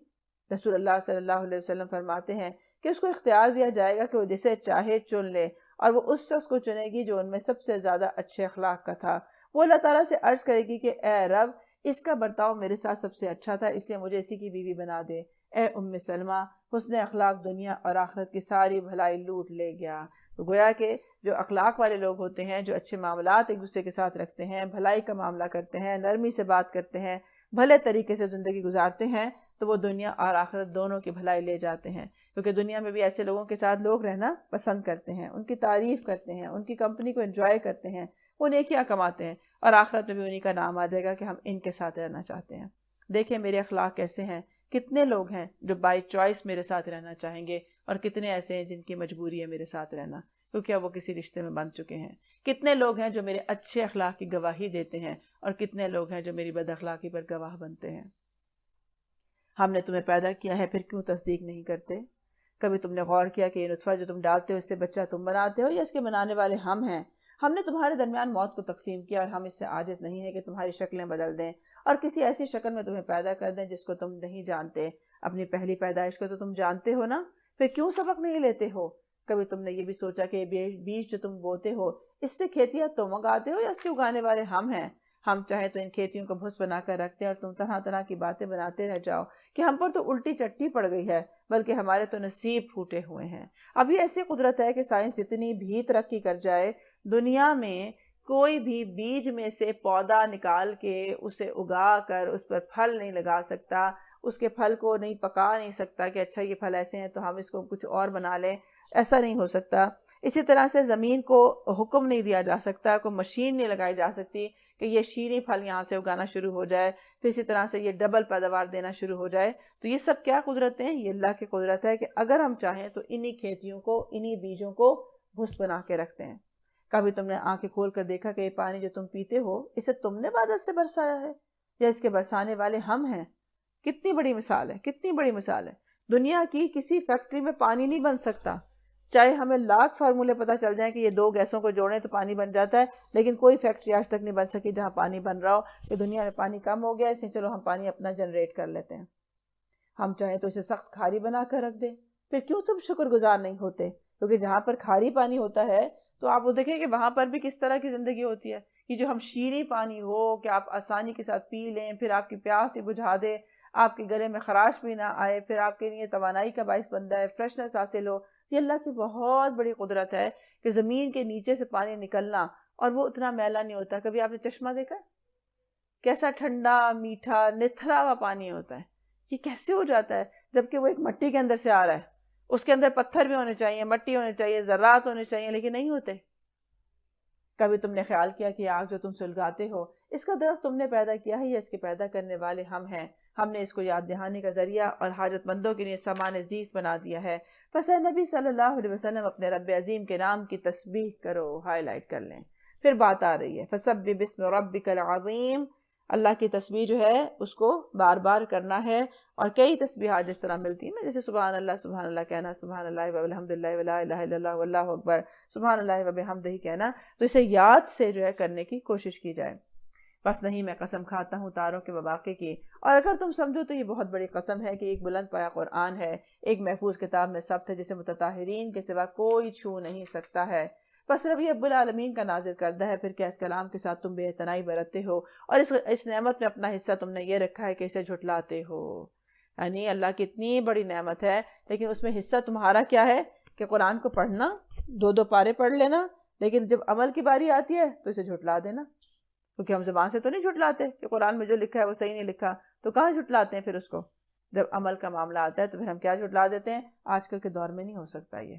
Speaker 1: رسول اللہ صلی اللہ علیہ وسلم فرماتے ہیں کہ اس کو اختیار دیا جائے گا کہ وہ جسے چاہے چن لے، اور وہ اس شخص کو چنے گی جو ان میں سب سے زیادہ اچھے اخلاق کا تھا۔ وہ اللہ تعالیٰ سے عرض کرے گی کہ اے رب، اس کا برتاؤ میرے ساتھ سب سے اچھا تھا، اس لیے مجھے اسی کی بیوی بنا دے۔ اے ام سلمہ، حسن اخلاق دنیا اور آخرت کی ساری بھلائی لوٹ لے گیا۔ تو گویا کہ جو اخلاق والے لوگ ہوتے ہیں، جو اچھے معاملات ایک دوسرے کے ساتھ رکھتے ہیں، بھلائی کا معاملہ کرتے ہیں، نرمی سے بات کرتے ہیں، بھلے طریقے سے زندگی گزارتے ہیں، تو وہ دنیا اور آخرت دونوں کی بھلائی لے جاتے ہیں۔ کیونکہ دنیا میں بھی ایسے لوگوں کے ساتھ لوگ رہنا پسند کرتے ہیں، ان کی تعریف کرتے ہیں، ان کی کمپنی کو انجوائے کرتے ہیں، وہ نیکیاں کماتے ہیں، اور آخرت میں بھی انہی کا نام آ جائے گا کہ ہم ان کے ساتھ رہنا چاہتے ہیں۔ دیکھیں میرے اخلاق کیسے ہیں، کتنے لوگ ہیں جو بائی چوائس میرے ساتھ رہنا چاہیں گے، اور کتنے ایسے ہیں جن کی مجبوری ہے میرے ساتھ رہنا کیونکہ اب وہ کسی رشتے میں بندھ چکے ہیں۔ کتنے لوگ ہیں جو میرے اچھے اخلاق کی گواہی دیتے ہیں، اور کتنے لوگ ہیں جو میری بد اخلاقی پر گواہ بنتے ہیں۔ ہم نے تمہیں پیدا کیا ہے، پھر کیوں تصدیق نہیں کرتے؟ کبھی تم نے غور کیا کہ یہ نطفہ جو تم ڈالتے ہو اس سے بچہ تم بناتے ہو، یا اس کے بنانے والے ہم ہیں؟ ہم نے تمہارے درمیان موت کو تقسیم کیا، اور ہم اس سے عاجز نہیں ہیں کہ تمہاری شکلیں بدل دیں اور کسی ایسی شکل میں تمہیں پیدا کر دیں جس کو تم نہیں جانتے۔ اپنی پہلی پیدائش کو تو تم جانتے ہو نا، پھر کیوں سبق نہیں لیتے ہو؟ کبھی تم نے یہ بھی سوچا کہ یہ بیج جو تم بوتے ہو، اس سے کھیتیاں تم اگاتے ہو یا اس کے اگانے والے ہم ہیں؟ ہم چاہیں تو ان کھیتیوں کو بھس بنا کر رکھتے ہیں، اور تم طرح طرح کی باتیں بناتے رہ جاؤ کہ ہم پر تو الٹی چٹی پڑ گئی ہے، بلکہ ہمارے تو نصیب پھوٹے ہوئے ہیں۔ ابھی ایسی قدرت ہے کہ سائنس جتنی بھی ترقی کر جائے، دنیا میں کوئی بھی بیج میں سے پودا نکال کے اسے اگا کر اس پر پھل نہیں لگا سکتا، اس کے پھل کو نہیں پکا نہیں سکتا کہ اچھا یہ پھل ایسے ہیں تو ہم اس کو کچھ اور بنا لیں، ایسا نہیں ہو سکتا۔ اسی طرح سے زمین کو حکم نہیں دیا جا سکتا، کوئی مشین نہیں لگائی جا سکتی کہ یہ شیریں پھل یہاں سے اگانا شروع ہو جائے، پھر اسی طرح سے یہ ڈبل پیداوار دینا شروع ہو جائے۔ تو یہ سب کیا قدرتیں ہیں؟ یہ اللہ کی قدرت ہے کہ اگر ہم چاہیں تو انہی کھیتیوں کو، انہی بیجوں کو بھس بنا کے رکھتے ہیں۔ کبھی تم نے آنکھیں کھول کر دیکھا کہ یہ پانی جو تم پیتے ہو، اسے تم نے بادل سے برسایا ہے یا اس کے برسانے والے ہم ہیں؟ کتنی بڑی مثال ہے، کتنی بڑی مثال ہے۔ دنیا کی کسی فیکٹری میں پانی نہیں بن سکتا، چاہے ہمیں لاکھ فارمولے پتہ چل جائیں کہ یہ دو گیسوں کو جوڑیں تو پانی بن جاتا ہے، لیکن کوئی فیکٹری آج تک نہیں بن سکی جہاں پانی بن رہا ہو کہ دنیا میں پانی کم ہو گیا، اس لیے چلو ہم پانی اپنا جنریٹ کر لیتے ہیں۔ ہم چاہیں تو اسے سخت کھاری بنا کر رکھ دیں، پھر کیوں تم شکر گزار نہیں ہوتے؟ کیونکہ جہاں پر کھاری پانی ہوتا ہے تو آپ وہ دیکھیں کہ وہاں پر بھی کس طرح کی زندگی ہوتی ہے، کہ جو ہم شیریں پانی ہو کہ آپ آسانی کے ساتھ پی لیں، پھر آپ کی پیاس بھی بجھا دے، آپ کے گلے میں خراش بھی نہ آئے، پھر آپ کے لیے توانائی کا باعث بنتا ہے، فریشنس حاصل ہو۔ یہ اللہ کی بہت بڑی قدرت ہے کہ زمین کے نیچے سے پانی نکلنا اور وہ اتنا میلا نہیں ہوتا۔ کبھی آپ نے چشمہ دیکھا؟ کیسا ٹھنڈا، میٹھا، نتھرا ہوا پانی ہوتا ہے۔ یہ کیسے ہو جاتا ہے جبکہ وہ ایک مٹی کے اندر سے آ رہا ہے؟ اس کے اندر پتھر بھی ہونے چاہیے، مٹی ہونی چاہیے، ذرات ہونے چاہیے، لیکن نہیں ہوتے۔ کبھی تم نے خیال کیا کہ آگ جو تم سلگاتے ہو، اس کا درخت تم نے پیدا کیا ہے یا اس کے پیدا کرنے والے ہم ہیں؟ ہم نے اس کو یاد دہانی کا ذریعہ اور حاجت مندوں کے لیے سامان عزیز بنا دیا ہے۔ پس اے نبی صلی اللہ علیہ وسلم اپنے رب عظیم کے نام کی تسبیح کرو، ہائی لائٹ کر لیں۔ پھر بات آ رہی ہے فَسَبِّحْ بِاسْمِ رَبِّكَ الْعَظِيمِ، اللہ کی تسبیح جو ہے اس کو بار بار کرنا ہے، اور کئی تسبیحات جس طرح ملتی ہیں نا، جیسے سبحان اللہ کہنا، سبحان اللہ والحمد للہ ولا الہ الا اللہ واللہ اکبر، سبحان اللہ وبحمدہ کہنا، تو اسے یاد سے جو ہے کرنے کی کوشش کی جائے۔ بس نہیں میں قسم کھاتا ہوں تاروں کے مواقع کی، اور اگر تم سمجھو تو یہ بہت بڑی قسم ہے کہ ایک بلند پایا قرآن ہے، ایک محفوظ کتاب میں ثبت ہے جسے متطہرین کے سوا کوئی چھو نہیں سکتا ہے۔ بس ربی رب العالمین کا نازل کردہ ہے، پھر کیا اس کلام کے ساتھ تم بے اعتنائی برتتے ہو، اور اس نعمت میں اپنا حصہ تم نے یہ رکھا ہے کہ اسے جھٹلاتے ہو۔ یعنی اللہ کی اتنی بڑی نعمت ہے، لیکن اس میں حصہ تمہارا کیا ہے کہ قرآن کو پڑھنا، دو پارے پڑھ لینا، لیکن جب عمل کی باری آتی ہے تو اسے جھٹلا دینا۔ کیونکہ ہم زبان سے تو نہیں جھٹلاتے کہ قرآن میں جو لکھا ہے وہ صحیح نہیں لکھا، تو کہاں جھٹلاتے ہیں پھر اس کو؟ جب عمل کا معاملہ آتا ہے تو پھر ہم کیا جھٹلا دیتے ہیں؟ آج کل کے دور میں نہیں ہو سکتا یہ۔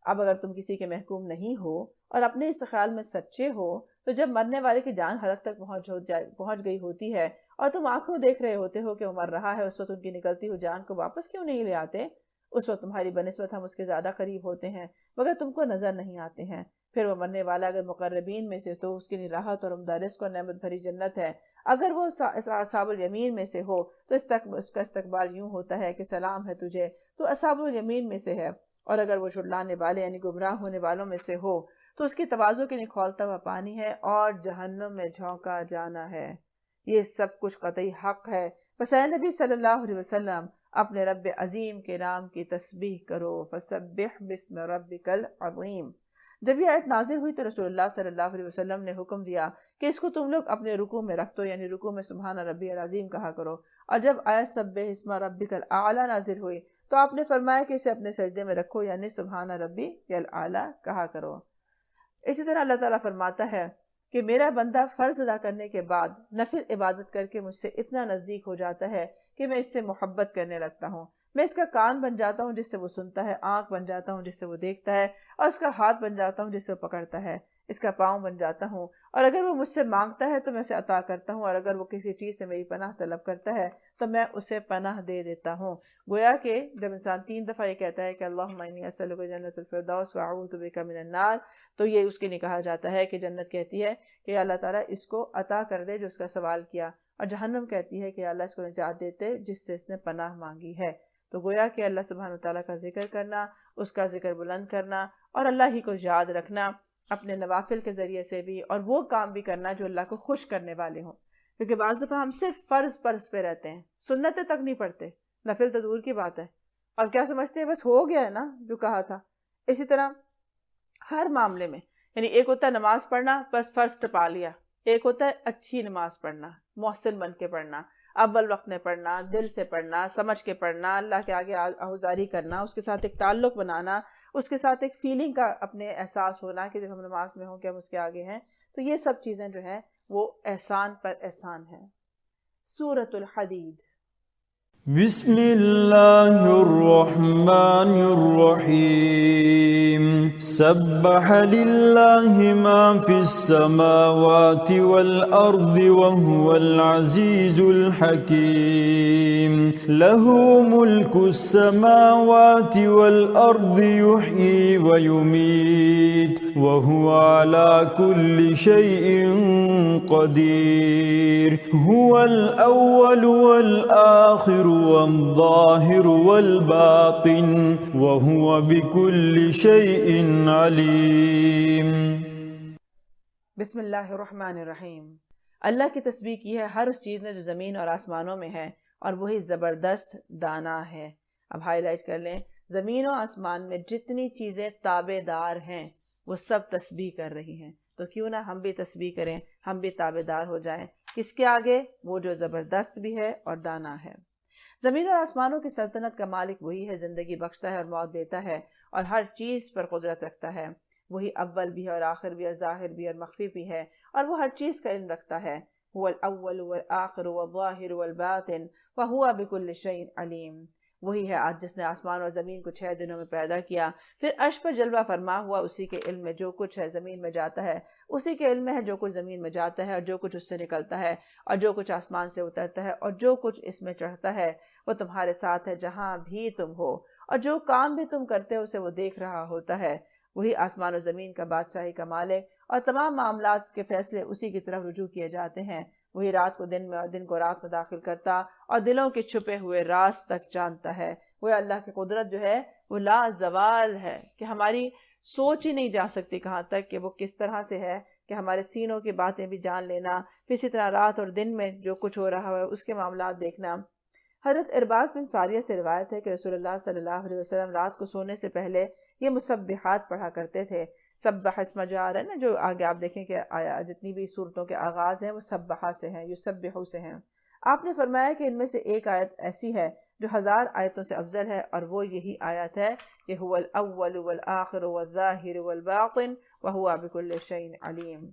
Speaker 1: اب اگر تم کسی کے محکوم نہیں ہو اور اپنے اس خیال میں سچے ہو تو جب مرنے والے کی جان حلق تک پہنچ گئی ہوتی ہے اور تم آنکھوں دیکھ رہے ہوتے ہو کہ وہ مر رہا ہے، اس وقت ان کی نکلتی ہوئی جان کو واپس کیوں نہیں لے آتے؟ اس وقت تمہاری بنسبت ہم اس کے زیادہ قریب ہوتے ہیں مگر تم کو نظر نہیں آتے ہیں۔ پھر وہ مرنے والا اگر مقربین میں سے تو اس کے لیے راحت اور عمدہ رزق اور نعمت بھری جنت ہے، اگر وہ اصحاب الیمین میں سے ہو تو اس کا استقبال یوں ہوتا ہے کہ سلام ہے تجھے، تو اصحاب الیمین میں سے ہے، اور اگر وہ جھٹلانے والے یعنی گمراہ ہونے والوں میں سے ہو تو اس کی تواضع کے لیے کھولتا ہوا پانی ہے اور جہنم میں جھونکا جانا ہے۔ یہ سب کچھ قطعی حق ہے، بس اے نبی صلی اللہ علیہ وسلم اپنے رب عظیم کے نام کی تسبیح کرو، فسبح بسم ربک العظیم۔ جب یہ آیت نازل ہوئی تو رسول اللہ صلی اللہ علیہ وسلم نے حکم دیا کہ اس کو تم لوگ اپنے رکوع میں رکھ دو، یعنی رکوع میں سبحان ربی العظیم کہا کرو، اور جب آیت سبح اسم ربک الاعلی نازل ہوئی تو آپ نے فرمایا کہ اسے اپنے سجدے میں رکھو، یعنی سبحان ربی الاعلی کہا کرو۔ اسی طرح اللہ تعالیٰ فرماتا ہے کہ میرا بندہ فرض ادا کرنے کے بعد نفل عبادت کر کے مجھ سے اتنا نزدیک ہو جاتا ہے کہ میں اس سے محبت کرنے لگتا ہوں، میں اس کا کان بن جاتا ہوں جس سے وہ سنتا ہے، آنکھ بن جاتا ہوں جس سے وہ دیکھتا ہے، اور اس کا ہاتھ بن جاتا ہوں جس سے وہ پکڑتا ہے، اس کا پاؤں بن جاتا ہوں، اور اگر وہ مجھ سے مانگتا ہے تو میں اسے عطا کرتا ہوں، اور اگر وہ کسی چیز سے میری پناہ طلب کرتا ہے تو میں اسے پناہ دے دیتا ہوں۔ گویا کہ جب انسان 3 دفعہ یہ کہتا ہے کہ اللہم انی اسألک جنت الفردوس واعوذ بک من النار، تو یہ اس کے لیے کہا جاتا ہے کہ جنت کہتی ہے کہ اللہ تعالیٰ اس کو عطا کر دے جو اس کا سوال کیا، اور جہنم کہتی ہے کہ اللہ اس کو نجات دیتے جس سے اس نے پناہ مانگی ہے۔ تو گویا کہ اللہ سبحانہ وتعالیٰ کا ذکر کرنا، اس کا ذکر بلند کرنا اور اللہ ہی کو یاد رکھنا اپنے نوافل کے ذریعے سے بھی، اور وہ کام بھی کرنا جو اللہ کو خوش کرنے والے ہوں، کیونکہ بعض دفعہ ہم صرف فرض پہ رہتے ہیں، سنتیں تک نہیں پڑھتے، نفل تو دور کی بات ہے، اور کیا سمجھتے ہیں بس ہو گیا ہے نا جو کہا تھا۔ اسی طرح ہر معاملے میں، یعنی ایک ہوتا ہے نماز پڑھنا بس فرض ٹپا لیا، ایک ہوتا ہے اچھی نماز پڑھنا، محسن بن کے پڑھنا، اول وقت میں پڑھنا، دل سے پڑھنا، سمجھ کے پڑھنا، اللہ کے آگے آہوزاری کرنا، اس کے ساتھ ایک تعلق بنانا، اس کے ساتھ ایک فیلنگ کا اپنے احساس ہونا کہ جب ہم نماز میں ہوں کہ ہم اس کے آگے ہیں۔ تو یہ سب چیزیں جو ہیں وہ احسان پر احسان ہیں۔ سورۃ الحدید۔
Speaker 2: بسم اللہ الرحمن الرحیم سبح للہ ما فی السماوات والارض وهو العزیز الحکیم له ملک السماوات والارض یحیی ویمیت وهو على كل شيء قدیر هو الاول والآخر والظاہر والباطن وهو بكل شيء علیم۔
Speaker 1: بسم اللہ الرحمن الرحیم۔ اللہ کی تسبیح کی ہے ہر اس چیز نے جو زمین اور آسمانوں میں ہے، اور وہی زبردست دانا ہے۔ اب ہائی لائٹ کر لیں، زمین و آسمان میں جتنی چیزیں تابع دار ہیں وہ سب تسبیح کر رہی ہیں، تو کیوں نہ ہم بھی تسبیح کریں، ہم بھی تابع دار ہو جائیں۔ کس کے آگے؟ وہ جو زبردست بھی ہے اور دانا ہے۔ زمین اور آسمانوں کی سلطنت کا مالک وہی ہے، زندگی بخشتا ہے اور موت دیتا ہے، اور ہر چیز پر قدرت رکھتا ہے۔ وہی اول بھی ہے اور آخر بھی اور ظاہر بھی اور مخفی بھی ہے، اور وہ ہر چیز کا علم رکھتا ہے۔ هو الاول والآخر والظاہر والباطن وهو بكل شيء علیم۔ وہی ہے آج جس نے آسمان اور زمین کو 6 دنوں میں پیدا کیا، پھر عرش پر جلوہ فرما ہوا، اسی کے علم میں جو کچھ ہے زمین میں جاتا ہے، اسی کے علم میں ہے جو کچھ زمین میں جاتا ہے، اور جو کچھ اس سے نکلتا ہے، اور جو کچھ آسمان سے اترتا ہے، اور جو کچھ اس میں چڑھتا ہے، وہ تمہارے ساتھ ہے جہاں بھی تم ہو، اور جو کام بھی تم کرتے ہو اسے وہ دیکھ رہا ہوتا ہے۔ وہی آسمان و زمین کا بادشاہی کا مالک، اور تمام معاملات کے فیصلے اسی کی طرف رجوع کیے جاتے ہیں۔ وہی رات کو دن میں اور دن کو رات میں داخل کرتا، اور دلوں کے چھپے ہوئے راز تک جانتا ہے۔ وہ اللہ کی قدرت جو ہے وہ لا زوال ہے کہ ہماری سوچ ہی نہیں جا سکتی کہاں تک کہ وہ کس طرح سے ہے کہ ہمارے سینوں کی باتیں بھی جان لینا، پھر اسی طرح رات اور دن میں جو کچھ ہو رہا ہے اس کے معاملات دیکھنا۔ حضرت ارباز بن ساریہ سے روایت ہے کہ رسول اللہ صلی اللہ علیہ وسلم رات کو سونے سے پہلے یہ مسبحات پڑھا کرتے تھے۔ سبح اسم جار ہے نا، جو آگے آپ دیکھیں کہ جتنی بھی صورتوں کے آغاز ہیں وہ سبحہ سے ہیں، یسبحو سے ہیں۔ آپ نے فرمایا کہ ان میں سے ایک آیت ایسی ہے جو 1000 آیتوں سے افضل ہے، اور وہ یہی آیت ہے کہ هو الاول والآخر والظاہر والباطن وهو بكل شيء علیم۔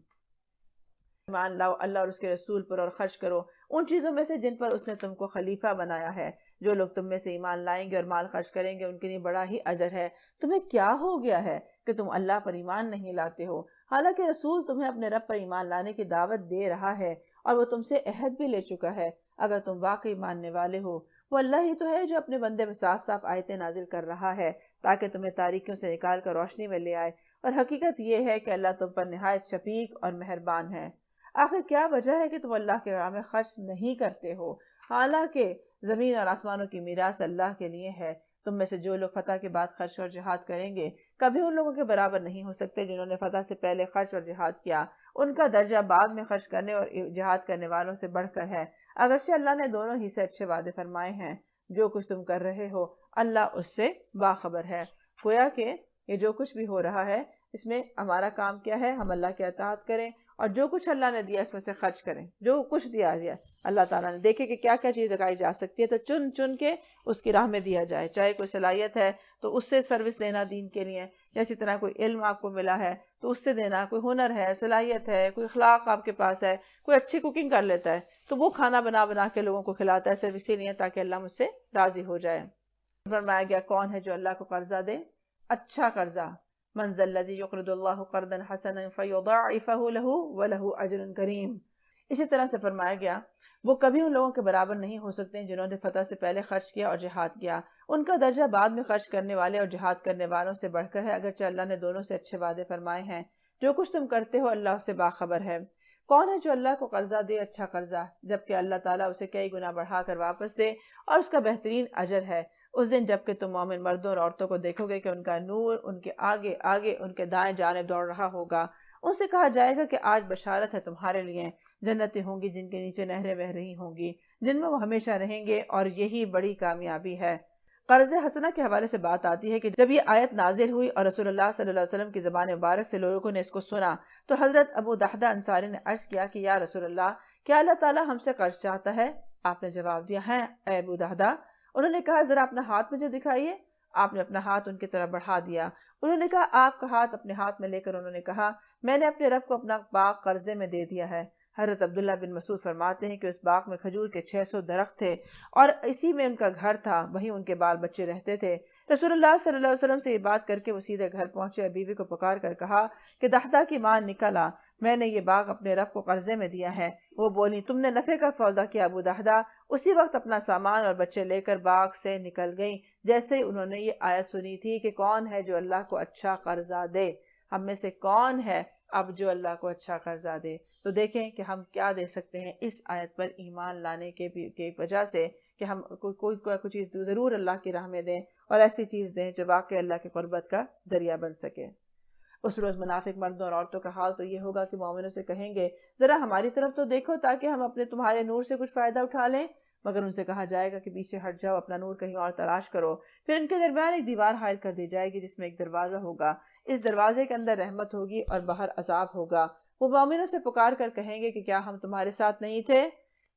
Speaker 1: ایمان لاؤ اللہ اور اس کے رسول پر اور خرچ کرو ان چیزوں میں سے جن پر اس نے تم کو خلیفہ بنایا ہے۔ جو لوگ تم میں سے ایمان لائیں گے اور مال خرچ کریں گے ان کے لیے بڑا ہی اجر ہے۔ تمہیں کیا ہو گیا ہے کہ تم اللہ پر ایمان نہیں لاتے ہو؟ حالانکہ رسول تمہیں اپنے رب پر ایمان لانے کی دعوت دے رہا ہے اور وہ تم سے عہد بھی لے چکا ہے۔ اگر تم واقعی ماننے والے ہو، وہ اللہ ہی تو ہے جو اپنے بندے میں صاف صاف آیتیں نازل کر رہا ہے تاکہ تمہیں تاریکیوں سے نکال کر روشنی میں لے آئے، اور حقیقت یہ ہے کہ اللہ تم پر نہایت شفیق اور مہربان ہے۔ آخر کیا وجہ ہے کہ تم اللہ کے راہ میں خرچ نہیں کرتے ہو، حالانکہ زمین اور آسمانوں کی میراث اللہ کے لیے ہے؟ تم میں سے جو لوگ فتح کے بعد خرچ اور جہاد کریں گے کبھی ان لوگوں کے برابر نہیں ہو سکتے جنہوں نے فتح سے پہلے خرچ اور جہاد کیا۔ ان کا درجہ بعد میں خرچ کرنے اور جہاد کرنے والوں سے بڑھ کر ہے، اگرچہ اللہ نے دونوں ہی سے اچھے وعدے فرمائے ہیں۔ جو کچھ تم کر رہے ہو اللہ اس سے باخبر ہے۔ گویا کہ یہ جو کچھ بھی ہو رہا ہے اس میں ہمارا کام کیا ہے؟ ہم اللہ کے اطاعت کریں اور جو کچھ اللہ نے دیا اس میں سے خرچ کریں۔ جو کچھ دیا اللہ تعالیٰ نے، دیکھے کہ کیا کیا چیز لگائی جا سکتی ہے تو چن چن کے اس کی راہ میں دیا جائے۔ چاہے کوئی صلاحیت ہے تو اس سے سروس دینا دین کے لیے، اسی طرح کوئی علم آپ کو ملا ہے تو اس سے دینا، کوئی ہنر ہے، صلاحیت ہے، کوئی اخلاق آپ کے پاس ہے، کوئی اچھی کوکنگ کر لیتا ہے تو وہ کھانا بنا بنا کے لوگوں کو کھلاتا ہے صرف اسی لیے تاکہ اللہ مجھ سے راضی ہو جائے۔ فرمایا گیا کون ہے جو اللہ کو قرضہ دے، اچھا قرضہ، من ذا الذی یقرض اللہ قرضا حسنا فیضاعفہ لہ ولہ اجر کریم۔ اسی طرح سے فرمایا گیا وہ کبھی ان لوگوں کے برابر نہیں ہو سکتے جنہوں نے فتح سے پہلے خرچ کیا اور جہاد کیا۔ ان کا درجہ بعد میں خرچ کرنے والے اور جہاد کرنے والوں سے بڑھ کر ہے، اگرچہ اللہ نے دونوں سے اچھے وعدے فرمائے ہیں۔ جو کچھ تم کرتے ہو اللہ اس سے باخبر ہے۔ کون ہے جو اللہ کو قرضہ دے اچھا قرضہ، جبکہ اللہ تعالیٰ اسے کئی گنا بڑھا کر واپس دے، اور اس کا بہترین اجر ہے۔ اس دن جبکہ تم مومن مردوں اور عورتوں کو دیکھو گے کہ ان کا نور ان کے آگے آگے ان کے دائیں جانب دوڑ رہا ہوگا، ان سے کہا جائے گا کہ آج بشارت ہے تمہارے لیے، جنتیں ہوں گی جن کے نیچے نہریں بہہ رہی ہوں گی، جن میں وہ ہمیشہ رہیں گے، اور یہی بڑی کامیابی ہے۔ قرض حسنہ کے حوالے سے بات آتی ہے کہ جب یہ آیت نازل ہوئی اور رسول اللہ صلی اللہ علیہ وسلم کی زبان مبارک سے لوگوں نے اس کو سنا تو حضرت ابو دحدہ انصاری نے عرض کیا کہ یا رسول اللہ، کیا اللہ تعالیٰ ہم سے قرض چاہتا ہے؟ آپ نے جواب دیا ہے اے ابو دحدہ۔ انہوں نے کہا ذرا اپنا ہاتھ مجھے دکھائیے۔ آپ نے اپنا ہاتھ ان کی طرف بڑھا دیا۔ انہوں نے کہا آپ کا ہاتھ اپنے ہاتھ میں لے کر انہوں نے کہا میں نے اپنے رب کو اپنا باغ قرضے میں دے دیا ہے۔ حضرت عبداللہ بن مسعود فرماتے ہیں کہ اس باغ میں کھجور کے 600 درخت تھے اور اسی میں ان کا گھر تھا، وہیں ان کے بال بچے رہتے تھے۔ رسول اللہ صلی اللہ علیہ وسلم سے یہ بات کر کے وہ سیدھے گھر پہنچے اور بیوی کو پکار کر کہا کہ دحدہ کی ماں نکل آ، میں نے یہ باغ اپنے رب کو قرضے میں دیا ہے۔ وہ بولی تم نے نفع کا سودا کیا ابو دحدہ۔ اسی وقت اپنا سامان اور بچے لے کر باغ سے نکل گئیں، جیسے ہی انہوں نے یہ آیت سنی تھی کہ کون ہے جو اللہ کو اچھا قرضہ دے۔ ہم میں سے کون ہے اب جو اللہ کو اچھا قرضہ دے؟ تو دیکھیں کہ ہم کیا دے سکتے ہیں اس آیت پر ایمان لانے کی وجہ سے کہ ہم کوئی چیز ضرور اللہ کی راہ میں دیں، اور ایسی چیز دیں جو واقعی اللہ کی قربت کا ذریعہ بن سکے۔ اس روز منافق مردوں اور عورتوں کا حال تو یہ ہوگا کہ مومنوں سے کہیں گے ذرا ہماری طرف تو دیکھو تاکہ ہم اپنے تمہارے نور سے کچھ فائدہ اٹھا لیں، مگر ان سے کہا جائے گا کہ پیچھے ہٹ جاؤ، اپنا نور کہیں اور تلاش کرو۔ پھر ان کے درمیان ایک دیوار حائل کر دی جائے گی جس میں ایک دروازہ ہوگا، اس دروازے کے اندر رحمت ہوگی اور باہر عذاب ہوگا۔ وہ مومنوں سے پکار کر کہیں گے کہ کیا ہم تمہارے ساتھ نہیں تھے؟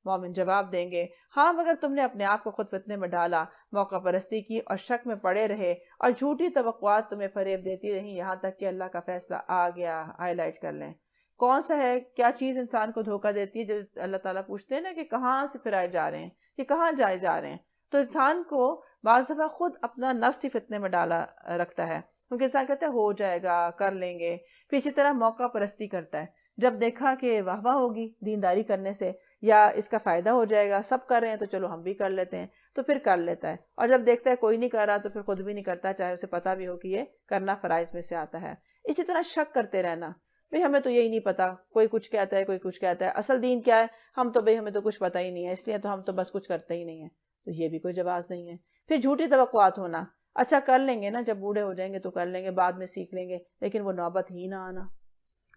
Speaker 1: مومن جواب دیں گے ہاں، مگر تم نے اپنے آپ کو خود فتنے میں ڈالا، موقع پرستی کی اور شک میں پڑے رہے، اور جھوٹی توقعات تمہیں فریب دیتی رہیں یہاں تک کہ اللہ کا فیصلہ آ گیا۔ ہائی لائٹ کر لیں کون سا ہے، کیا چیز انسان کو دھوکہ دیتی ہے؟ جو اللہ تعالیٰ پوچھتے ہیں نا کہ کہاں سے پھرائے جا رہے ہیں، کہ کہاں جائے جا رہے ہیں، تو انسان کو بعض دفعہ خود اپنا نفس ہی فتنے میں ڈالا رکھتا ہے، کیونکہ انسان کہتا ہے ہو جائے گا، کر لیں گے۔ پھر اسی طرح موقع پرستی کرتا ہے، جب دیکھا کہ واہ واہ ہوگی دینداری کرنے سے یا اس کا فائدہ ہو جائے گا، سب کر رہے ہیں تو چلو ہم بھی کر لیتے ہیں، تو پھر کر لیتا ہے، اور جب دیکھتا ہے کوئی نہیں کر رہا تو پھر خود بھی نہیں کرتا، چاہے اسے پتا بھی ہو کہ یہ کرنا فرائض میں سے آتا ہے۔ اسی طرح شک کرتے رہنا، بھئی ہمیں تو یہی نہیں پتا، کوئی کچھ کہتا ہے کوئی کچھ کہتا ہے، اصل دین کیا ہے ہم تو بھئی ہمیں تو کچھ پتا ہی نہیں ہے، اس لیے تو ہم تو بس کچھ کرتے ہی نہیں ہیں، تو یہ بھی کوئی جواز نہیں ہے۔ پھر جھوٹی توقعات ہونا، اچھا کر لیں گے نا، جب بوڑھے ہو جائیں گے تو کر لیں گے، بعد میں سیکھ لیں گے، لیکن وہ نوبت ہی نہ آنا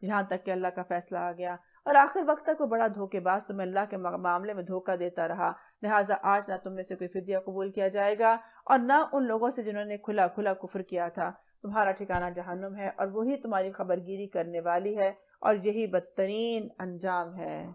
Speaker 1: یہاں تک کہ اللہ کا فیصلہ آ گیا، اور آخر وقت تک وہ بڑا دھوکے باز تمہیں اللہ کے معاملے میں دھوکہ دیتا رہا۔ لہٰذا آج نہ تم میں سے کوئی فدیہ قبول کیا جائے گا اور نہ ان لوگوں سے جنہوں نے کھلا کھلا کفر کیا تھا۔ تمہارا ٹھکانہ جہنم ہے اور وہی تمہاری خبرگیری کرنے والی ہے، اور یہی بدترین انجام ہے۔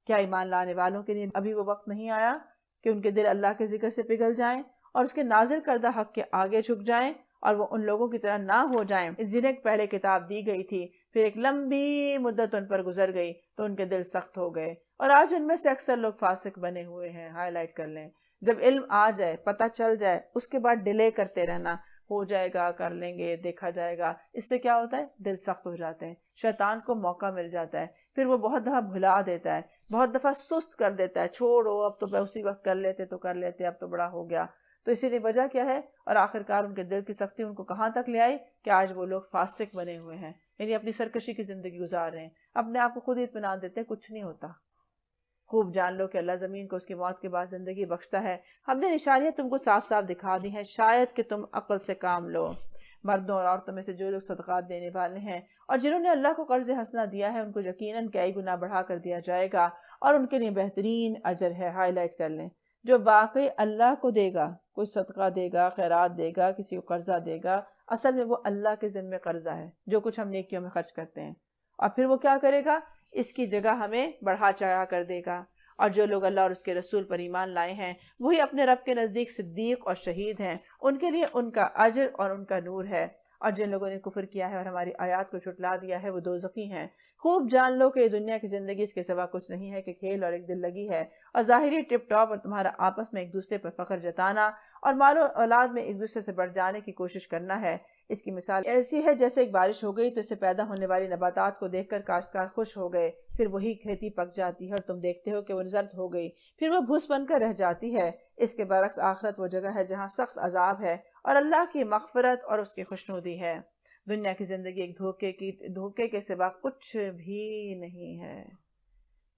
Speaker 1: کیا ایمان لانے والوں کے لیے ابھی وہ وقت نہیں آیا کہ ان کے دل اللہ کے ذکر سے پگھل جائیں اور اس کے نازل کردہ حق کے آگے جھک جائیں، اور وہ ان لوگوں کی طرح نہ ہو جائیں جنہیں پہلے کتاب دی گئی تھی، پھر ایک لمبی مدت ان پر گزر گئی تو ان کے دل سخت ہو گئے، اور آج ان میں سے اکثر لوگ فاسق بنے ہوئے ہیں۔ ہائی لائٹ کر لیں، جب علم آ جائے، پتہ چل جائے، اس کے بعد ڈیلے کرتے رہنا، ہو جائے گا، کر لیں گے، دیکھا جائے گا، اس سے کیا ہوتا ہے؟ دل سخت ہو جاتے ہیں، شیطان کو موقع مل جاتا ہے، پھر وہ بہت دفعہ بھلا دیتا ہے، بہت دفعہ سست کر دیتا ہے، چھوڑو اب تو اسی وقت کر لیتے تو کر لیتے، اب تو بڑا ہو گیا۔ تو اسی لیے وجہ کیا ہے؟ اور آخرکار ان کے دل کی سختی ان کو کہاں تک لے آئی کہ آج وہ لوگ فاسق بنے ہوئے ہیں، یعنی اپنی سرکشی کی زندگی گزار رہے ہیں، اپنے آپ کو خود ہی اطمینان دیتے ہیں کچھ نہیں ہوتا۔ خوب جان لو کہ اللہ زمین کو اس کی موت کے بعد زندگی بخشتا ہے۔ ہم نے نشانیاں تم کو صاف صاف دکھا دی ہیں، شاید کہ تم عقل سے کام لو۔ مردوں اور عورتوں میں سے جو لوگ صدقات دینے والے ہیں اور جنہوں نے اللہ کو قرض حسنہ دیا ہے، ان کو یقیناً کئی گنا بڑھا کر دیا جائے گا اور ان کے لیے بہترین اجر ہے۔ ہائی لائٹ کر لیں، جو واقعی اللہ کو دے گا، کوئی صدقہ دے گا، خیرات دے گا، کسی کو قرضہ دے گا، اصل میں وہ اللہ کے ذمہ قرضہ ہے جو کچھ ہم نیکیوں میں خرچ کرتے ہیں، اور پھر وہ کیا کرے گا؟ اس کی جگہ ہمیں بڑھا چڑھا کر دے گا۔ اور جو لوگ اللہ اور اس کے رسول پر ایمان لائے ہیں وہی اپنے رب کے نزدیک صدیق اور شہید ہیں، ان کے لیے ان کا اجر اور ان کا نور ہے، اور جن لوگوں نے کفر کیا ہے اور ہماری آیات کو جھٹلا دیا ہے وہ دوزخی ہیں۔ خوب جان لو کہ یہ دنیا کی زندگی اس کے سوا کچھ نہیں ہے کہ کھیل اور ایک دل لگی ہے، اور ظاہری ٹپ ٹاپ اور تمہارا آپس میں ایک دوسرے پر فخر جتانا اور مال و اولاد میں ایک دوسرے سے بڑھ جانے کی کوشش کرنا ہے۔ اس کی مثال ایسی ہے جیسے ایک بارش ہو گئی تو اس سے پیدا ہونے والی نباتات کو دیکھ کر کاشتکار خوش ہو گئے، پھر وہی کھیتی پک جاتی ہے اور تم دیکھتے ہو کہ وہ زرد ہو گئی، پھر وہ بھوس بن کر رہ جاتی ہے۔ اس کے برعکس آخرت وہ جگہ ہے جہاں سخت عذاب ہے اور اللہ کی مغفرت اور اس کی خوشنودی ہے۔ دنیا کی زندگی ایک دھوکے کے سوا کچھ بھی نہیں ہے۔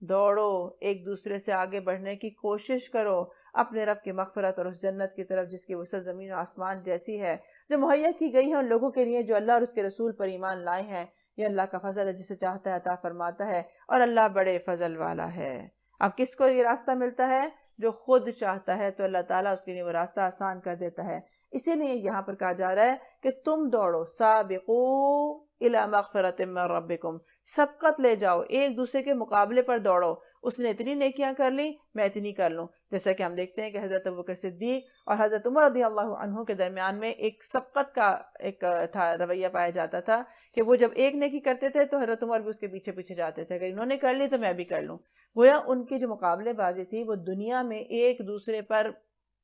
Speaker 1: دوڑو، ایک دوسرے سے آگے بڑھنے کی کوشش کرو، اپنے رب کی مغفرت اور اس جنت کی طرف جس کی وسعت زمین و آسمان جیسی ہے، جو مہیا کی گئی ہے ان لوگوں کے لیے جو اللہ اور اس کے رسول پر ایمان لائے ہیں۔ یہ اللہ کا فضل ہے، جسے چاہتا ہے عطا فرماتا ہے، اور اللہ بڑے فضل والا ہے۔ اب کس کو یہ راستہ ملتا ہے؟ جو خود چاہتا ہے تو اللہ تعالیٰ اس کے لیے وہ راستہ آسان کر دیتا ہے۔ اسی لیے یہاں پر کہا جا رہا ہے کہ تم دوڑو، سابقوا الی مغفرۃ من ربکم، سبقت لے جاؤ، ایک دوسرے کے مقابلے پر دوڑو، اس نے اتنی نیکیاں کر لی میں اتنی کر لوں۔ جیسا کہ ہم دیکھتے ہیں کہ حضرت ابوبکر صدیق اور حضرت عمر رضی اللہ عنہ کے درمیان میں ایک سبقت کا ایک رویہ پایا جاتا تھا کہ وہ جب ایک نیکی کرتے تھے تو حضرت عمر بھی اس کے پیچھے پیچھے جاتے تھے، اگر انہوں نے کر لی تو میں بھی کر لوں۔ گویا ان کی جو مقابلے بازی تھی وہ دنیا میں ایک دوسرے پر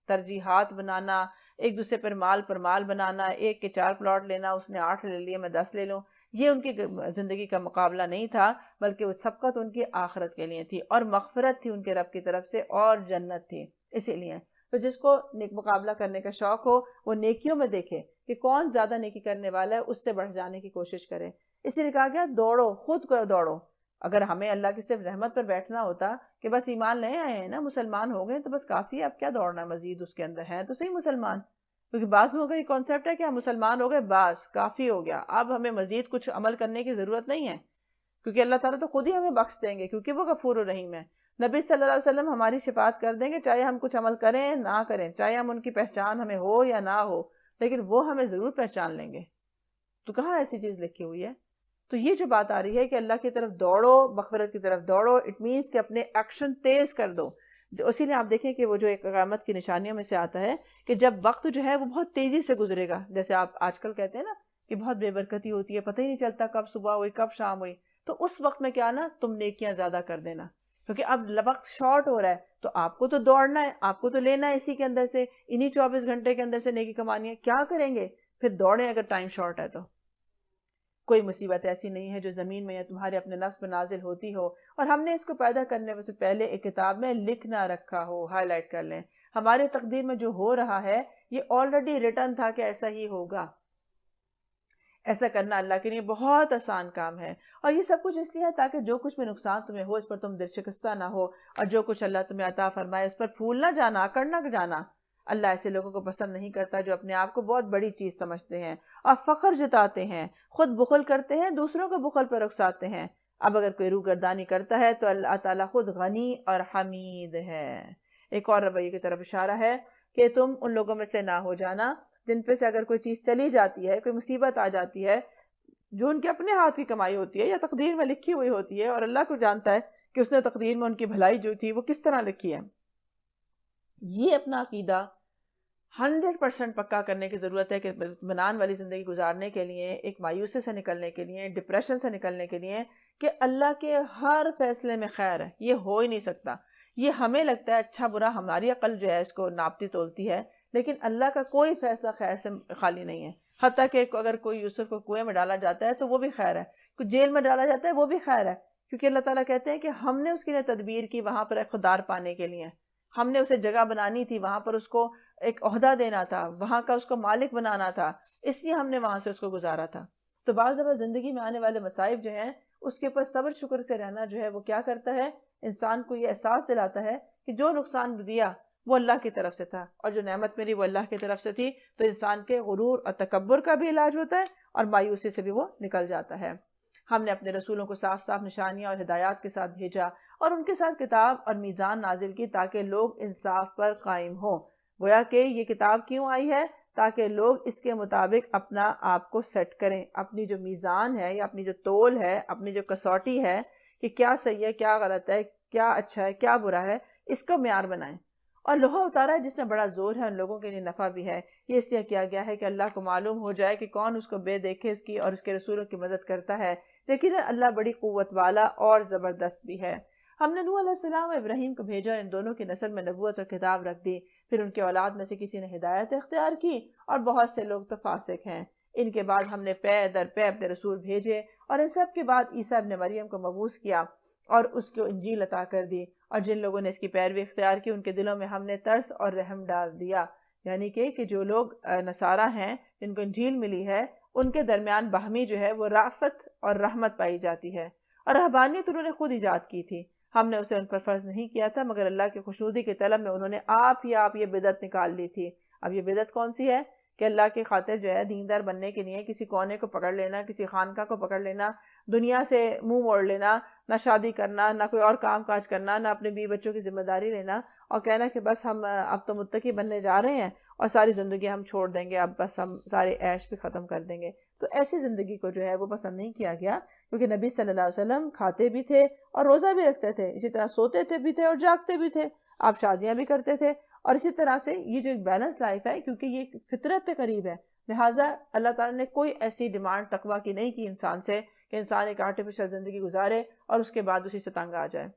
Speaker 1: ترجیحات بنانا، ایک دوسرے پر مال بنانا، ایک کے 4 پلاٹ لینا، اس نے 8 لے لیے میں 10 لے لوں، یہ ان کی زندگی کا مقابلہ نہیں تھا، بلکہ وہ سبقت ان کی آخرت کے لیے تھی اور مغفرت تھی ان کے رب کی طرف سے اور جنت تھی۔ اسی لیے تو جس کو نیک مقابلہ کرنے کا شوق ہو وہ نیکیوں میں دیکھے کہ کون زیادہ نیکی کرنے والا ہے، اس سے بڑھ جانے کی کوشش کرے۔ اسی لیے کہا گیا دوڑو، خود کو دوڑو۔ اگر ہمیں اللہ کی صرف رحمت پر بیٹھنا ہوتا کہ بس ایمان لے آئے ہیں نا، مسلمان ہو گئے تو بس کافی ہے، اب کیا دوڑنا مزید، اس کے اندر ہیں تو صحیح مسلمان۔ کیونکہ بعض لوگوں کا یہ کانسیپٹ ہے کہ ہم مسلمان ہو گئے بس کافی ہو گیا، اب ہمیں مزید کچھ عمل کرنے کی ضرورت نہیں ہے، کیونکہ اللہ تعالیٰ تو خود ہی ہمیں بخش دیں گے کیونکہ وہ غفور الرحیم ہے۔ نبی صلی اللہ علیہ وسلم ہماری شفاعت کر دیں گے، چاہے ہم کچھ عمل کریں نہ کریں، چاہے ہم ان کی پہچان ہمیں ہو یا نہ ہو، لیکن وہ ہمیں ضرور پہچان لیں گے۔ تو کہاں ایسی چیز لکھی ہوئی ہے؟ تو یہ جو بات آ رہی ہے کہ اللہ کی طرف دوڑو، مغفرت کی طرف دوڑو، اٹ مینس کہ اپنے ایکشن تیز کر دو۔ اسی لیے آپ دیکھیں کہ وہ جو ایک قیامت کی نشانیوں میں سے آتا ہے کہ جب وقت جو ہے وہ بہت تیزی سے گزرے گا، جیسے آپ آج کل کہتے ہیں نا کہ بہت بے برکتی ہوتی ہے، پتہ ہی نہیں چلتا کب صبح ہوئی کب شام ہوئی، تو اس وقت میں کیا نا، تم نیکیاں زیادہ کر دینا، کیونکہ اب وقت شارٹ ہو رہا ہے، تو آپ کو تو دوڑنا ہے، آپ کو تو لینا ہے اسی کے اندر سے، انہی 24 گھنٹے کے اندر سے نیکی کمانی ہے۔ کیا کریں گے پھر؟ دوڑیں اگر ٹائم شارٹ ہے تو۔ کوئی مصیبت ایسی نہیں ہے جو زمین میں یا تمہارے اپنے نفس میں نازل ہوتی ہو اور ہم نے اس کو پیدا کرنے سے پہلے ایک کتاب میں لکھ نہ رکھا ہو۔ ہائی لائٹ کر لیں، ہمارے تقدیر میں جو ہو رہا ہے یہ آلریڈی ریٹن تھا کہ ایسا ہی ہوگا۔ ایسا کرنا اللہ کے لیے بہت آسان کام ہے، اور یہ سب کچھ اس لیے ہے تاکہ جو کچھ بھی نقصان تمہیں ہو اس پر تم دل شکستہ نہ ہو، اور جو کچھ اللہ تمہیں عطا فرمائے اس پر پھول نہ جانا، اکڑ نہ جانا۔ اللہ ایسے لوگوں کو پسند نہیں کرتا جو اپنے آپ کو بہت بڑی چیز سمجھتے ہیں اور فخر جتاتے ہیں، خود بخل کرتے ہیں، دوسروں کو بخل پر اکساتے ہیں۔ اب اگر کوئی روگردانی کرتا ہے تو اللہ تعالیٰ خود غنی اور حمید ہے۔ ایک اور رویے کی طرف اشارہ ہے کہ تم ان لوگوں میں سے نہ ہو جانا جن پہ سے اگر کوئی چیز چلی جاتی ہے، کوئی مصیبت آ جاتی ہے جو ان کے اپنے ہاتھ کی کمائی ہوتی ہے یا تقدیر میں لکھی ہوئی ہوتی ہے، اور اللہ کو جانتا ہے کہ اس نے تقدیر میں ان کی بھلائی جو تھی وہ کس طرح لکھی ہے۔ یہ اپنا عقیدہ 100% پکا کرنے کی ضرورت ہے کہ اطمینان والی زندگی گزارنے کے لیے، ایک مایوسی سے نکلنے کے لیے، ڈپریشن سے نکلنے کے لیے، کہ اللہ کے ہر فیصلے میں خیر ہے، یہ ہو ہی نہیں سکتا۔ یہ ہمیں لگتا ہے اچھا برا، ہماری عقل جو ہے اس کو ناپتی تولتی ہے، لیکن اللہ کا کوئی فیصلہ خیر سے خالی نہیں ہے. حتیٰ کہ اگر کوئی یوسف کو کنویں میں ڈالا جاتا ہے تو وہ بھی خیر ہے، کوئی جیل میں ڈالا جاتا ہے وہ بھی خیر ہے، کیونکہ اللہ تعالیٰ کہتے ہیں کہ ہم نے اس کے لیے تدبیر کی وہاں پر اقتدار پانے کے لیے، ہم نے اسے جگہ بنانی تھی، وہاں پر اس کو ایک عہدہ دینا تھا، وہاں کا اس کو مالک بنانا تھا، اس لیے ہم نے وہاں سے اس کو گزارا تھا. تو بعض دفعہ زندگی میں آنے والے مصائب جو ہیں اس کے اوپر صبر شکر سے رہنا جو ہے وہ کیا کرتا ہے، انسان کو یہ احساس دلاتا ہے کہ جو نقصان دیا وہ اللہ کی طرف سے تھا، اور جو نعمت میری وہ اللہ کی طرف سے تھی. تو انسان کے غرور اور تکبر کا بھی علاج ہوتا ہے اور مایوسی سے بھی وہ نکل جاتا ہے. ہم نے اپنے رسولوں کو صاف صاف نشانیاں اور ہدایات کے ساتھ بھیجا اور ان کے ساتھ کتاب اور میزان نازل کی تاکہ لوگ انصاف پر قائم ہوں. گویا کہ یہ کتاب کیوں آئی ہے؟ تاکہ لوگ اس کے مطابق اپنا آپ کو سیٹ کریں، اپنی جو میزان ہے یا اپنی جو تول ہے، اپنی جو کسوٹی ہے کہ کیا صحیح ہے، کیا غلط ہے، کیا اچھا ہے، کیا برا ہے، اس کو معیار بنائیں. اور لوہا اتارا ہے جس میں بڑا زور ہے، ان لوگوں کے لیے نفع بھی ہے. یہ اس لیے کیا گیا ہے کہ اللہ کو معلوم ہو جائے کہ کون اس کو بے دیکھے اس کی اور اس کے رسولوں کی مدد کرتا ہے. یقیناً اللہ بڑی قوت والا اور زبردست بھی ہے. ہم نے نوح علیہ السلام اور ابراہیم کو بھیجا، ان دونوں کی نسل میں نبوت اور کتاب رکھ دی. پھر ان کے اولاد میں سے کسی نے ہدایت اختیار کی اور بہت سے لوگ تو فاسق ہیں. ان کے بعد ہم نے پے در پے اپنے رسول بھیجے اور ان سب کے بعد عیسیٰ ابن مریم کو مبعوث کیا اور اس کو انجیل عطا کر دی. اور جن لوگوں نے اس کی پیروی اختیار کی ان کے دلوں میں ہم نے ترس اور رحم ڈال دیا. یعنی کہ جو لوگ نصارہ ہیں جن کو انجیل ملی ہے ان کے درمیان باہمی جو ہے وہ رافت اور رحمت پائی جاتی ہے. اور رہبانیت انہوں نے خود ایجاد کی تھی، ہم نے اسے ان پر فرض نہیں کیا تھا، مگر اللہ کی خوشنودی کے طلب میں انہوں نے آپ یہ بدعت نکال لی تھی. اب یہ بدعت کون سی ہے کہ اللہ کی خاطر جو ہے دیندار بننے کے لیے کسی کونے کو پکڑ لینا، کسی خانقاہ کو پکڑ لینا، دنیا سے منہ موڑ لینا، نہ شادی کرنا، نہ کوئی اور کام کاج کرنا، نہ اپنے بیوی بچوں کی ذمہ داری لینا، اور کہنا کہ بس ہم اب تو متقی بننے جا رہے ہیں اور ساری زندگی ہم چھوڑ دیں گے، اب بس ہم سارے عیش بھی ختم کر دیں گے. تو ایسی زندگی کو جو ہے وہ پسند نہیں کیا گیا، کیونکہ نبی صلی اللہ علیہ وسلم کھاتے بھی تھے اور روزہ بھی رکھتے تھے، اسی طرح سوتے تھے بھی تھے اور جاگتے بھی تھے. آپ شادیاں بھی کرتے تھے، اور اسی طرح سے یہ جو ایک بیلنس لائف ہے، کیونکہ یہ فطرت کے قریب ہے، لہٰذا اللہ تعالیٰ نے کوئی ایسی ڈیمانڈ تقویٰ کی نہیں کی انسان سے کہ انسان ایک آرٹیفیشل زندگی گزارے اور اس کے بعد اسی سے تنگ آ جائے.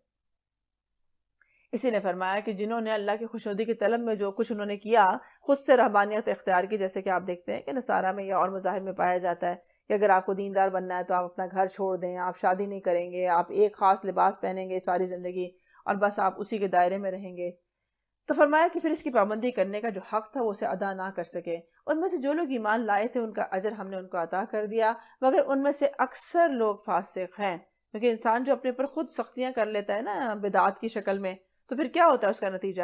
Speaker 1: اسی نے فرمایا کہ جنہوں نے اللہ کی خوشنودی کی طلب میں جو کچھ انہوں نے کیا، خود سے رہبانیت اختیار کی، جیسے کہ آپ دیکھتے ہیں کہ نصارہ میں یا اور مذاہب میں پایا جاتا ہے کہ اگر آپ کو دیندار بننا ہے تو آپ اپنا گھر چھوڑ دیں، آپ شادی نہیں کریں گے، آپ ایک خاص لباس پہنیں گے ساری زندگی اور بس آپ اسی کے دائرے میں رہیں گے. تو فرمایا کہ پھر اس کی پابندی کرنے کا جو حق تھا وہ اسے ادا نہ کر سکے. ان میں سے جو لوگ ایمان لائے تھے ان کا اجر ہم نے ان کو عطا کر دیا، مگر ان میں سے اکثر لوگ فاسق ہیں. کیونکہ انسان جو اپنے پر خود سختیاں کر لیتا ہے نا بدعات کی شکل میں، تو پھر کیا ہوتا ہے اس کا نتیجہ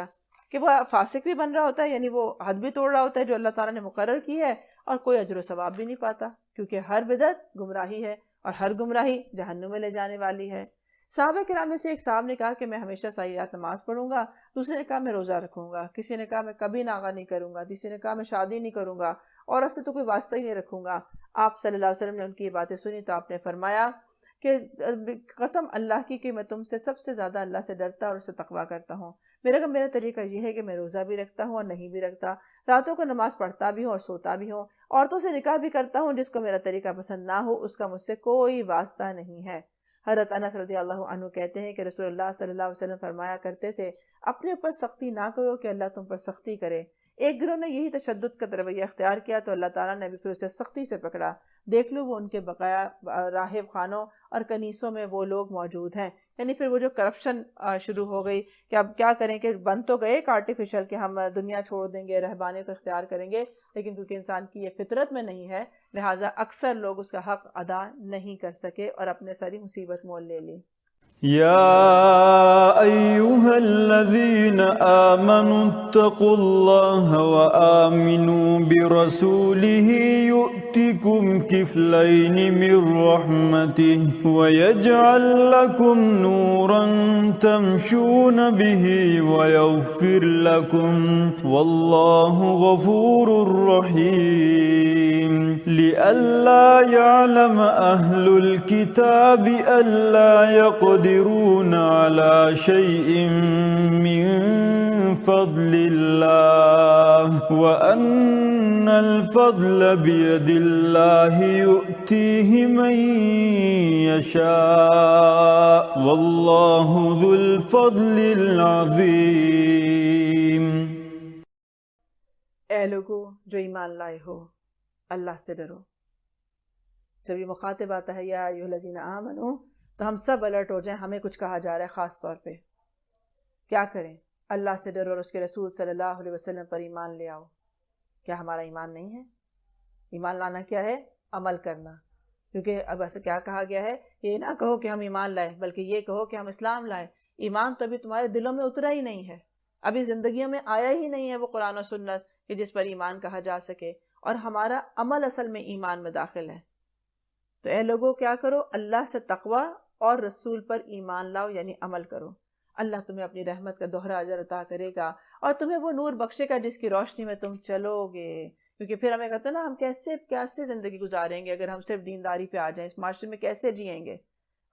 Speaker 1: کہ وہ فاسق بھی بن رہا ہوتا ہے، یعنی وہ حد بھی توڑ رہا ہوتا ہے جو اللہ تعالیٰ نے مقرر کی ہے، اور کوئی اجر و ثواب بھی نہیں پاتا، کیونکہ ہر بدعت گمراہی ہے اور ہر گمراہی جہنم میں لے جانے والی ہے. صحابہ کرام میں سے ایک صاحب نے کہا کہ میں ہمیشہ ساعیات نماز پڑھوں گا، دوسرے نے کہا میں روزہ رکھوں گا، کسی نے کہا میں کبھی ناغہ نہیں کروں گا، کسی نے کہا میں شادی نہیں کروں گا، عورت سے تو کوئی واسطہ ہی نہیں رکھوں گا. آپ صلی اللہ علیہ وسلم نے ان کی یہ باتیں سنی تو آپ نے فرمایا کہ قسم اللہ کی کہ میں تم سے سب سے زیادہ اللہ سے ڈرتا اور اس سے تقویٰ کرتا ہوں. میرا طریقہ یہ ہے کہ میں روزہ بھی رکھتا ہوں اور نہیں بھی رکھتا، راتوں کو نماز پڑھتا بھی ہوں اور سوتا بھی ہوں، عورتوں سے نکاح بھی کرتا ہوں، جس کو میرا طریقہ پسند نہ ہو اس کا مجھ سے کوئی واسطہ نہیں ہے. حضرت انس رضی اللہ عنہ کہتے ہیں کہ رسول اللہ صلی اللہ علیہ وسلم فرمایا کرتے تھے اپنے اوپر سختی نہ کرو کہ اللہ تم پر سختی کرے. ایک گروہ نے یہی تشدد کا رویہ اختیار کیا تو اللہ تعالیٰ نے بھی پھر اسے سختی سے پکڑا. دیکھ لو وہ ان کے بقایا راہب خانوں اور کنیسوں میں وہ لوگ موجود ہیں. یعنی پھر وہ جو کرپشن شروع ہو گئی کہ اب کیا کریں کہ بن تو گئے ایک آرٹیفیشل کہ ہم دنیا چھوڑ دیں گے، رہبانیت کو اختیار کریں گے، لیکن کیونکہ انسان کی یہ فطرت میں نہیں ہے لہٰذا اکثر لوگ اس کا حق ادا نہیں کر سکے اور اپنے ساری مصیبت مول لے لی.
Speaker 2: يا أيها الذين آمنوا اتقوا الله وآمنوا برسوله يؤتكم كفلين من رحمته ويجعل لكم نورا تمشون به ويغفر لكم والله غفور رحيم. لئلا يعلم أهل الكتاب ألا يقدرون على شيء من فضل الله وأن الفضل بيد الله يؤتيه من يشاء والله ذو الفضل العظيم.
Speaker 1: اے لوگو جو ایمان لائے ہو، اللہ سے ڈرو۔ جب یہ مخاطب آتا ہے یا ایھا الذین آمنو، تو ہم سب الرٹ ہو جائیں، ہمیں کچھ کہا جا رہا ہے خاص طور پہ۔ کیا کریں؟ اللہ سے ڈرو اور اس کے رسول صلی اللہ علیہ وسلم پر ایمان لے آؤ۔ کیا ہمارا ایمان نہیں ہے؟ ایمان لانا کیا ہے؟ عمل کرنا۔ کیونکہ اب ایسا کیا کہا گیا ہے، یہ نہ کہو کہ ہم ایمان لائے، بلکہ یہ کہو کہ ہم اسلام لائے۔ ایمان تو ابھی تمہارے دلوں میں اترا ہی نہیں ہے، ابھی زندگیوں میں آیا ہی نہیں ہے وہ قرآن و سنت کہ جس پر ایمان کہا جا سکے، اور ہمارا عمل اصل میں ایمان میں داخل ہے۔ تو اے لوگوں کیا کرو؟ اللہ سے تقوی اور رسول پر ایمان لاؤ، یعنی عمل کرو۔ اللہ تمہیں اپنی رحمت کا دوہرا اجر عطا کرے گا اور تمہیں وہ نور بخشے گا جس کی روشنی میں تم چلو گے۔ کیونکہ پھر ہمیں کہتے ہیں نا، ہم کیسے زندگی گزاریں گے اگر ہم صرف دینداری پہ آ جائیں، اس معاشرے میں کیسے جئیں گے؟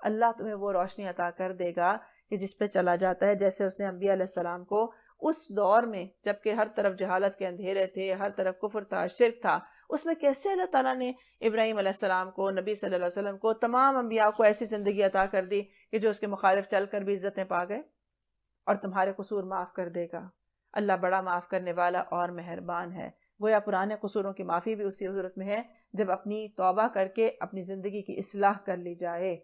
Speaker 1: اللہ تمہیں وہ روشنی عطا کر دے گا کہ جس پہ چلا جاتا ہے، جیسے اس نے انبیاء علیہ السلام کو اس دور میں جبکہ ہر طرف جہالت کے اندھیرے تھے، ہر طرف کفر تھا، شرک تھا، اس میں کیسے اللہ تعالیٰ نے ابراہیم علیہ السلام کو، نبی صلی اللہ علیہ وسلم کو، تمام انبیاء کو ایسی زندگی عطا کر دی کہ جو اس کے مخالف چل کر بھی عزتیں پا گئے، اور تمہارے قصور معاف کر دے گا۔ اللہ بڑا معاف کرنے والا اور مہربان ہے۔ گویا پرانے قصوروں کی معافی بھی اسی صورت میں ہے جب اپنی توبہ کر کے اپنی زندگی کی اصلاح کر لی جائے۔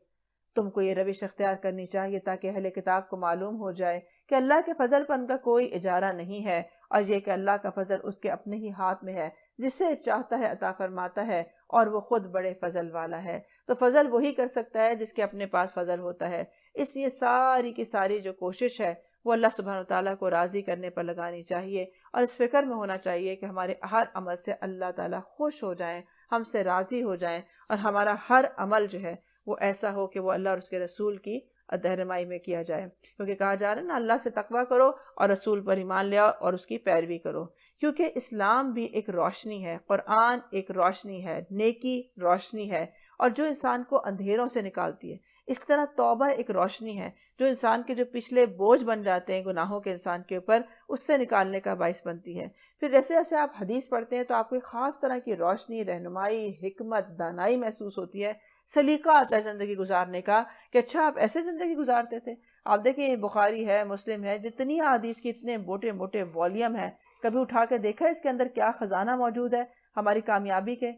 Speaker 1: تم کو یہ روش اختیار کرنی چاہیے تاکہ اہل کتاب کو معلوم ہو جائے کہ اللہ کے فضل پر ان کا کوئی اجارہ نہیں ہے، اور یہ کہ اللہ کا فضل اس کے اپنے ہی ہاتھ میں ہے، جسے چاہتا ہے عطا فرماتا ہے، اور وہ خود بڑے فضل والا ہے۔ تو فضل وہی کر سکتا ہے جس کے اپنے پاس فضل ہوتا ہے۔ اس لیے ساری کی ساری جو کوشش ہے وہ اللہ سبحانہ وتعالیٰ کو راضی کرنے پر لگانی چاہیے، اور اس فکر میں ہونا چاہیے کہ ہمارے ہر عمل سے اللہ تعالیٰ خوش ہو جائیں، ہم سے راضی ہو جائیں، اور ہمارا ہر عمل جو ہے وہ ایسا ہو کہ وہ اللہ اور اس کے رسول کی رہنمائی میں کیا جائے۔ کیونکہ کہا جا رہا ہے نا، اللہ سے تقوی کرو اور رسول پر ایمان لے آؤ اور اس کی پیروی کرو۔ کیونکہ اسلام بھی ایک روشنی ہے، قرآن ایک روشنی ہے، نیکی روشنی ہے، اور جو انسان کو اندھیروں سے نکالتی ہے۔ اس طرح توبہ ایک روشنی ہے جو انسان کے جو پچھلے بوجھ بن جاتے ہیں گناہوں کے انسان کے اوپر، اس سے نکالنے کا باعث بنتی ہے۔ پھر جیسے جیسے آپ حدیث پڑھتے ہیں تو آپ کو ایک خاص طرح کی روشنی، رہنمائی، حکمت، دانائی محسوس ہوتی ہے، سلیقہ آتا ہے زندگی گزارنے کا کہ اچھا آپ ایسے زندگی گزارتے تھے۔ آپ دیکھیں بخاری ہے، مسلم ہے، جتنی حدیث کی اتنے موٹے موٹے والیوم ہیں، کبھی اٹھا کے دیکھا اس کے اندر کیا خزانہ موجود ہے ہماری کامیابی کے؟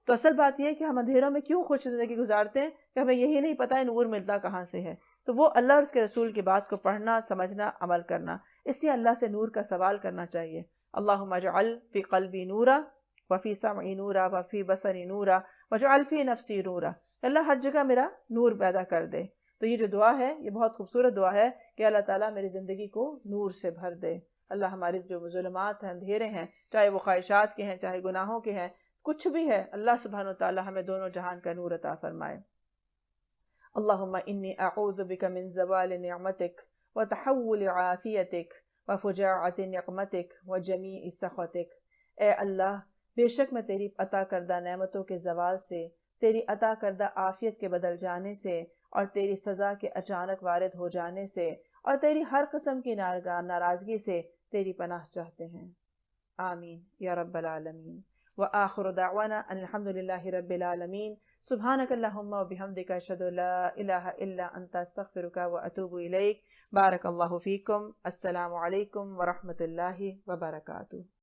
Speaker 1: تو اصل بات یہ ہے کہ ہم اندھیروں میں کیوں خوش زندگی گزارتے ہیں کہ ہمیں یہی نہیں پتہ ہے نور ملتا کہاں سے ہے۔ تو وہ اللہ اور اس کے رسول کی بات کو پڑھنا، سمجھنا، عمل کرنا، اس لیے اللہ سے نور کا سوال کرنا چاہیے۔ اللہم اجعل فی قلبی نورا وفی سمعی نورا وفی بصری نورا واجعل فی نفسی نورا۔ اللہ ہر جگہ میرا نور پیدا کر دے۔ تو یہ جو دعا ہے یہ بہت خوبصورت دعا ہے کہ اللہ تعالیٰ میری زندگی کو نور سے بھر دے۔ اللہ ہماری جو ظلمات ہیں، اندھیرے ہیں، چاہے وہ خواہشات کے ہیں، چاہے گناہوں کے ہیں، کچھ بھی ہے، اللہ سبحانہ وتعالی ہمیں دونوں جہان کا نور عطا فرمائے۔ اللہم انی اعوذ بک من زوال نعمتک وتحول عافیتک وفجاعت نقمتک وجمیع سخطک۔ اے اللہ، بے شک میں تیری عطا کردہ نعمتوں کے زوال سے، تیری عطا کردہ عافیت کے بدل جانے سے، اور تیری سزا کے اچانک وارد ہو جانے سے، اور تیری ہر قسم کی ناراضگی سے تیری پناہ چاہتے ہیں۔ آمین یا رب العالمین۔ وآخر دعوانا ان الحمد للہ رب العالمین۔ سبحانک اللہم وبحمدک اشہد ان لا الہ الا انت استغفرک واتوب الیک۔ بارک اللہ فیکم۔ السلام علیکم ورحمۃ اللہ وبرکاتہ۔